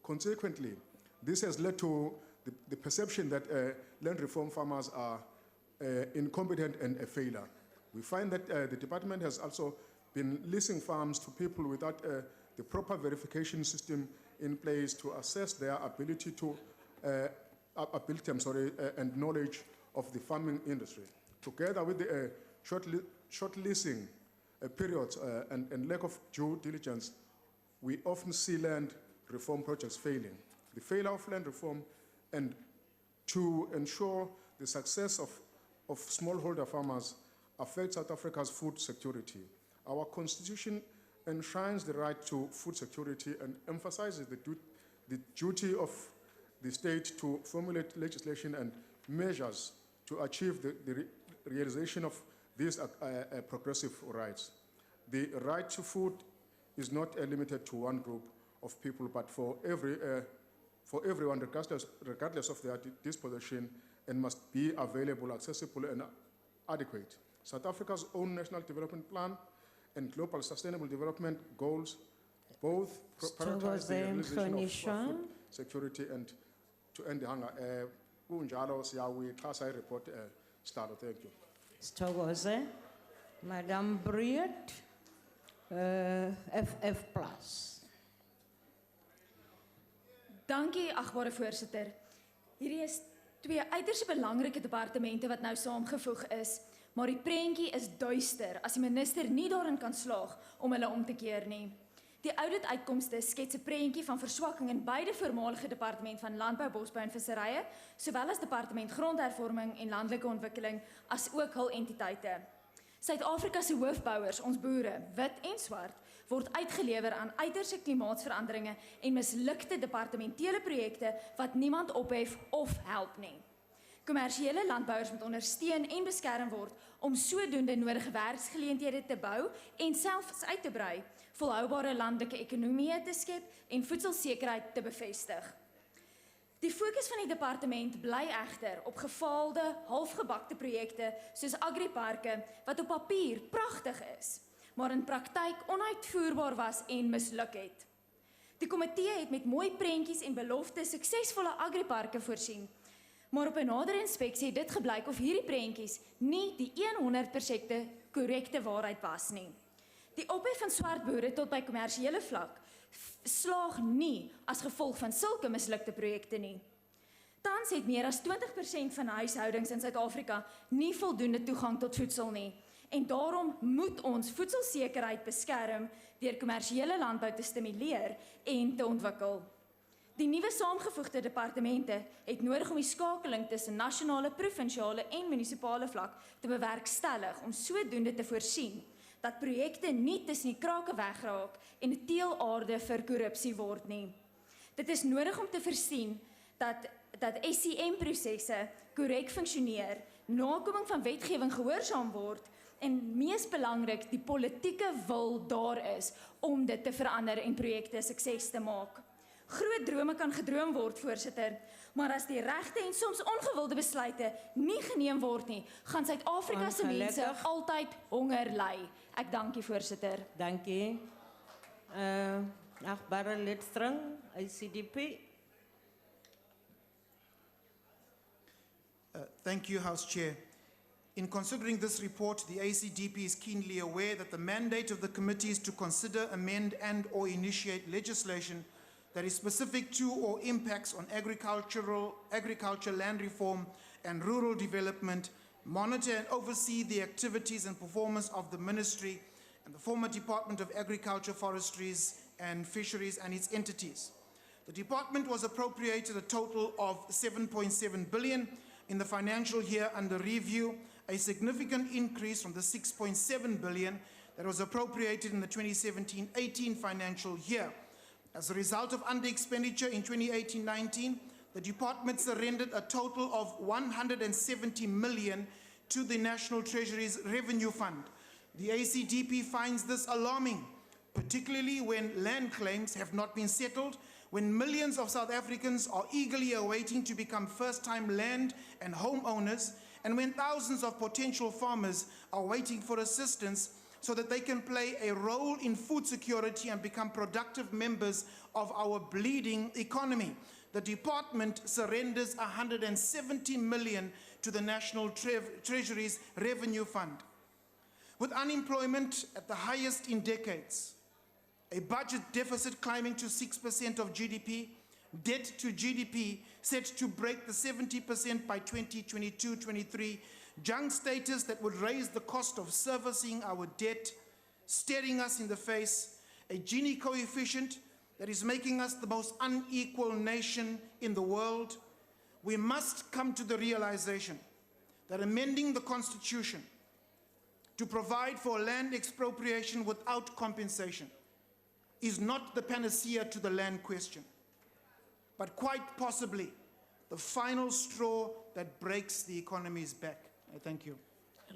Consequently, this has led to the perception that land reform farmers are incompetent and a failure. We find that the department has also been leasing farms to people without the proper verification system in place to assess their ability and knowledge of the farming industry. Together with the short leasing periods and lack of due diligence, we often see land reform projects failing. The failure of land reform and to ensure the success of smallholder farmers affects South Africa's food security. Our constitution enshrines the right to food security and emphasizes the duty of the state to formulate legislation and measures to achieve the realization of these progressive rights. The right to food is not limited to one group of people, but for everyone, regardless of their disposition, and must be available, accessible, and adequate. South Africa's own National Development Plan and Global Sustainable Development Goals both prioritize the realization of food security and to end the hunger. Kunjalo siyawixhasa report stalo. Thank you. Sithokoze. Madam Breed, FF plus. Dankie, agbare voorsitter. Hierdie is twee uiters belangrike departemente wat nou saamgevoeg is, maar die prentjie is duister as die minister nie daarin kan slaag om hulle om te keer nie. Die audituitkomste skets 'n prentjie van verswakking in beide voormalige departement van Landbou, Bosbou en Visserye, sowel as departement Grondhervorming en Landelike Ontwikkeling, as ook hul entiteite. Suid-Afrika se hoofbouers, ons boere, wit en swart, word uitgelewer aan uiterse klimaatsveranderinge en mislukte departementele projekte wat niemand ophef of help nie. Kommersiële landbouers moet ondersteun en beskerm word om sodoende nodige werksgeleenthede te bou en selfs uit te brei, volhoubare landelike ekonomieë te skep en voedselsekerheid te bevestig. Die fokus van die departement bly egter op gefaalde, halfgebakte projekte soos agriparke wat op papier pragtig is, maar in praktyk onuitvoerbaar was en misluk het. Die komitee het met mooi prentjies en beloftes suksesvolle agriparke voorsien, maar op 'n nadere inspeksie het dit gebleik of hierdie prentjies nie die 100% korrekte waarheid was nie. Die ophef van swart boere tot by kommersiële vlak slaag nie as gevolg van sulke mislukte projekte nie. Tans het meer as 20% van huishoudings in Suid-Afrika nie voldoende toegang tot voedsel nie. En daarom moet ons voedselsekerheid beskerm deur kommersiële landbou te stimuleer en te ontwikkel. Die nuwe saamgevoegde departemente het nodig om die skakeling tussen nasionale, provinsiale en munisipale vlak te bewerkstellig om sodoende te voorsien dat projekte nie tussen die krake wegraak en 'n teelaarde vir korrupsie word nie. Dit is nodig om te voorsien dat SCM-prosesse korrek funksioneer, nakoming van wetgewing gehoorsaam word en mees belangrik die politieke wil daar is om dit te verander en projekte sukses te maak. Groot drome kan gedroom word, voorsitter, maar as die regte en soms ongewilde besluite nie geneem word nie, gaan Suid-Afrika se mense altyd honger ly. Ek dank u, voorsitter. Dankie. Agbare Lidstreng, ICDP. Thank you, House Chair. In considering this report, the ACDP is keenly aware that the mandate of the committee is to consider, amend, and/or initiate legislation that is specific to or impacts on agriculture, land reform, and rural development, monitor and oversee the activities and performance of the Ministry and the former Department of Agriculture, Forestries, and Fisheries and its entities. The department was appropriated a total of 7.7 billion in the financial year under review, a significant increase from the 6.7 billion that was appropriated in the 2017-18 financial year. As a result of under-expenditure in 2018-19, the department surrendered a total of 170 million to the National Treasury's Revenue Fund. The ACDP finds this alarming, particularly when land claims have not been settled, when millions of South Africans are eagerly awaiting to become first-time land and homeowners, and when thousands of potential farmers are waiting for assistance so that they can play a role in food security and become productive members of our bleeding economy. The department surrenders 170 million to the National Treasury's Revenue Fund. With unemployment at the highest in decades, a budget deficit climbing to 6% of GDP, debt to GDP set to break the 70% by 2022-23, junk status that would raise the cost of servicing our debt, staring us in the face, a Gini coefficient that is making us the most unequal nation in the world, we must come to the realization that amending the Constitution to provide for land expropriation without compensation is not the panacea to the land question, but quite possibly the final straw that breaks the economy's back. I thank you.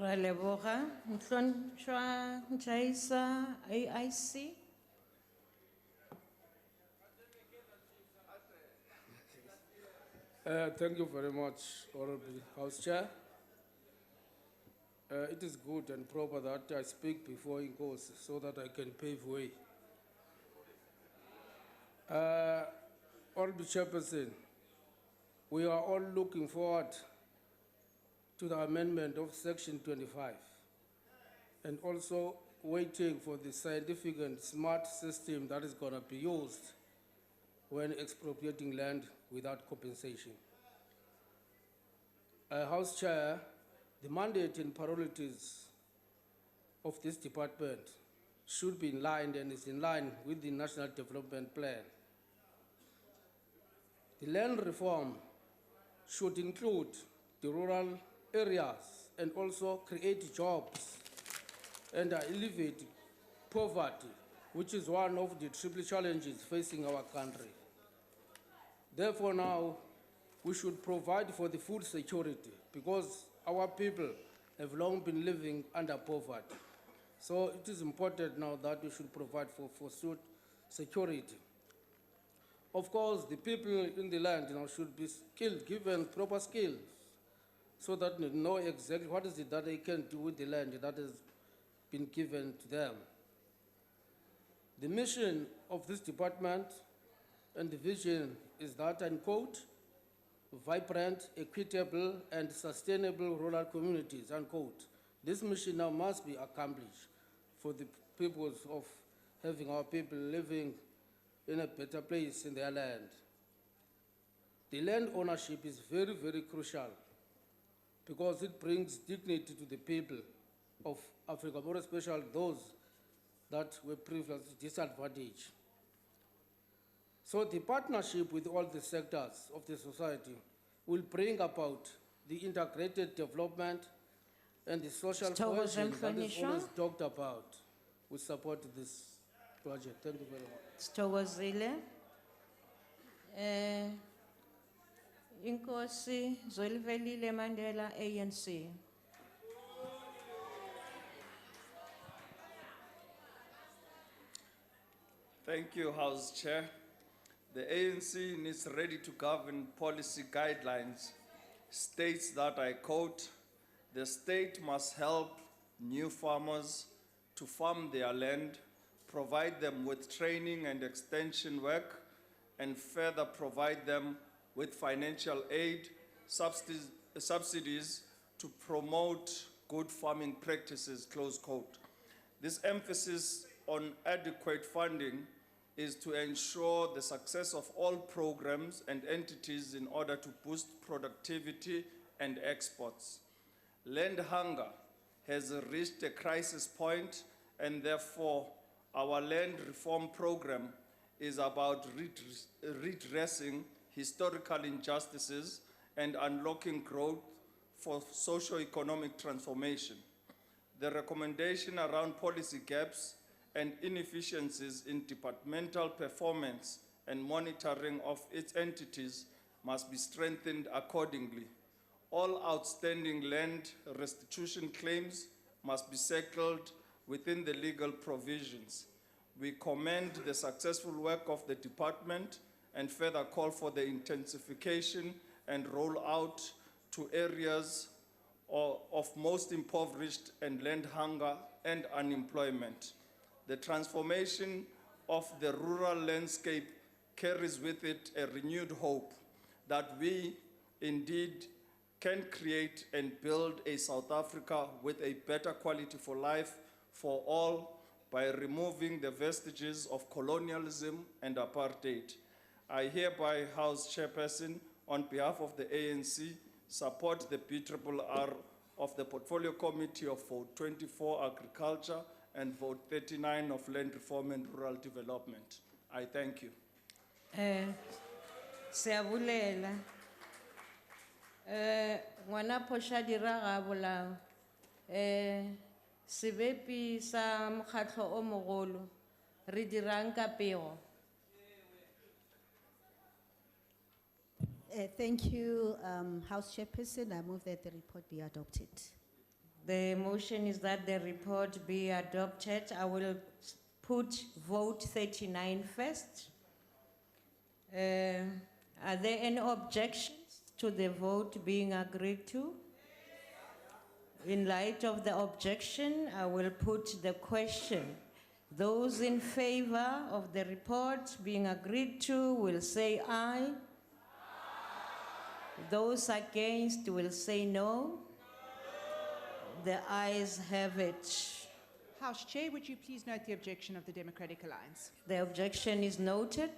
Ra leboga, Mhlonishwa Mjaisa, AIC. Thank you very much, Honorable House Chair. It is good and proper that I speak before he goes so that I can pave way. Honorable Chairperson, we are all looking forward to the amendment of Section 25 and also waiting for the scientific and smart system that is going to be used when expropriating land without compensation. House Chair, the mandate and priorities of this department should be in line and is in line with the National Development Plan. The land reform should include the rural areas and also create jobs and alleviate poverty, which is one of the triple challenges facing our country. Therefore now, we should provide for the food security because our people have long been living under poverty. So it is important now that we should provide for food security. Of course, the people in the land should be skilled, given proper skills, so that they know exactly what is it that they can do with the land that has been given to them. The mission of this department and the vision is that, and quote, vibrant, equitable, and sustainable rural communities, unquote. This mission now must be accomplished for the purpose of having our people living in a better place in their land. The land ownership is very, very crucial because it brings dignity to the people of Africa, more especially those that were previously disadvantaged. So the partnership with all the sectors of the society will bring about the integrated development and the social cohesion that is always talked about. We support this project. Thank you very much. Sithokozile. Inkosi Zwelivelile Mandela, ANC. Thank you, House Chair. The ANC, in its ready to govern policy guidelines, states that, I quote, the state must help new farmers to farm their land, provide them with training and extension work, and further provide them with financial aid, subsidies to promote good farming practices, close quote. This emphasis on adequate funding is to ensure the success of all programs and entities in order to boost productivity and exports. Land hunger has reached a crisis point, and therefore our land reform program is about redressing historical injustices and unlocking growth for socio-economic transformation. The recommendation around policy gaps and inefficiencies in departmental performance and monitoring of its entities must be strengthened accordingly. All outstanding land restitution claims must be settled within the legal provisions. We commend the successful work of the department and further call for the intensification and rollout to areas of most impoverished and land hunger and unemployment. The transformation of the rural landscape carries with it a renewed hope that we indeed can create and build a South Africa with a better quality for life for all by removing the vestiges of colonialism and24 I hereby, House Chairperson, on behalf of the ANC, support the BRRR of the Portfolio Committee of Vote 24 Agriculture and Vote 39 of Land Reform and Rural Development. I thank you. Siabulela. Ngwana posha dira ga bolao. Sebepi sa mokgatlo o mogolo re dirang ka pego. Thank you, House Chairperson. I move that the report be adopted. The motion is that the report be adopted. I will put vote 39 first. Are there any objections to the vote being agreed to? In light of the objection, I will put the question. Those in favor of the report being agreed to will say aye. Those against will say no. The ayes have it. House Chair, would you please note the objection of the Democratic Alliance? The objection is noted.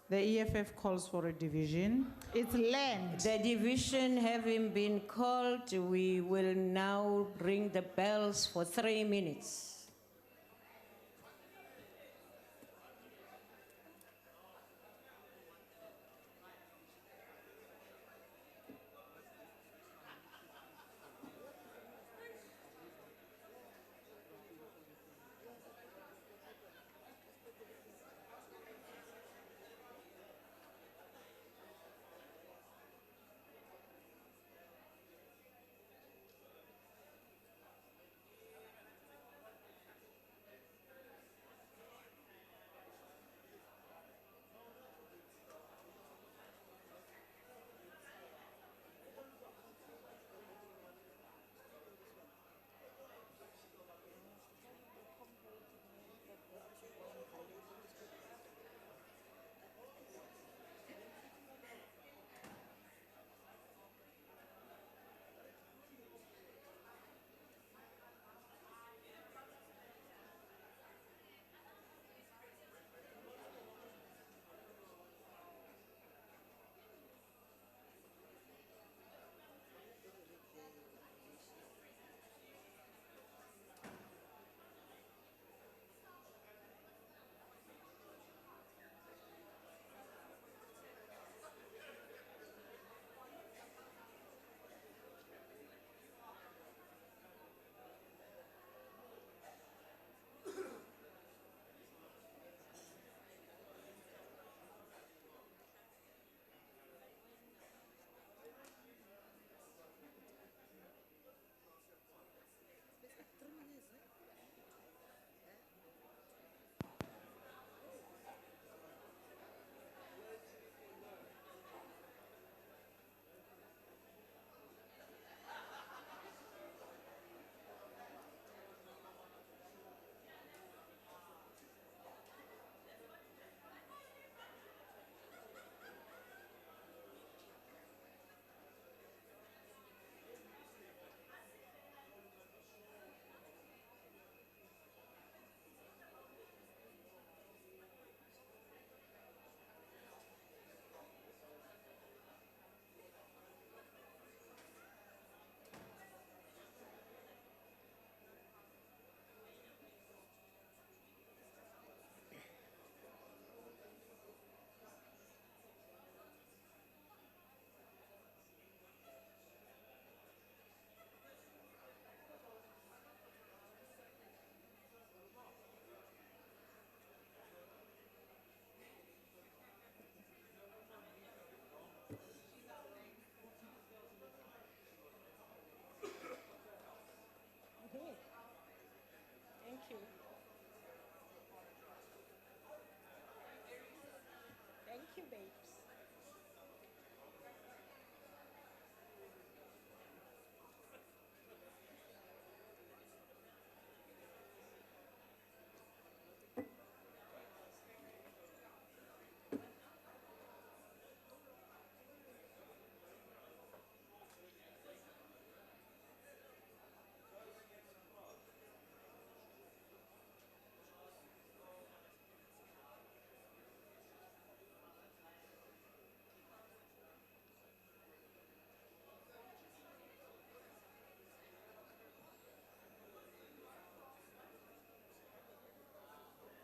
The EFF calls for a division. It's land. The division having been called, we will now ring the bells for 3 minutes.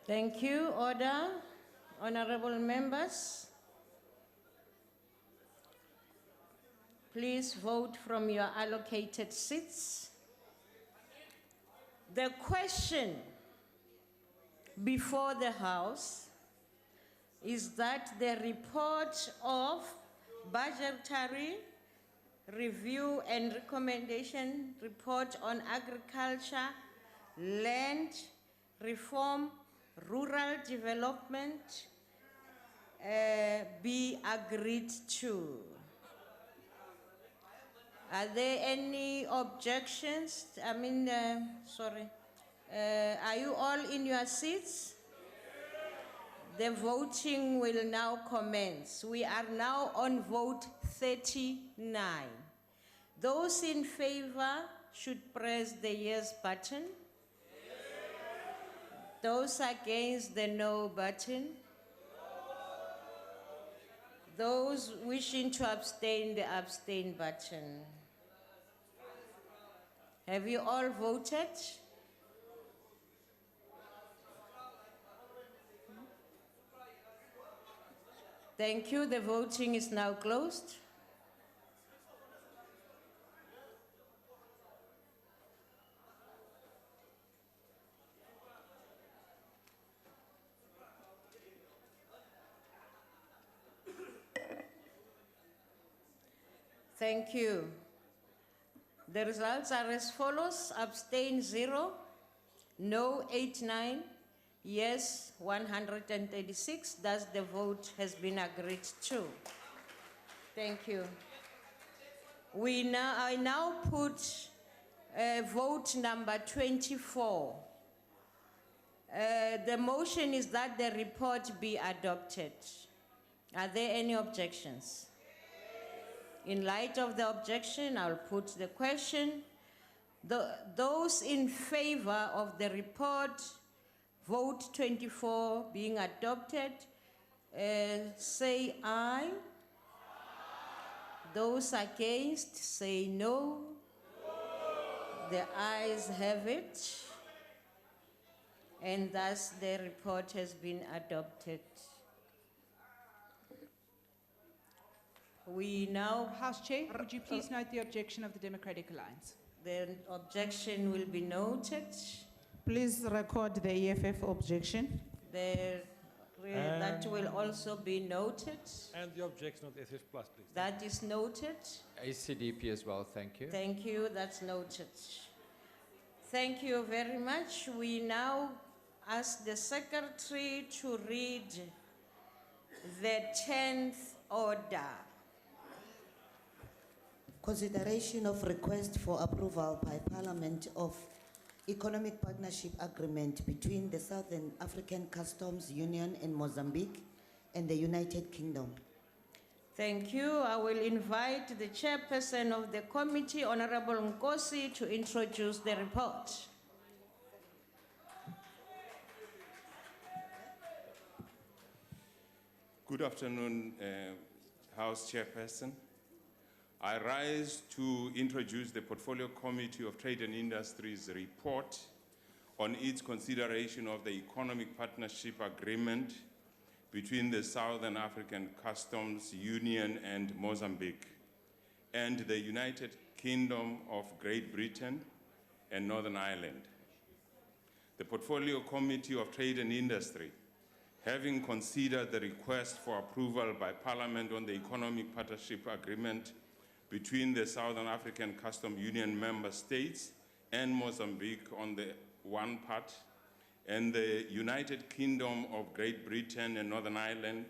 Thank you. Order. Honorable members, please vote from your allocated seats. The question before the House is that the report of Budgetary Review and Recommendation Report on Agriculture, Land Reform, Rural Development be agreed to. Are there any objections? Are you all in your seats? The voting will now commence. We are now on vote 39. Those in favor should press the yes button. Those against the no button. Those wishing to abstain, the abstain button. Have you all voted? Thank you. The voting is now closed. Thank you. The results are as follows: abstain 0, no 89, yes 136. Thus the vote has been agreed to. Thank you. I now put vote number 24. The motion is that the report be adopted. Are there any objections? In light of the objection, I'll put the question. Those in favor of the report, vote 24 being adopted, say aye. Those against, say no. The ayes have it. And thus the report has been adopted. We now... House Chair, would you please note the objection of the Democratic Alliance? The objection will be noted. Please record the EFF objection. That will also be noted. And the objection of the SF Plus, please. That is noted. ACDP as well, thank you. Thank you, that's noted. Thank you very much. We now ask the Secretary to read the 10th order. Consideration of request for approval by Parliament of Economic Partnership Agreement between the Southern African Customs Union and Mozambique and the United Kingdom. Thank you. I will invite the chairperson of the committee, Honorable Nkosi, to introduce the report. Good afternoon, House Chairperson. I rise to introduce the Portfolio Committee of Trade and Industry's report on its consideration of the Economic Partnership Agreement between the Southern African Customs Union and Mozambique and the United Kingdom of Great Britain and Northern Ireland. The Portfolio Committee of Trade and Industry, having considered the request for approval by Parliament on the Economic Partnership Agreement between the Southern African Customs Union member states and Mozambique on the one part, and the United Kingdom of Great Britain and Northern Ireland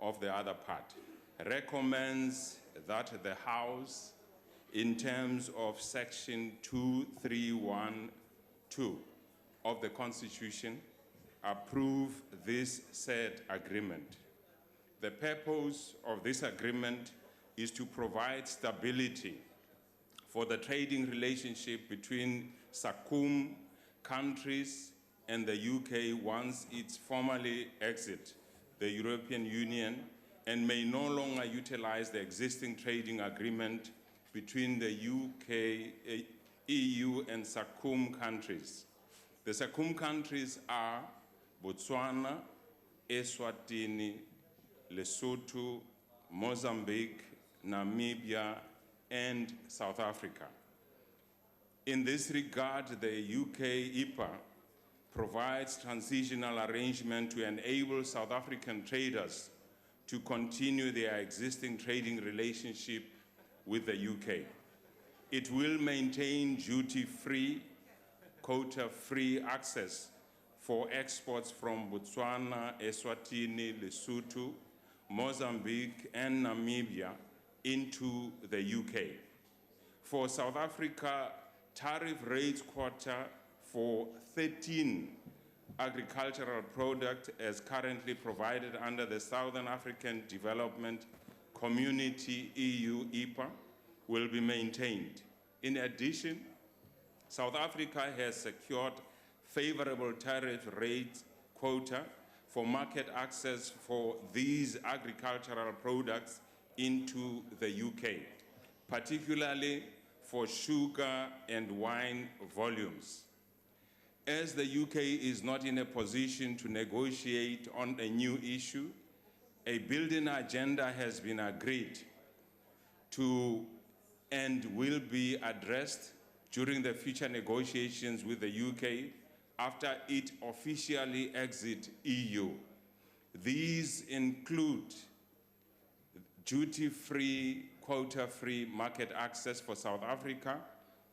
of the other part, recommends that the House, in terms of Section 2312 of the Constitution, approve this said agreement. The purpose of this agreement is to provide stability for the trading relationship between SACUM countries and the UK once it formally exits the European Union and may no longer utilize the existing trading agreement between the UK, EU and SACUM countries. The SACUM countries are Botswana, Eswatini, Lesotho, Mozambique, Namibia, and South Africa. In this regard, the UK IPA provides transitional arrangement to enable South African traders to continue their existing trading relationship with the UK. It will maintain duty-free, quota-free access for exports from Botswana, Eswatini, Lesotho, Mozambique, and Namibia into the UK. For South Africa, tariff rates quota for 13 agricultural products as currently provided under the Southern African Development Community EU IPA will be maintained. In addition, South Africa has secured favorable tariff rate quota for market access for these agricultural products into the UK, particularly for sugar and wine volumes. As the UK is not in a position to negotiate on a new issue, a building agenda has been agreed to and will be addressed during the future negotiations with the UK after it officially exits EU. These include duty-free, quota-free market access for South Africa,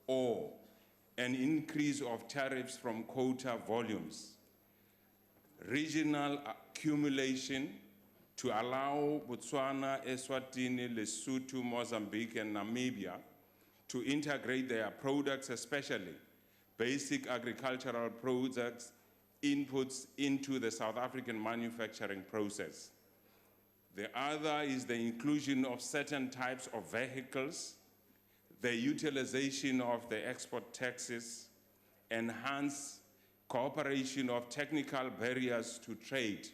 or an increase of tariffs from quota volumes, regional accumulation to allow Botswana, Eswatini, Lesotho, Mozambique, and Namibia to integrate their products, especially basic agricultural products, inputs into the South African manufacturing process. The other is the inclusion of certain types of vehicles, the utilization of the export taxes, enhance cooperation of technical barriers to trade,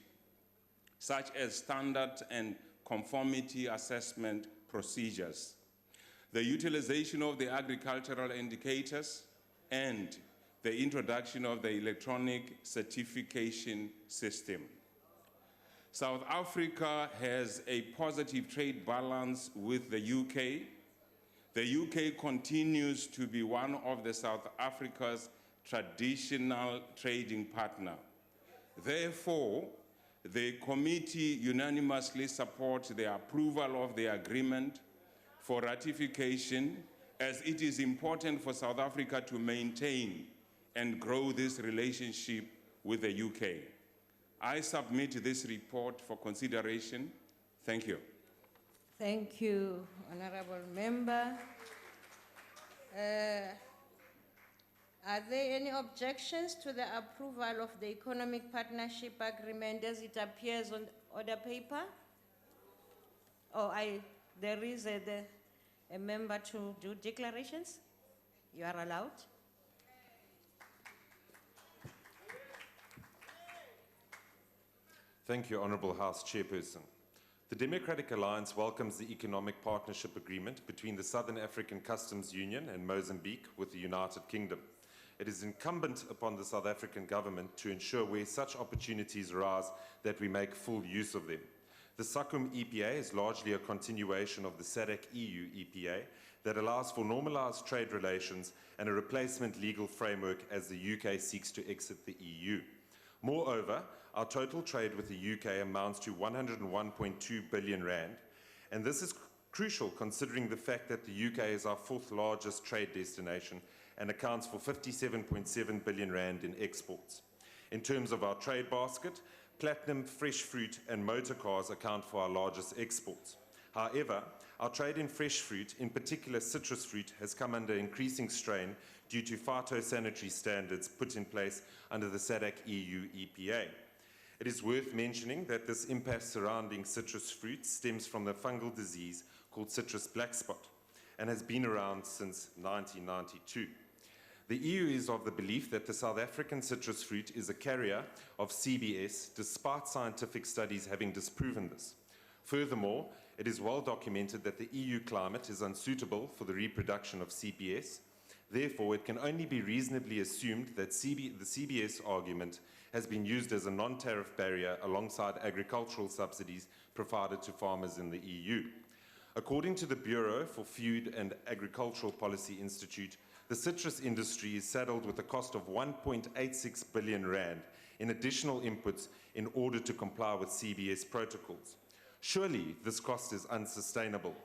such as standard and conformity assessment procedures, the utilization of the agricultural indicators, and the introduction of the electronic certification system. South Africa has a positive trade balance with the UK. The UK continues to be one of the South Africa's traditional trading partner. Therefore, the committee unanimously supports the approval of the agreement for ratification, as it is important for South Africa to maintain and grow this relationship with the UK. I submit this report for consideration. Thank you. Thank you, Honorable Member. Are there any objections to the approval of the Economic Partnership Agreement as it appears on the order paper? Oh, there is a member to do declarations. You are allowed. Thank you, Honourable House Chairperson. The Democratic Alliance welcomes the Economic Partnership Agreement between the Southern African Customs Union and Mozambique with the United Kingdom. It is incumbent upon the South African government to ensure where such opportunities arise that we make full use of them. The SACUM EPA is largely a continuation of the SADC EU EPA that allows for normalised trade relations and a replacement legal framework as the UK seeks to exit the EU. Moreover, our total trade with the UK amounts to 101.2 billion rand, and this is crucial considering the fact that the UK is our fourth largest trade destination and accounts for 57.7 billion rand in exports. In terms of our trade basket, platinum, fresh fruit, and motor cars account for our largest exports. However, our trade in fresh fruit, in particular citrus fruit, has come under increasing strain due to phytosanitary standards put in place under the SADC EU EPA. It is worth mentioning that this impasse surrounding citrus fruit stems from the fungal disease called citrus black spot and has been around since 1992. The EU is of the belief that the South African citrus fruit is a carrier of CBS, despite scientific studies having disproven this. Furthermore, it is well documented that the EU climate is unsuitable for the reproduction of CBS. Therefore, it can only be reasonably assumed that the CBS argument has been used as a non-tariff barrier alongside agricultural subsidies provided to farmers in the EU. According to the Bureau for Food and Agricultural Policy Institute, the citrus industry is saddled with a cost of 1.86 billion rand in additional inputs in order to comply with CBS protocols. Surely this cost is unsustainable,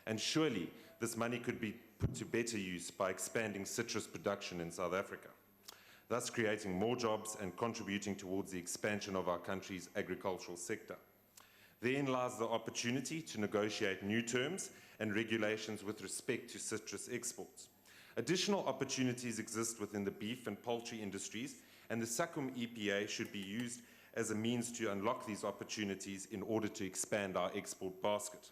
and surely this money could be put to better use by expanding citrus production in South Africa, thus creating more jobs and contributing towards the expansion of our country's agricultural sector. Therein lies the opportunity to negotiate new terms and regulations with respect to citrus exports. Additional opportunities exist within the beef and poultry industries, and the SACUM EPA should be used as a means to unlock these opportunities in order to expand our export basket.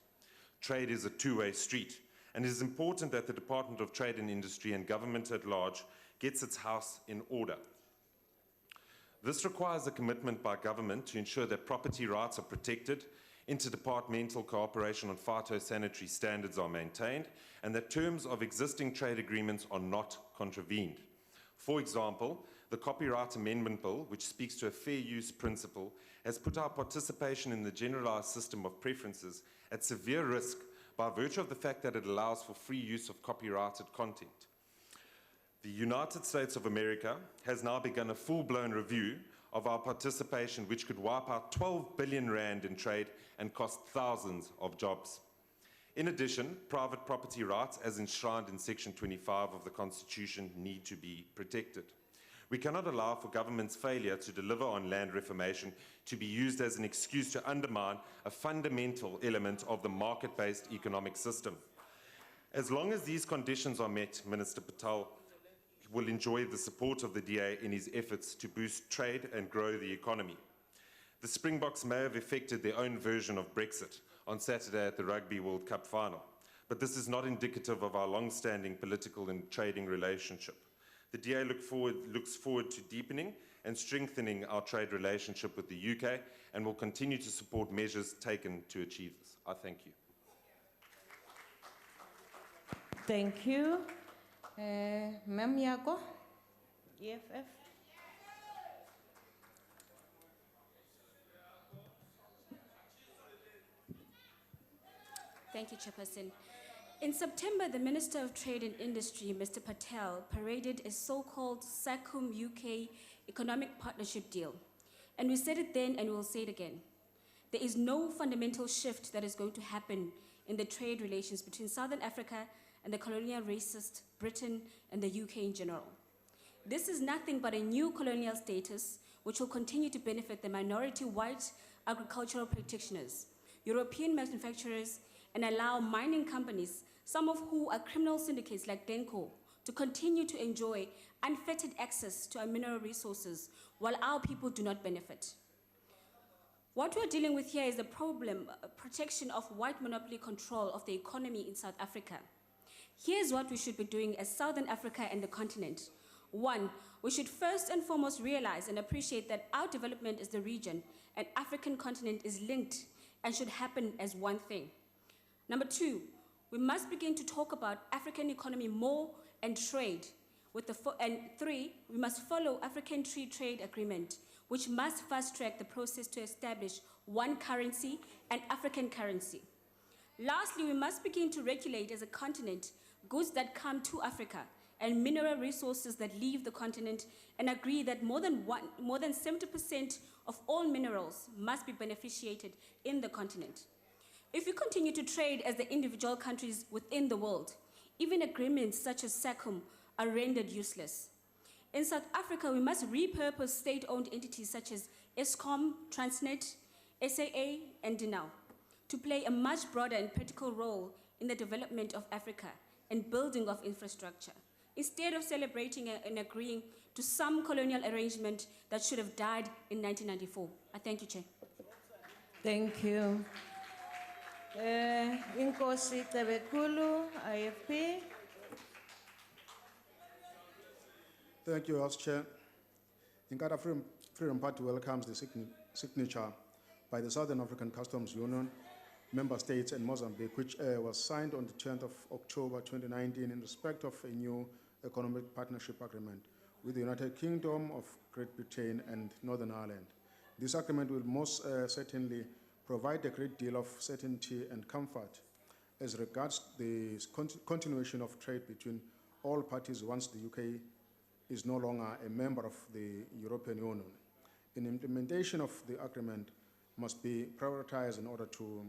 Trade is a two-way street, and it is important that the Department of Trade and Industry and government at large gets its house in order. This requires a commitment by government to ensure that property rights are protected, interdepartmental cooperation on phytosanitary standards are maintained, and that terms of existing trade agreements are not contravened. For example, the Copyright Amendment Bill, which speaks to a fair use principle, has put our participation in the generalized system of preferences at severe risk by virtue of the fact that it allows for free use of copyrighted content. The United States of America has now begun a full-blown review of our participation, which could wipe out 12 billion rand in trade and cost thousands of jobs. In addition, private property rights, as enshrined in Section 25 of the Constitution, need to be protected. We cannot allow for government's failure to deliver on land reformation to be used as an excuse to undermine a fundamental element of the market-based economic system. As long as these conditions are met, Minister Patel will enjoy the support of the DA in his efforts to boost trade and grow the economy. The Springboks may have effected their own version of Brexit on Saturday at the Rugby World Cup final, but this is not indicative of our long-standing political and trading relationship. The DA looks forward to deepening and strengthening our trade relationship with the UK and will continue to support measures taken to achieve this. I thank you. Thank you. Ma'am Yako, EFF. Thank you, Chairperson. In September, the Minister of Trade and Industry, Mr. Patel, paraded a so-called SACUM UK economic partnership deal. And we said it then and we will say it again. There is no fundamental shift that is going to happen in the trade relations between Southern Africa and the colonial racist Britain and the UK in general. This is nothing but a new colonial status which will continue to benefit the minority white agricultural practitioners, European manufacturers, and allow mining companies, some of whom are criminal syndicates like Denko, to continue to enjoy unfettered access to our mineral resources while our people do not benefit. What we're dealing with here is the problem, protection of white monopoly control of the economy in South Africa. Here's what we should be doing as Southern Africa and the continent. One, we should first and foremost realize and appreciate that our development as the region and African continent is linked and should happen as one thing. Number two, we must begin to talk about African economy more and trade. And three, we must follow African Free Trade Agreement, which must fast-track the process to establish one currency, an African currency. Lastly, we must begin to regulate as a continent goods that come to Africa and mineral resources that leave the continent, and agree that more than 70% of all minerals must be beneficiated in the continent. If we continue to trade as the individual countries within the world, even agreements such as SACUM are rendered useless. In South Africa, we must repurpose state-owned entities such as Eskom, Transnet, SAA, and DINAW to play a much broader and critical role in the development of Africa and building of infrastructure, instead of celebrating and agreeing to some colonial arrangement that should have died in 1994. I thank you, Chair. Thank you. Inkosi Tebekulu, IFP. Thank you, House Chair. Inkatha Freedom Party welcomes the signature by the Southern African Customs Union, Member States and Mozambique, which was signed on the 10th of October 2019 in respect of a new Economic Partnership Agreement with the United Kingdom of Great Britain and Northern Ireland. This agreement will most certainly provide a great deal of certainty and comfort as regards the continuation of trade between all parties once the UK is no longer a member of the European Union. An implementation of the agreement must be prioritized in order to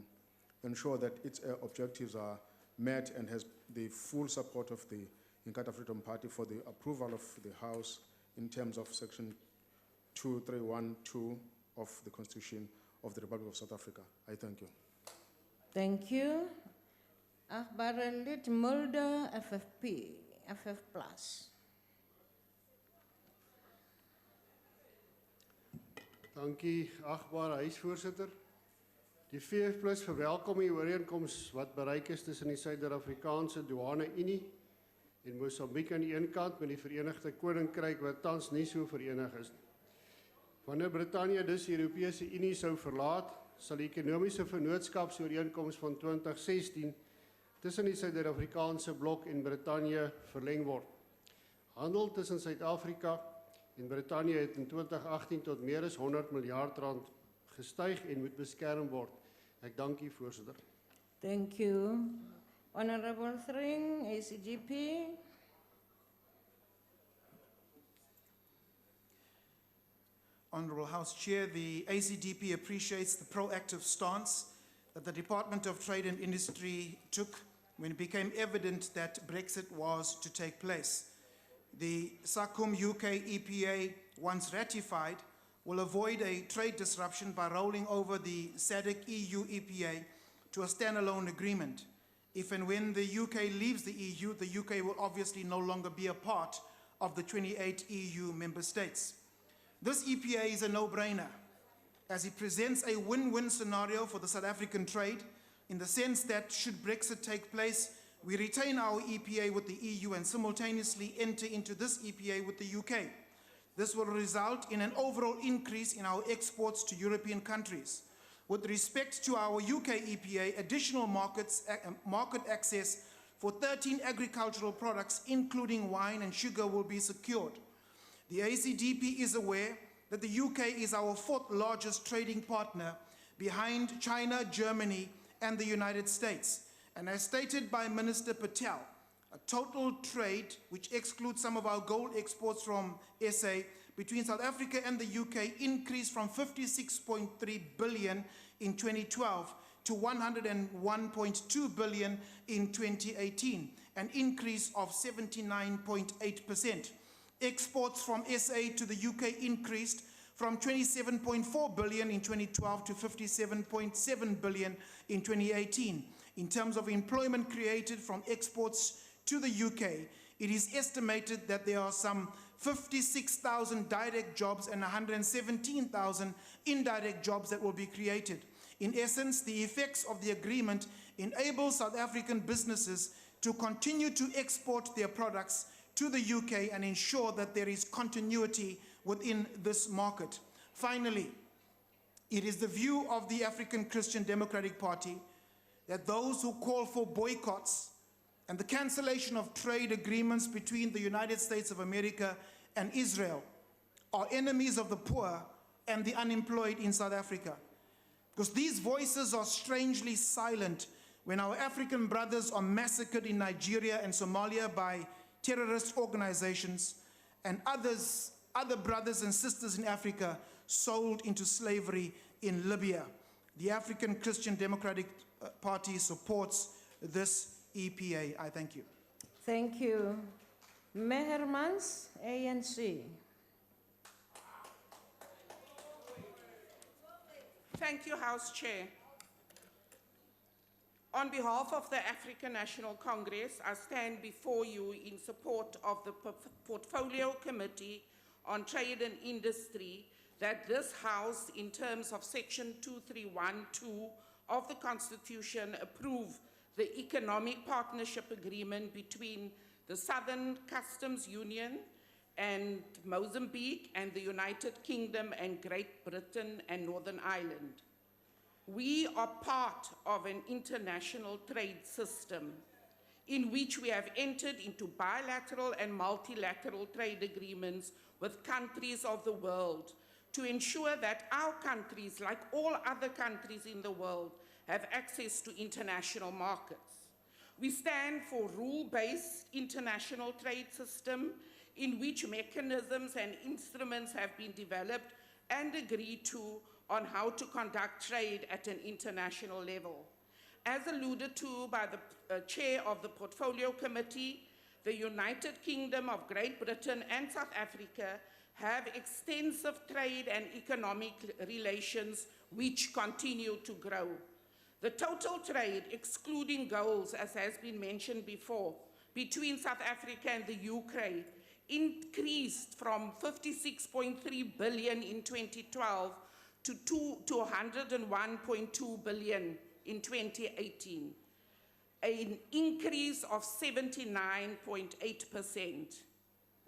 ensure that its objectives are met and has the full support of the Inkatha Freedom Party for the approval of the House in terms of Section 2312 of the Constitution of the Republic of South Africa. I thank you. Thank you. Agbare lid Mulder, FFP, FF+. Dankie, agbare huisvoorsitter. Die VF+ verwelkom die ooreenkoms wat bereik is tussen die Suid-Afrikaanse douane-Unie en Mosambiek aan die een kant met die Verenigde Koninkryk wat tans nie so verenig is. Wanneer Brittanje dus die Europese Unie sou verlaat, sal die ekonomiese vennootskapsooreenkoms van 2016 tussen die Suid-Afrikaanse blok en Brittanje verleng word. Handel tussen Suid-Afrika en Brittanje het in 2018 tot meer as 100 miljard rand gestyg en moet beskerm word. Ek dank u, voorsitter. Thank you. Honorable Thring, ACGP. Honorable House Chair, the ACDP appreciates the proactive stance that the Department of Trade and Industry took when it became evident that Brexit was to take place. The SACUM UK EPA, once ratified, will avoid a trade disruption by rolling over the SADC EU EPA to a standalone agreement. If and when the UK leaves the EU, the UK will obviously no longer be a part of the 28 EU member states. This EPA is a no-brainer, as it presents a win-win scenario for the South African trade, in the sense that should Brexit take place, we retain our EPA with the EU and simultaneously enter into this EPA with the UK. This will result in an overall increase in our exports to European countries. With respect to our UK EPA, additional market access for 13 agricultural products, including wine and sugar, will be secured. The ACDP is aware that the UK is our fourth largest trading partner behind China, Germany, and the United States. And as stated by Minister Patel, a total trade, which excludes some of our gold exports from SA, between South Africa and the UK increased from 56.3 billion in 2012 to 101.2 billion in 2018, an increase of 79.8%. Exports from SA to the UK increased from 27.4 billion in 2012 to 57.7 billion in 2018. In terms of employment created from exports to the UK, it is estimated that there are some 56,000 direct jobs and 117,000 indirect jobs that will be created. In essence, the effects of the agreement enable South African businesses to continue to export their products to the UK and ensure that there is continuity within this market. Finally, it is the view of the African Christian Democratic Party that those who call for boycotts and the cancellation of trade agreements between the United States of America and Israel are enemies of the poor and the unemployed in South Africa. Because these voices are strangely silent when our African brothers are massacred in Nigeria and Somalia by terrorist organizations, and other brothers and sisters in Africa sold into slavery in Libya. The African Christian Democratic Party supports this EPA. I thank you. Thank you. Mehermans, ANC. Thank you, House Chair. On behalf of the African National Congress, I stand before you in support of the Portfolio Committee on Trade and Industry that this House, in terms of Section 2312 of the Constitution, approve the Economic Partnership Agreement between the Southern Customs Union and Mozambique and the United Kingdom and Great Britain and Northern Ireland. We are part of an international trade system. in which we have entered into bilateral and multilateral trade agreements with countries of the world to ensure that our countries, like all other countries in the world, have access to international markets. We stand for rule-based international trade system in which mechanisms and instruments have been developed and agreed to on how to conduct trade at an international level. As alluded to by the chair of the Portfolio Committee, the United Kingdom of Great Britain and South Africa have extensive trade and economic relations which continue to grow. The total trade, excluding goals, as has been mentioned before, between South Africa and the UK increased from 56.3 billion in 2012 to 101.2 billion in 2018, an increase of 79.8%.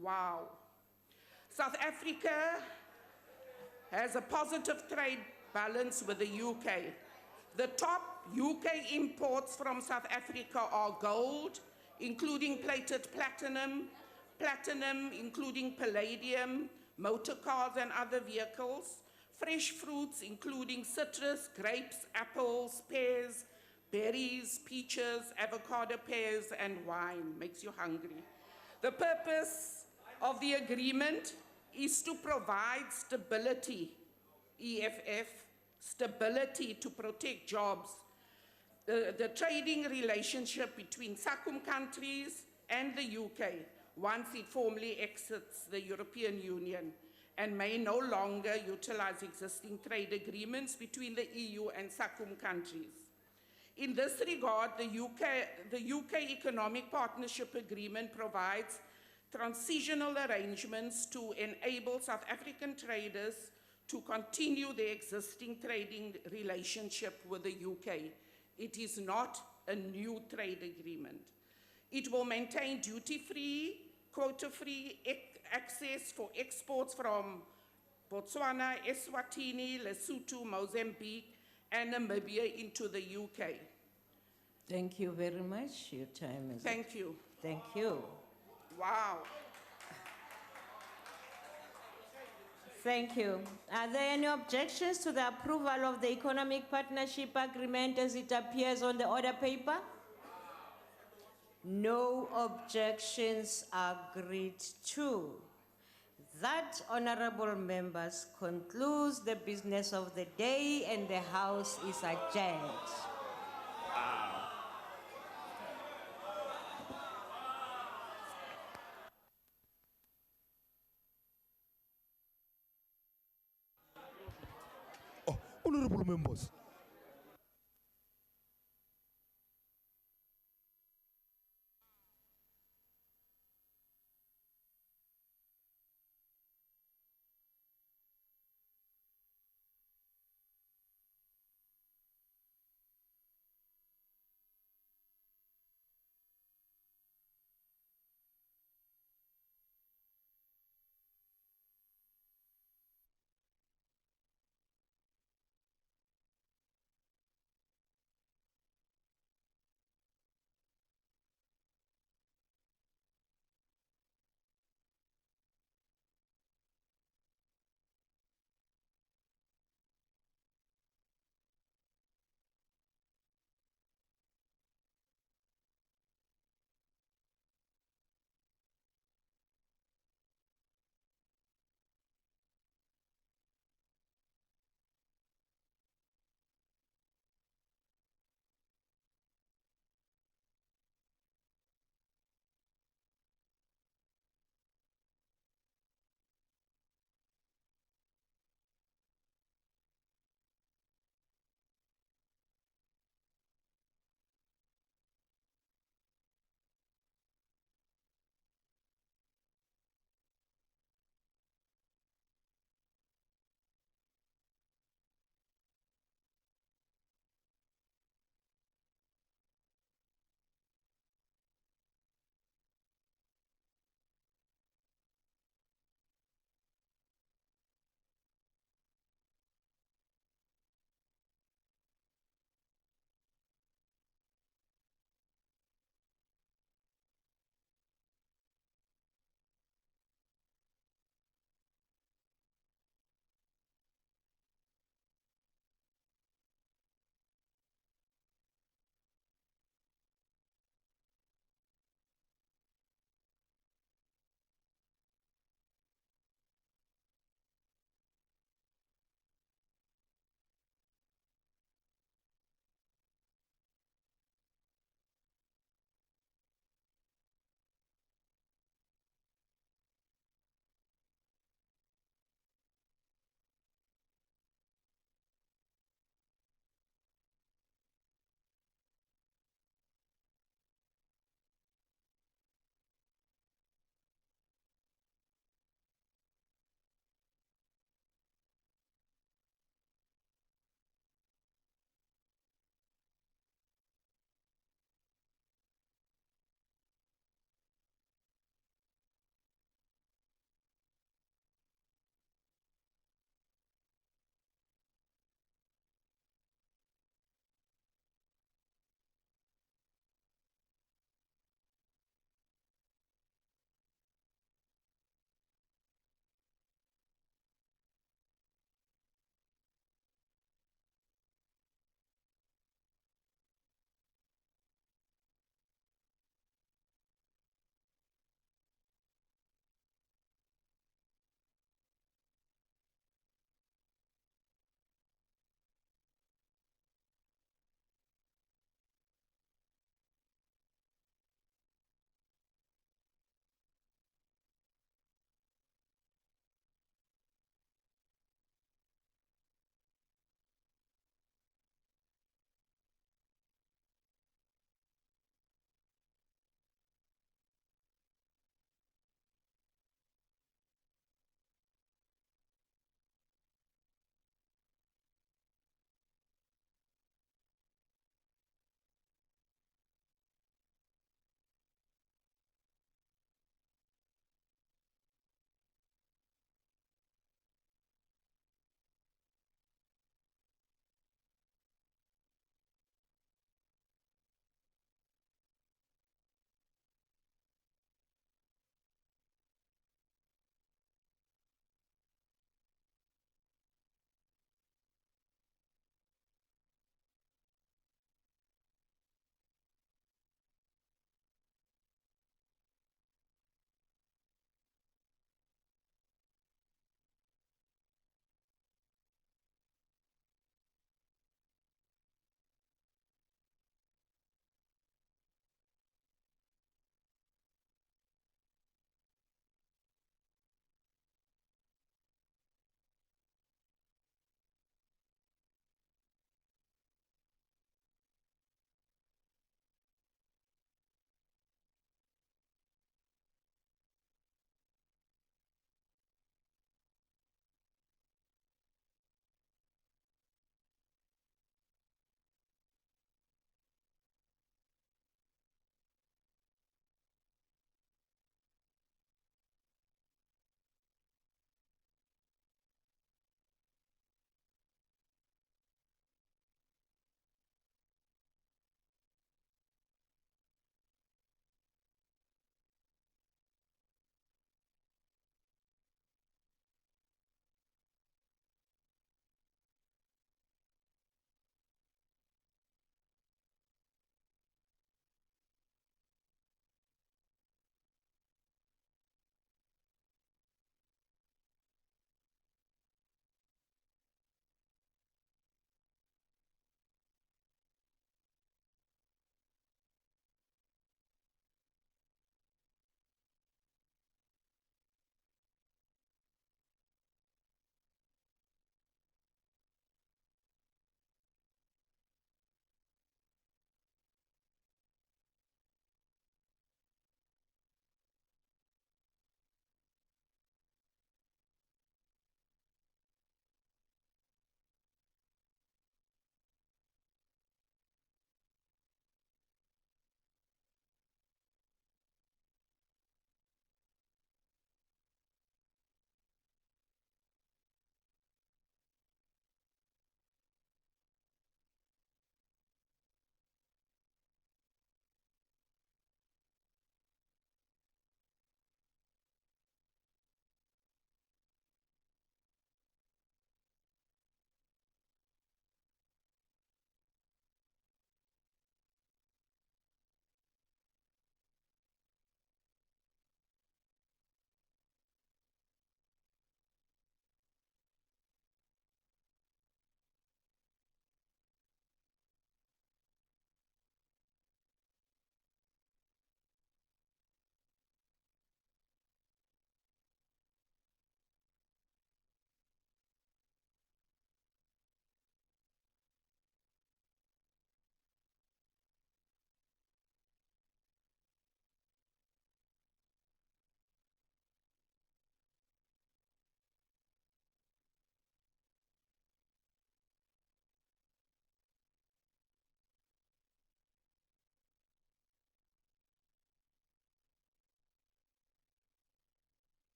Wow. South Africa has a positive trade balance with the UK. The top UK imports from South Africa are gold, including plated platinum, platinum including palladium, motor cars and other vehicles, fresh fruits including citrus, grapes, apples, pears, berries, peaches, avocado pears, and wine. Makes you hungry. The purpose of the agreement is to provide stability, EFF, stability to protect jobs, the trading relationship between SACUM countries and the UK once it formally exits the European Union and may no longer utilize existing trade agreements between the EU and SACUM countries. In this regard, the UK Economic Partnership Agreement provides transitional arrangements to enable South African traders to continue their existing trading relationship with the UK. It is not a new trade agreement. It will maintain duty-free, quota-free access for exports from Botswana, Eswatini, Lesotho, Mozambique, and Namibia into the UK. Thank you very much. Your time is up. Thank you. Thank you. Wow. Thank you. Are there any objections to the approval of the Economic Partnership Agreement as it appears on the order paper? No objections agreed to. That, honorable members, concludes the business of the day and the House is adjourned. Honorable members,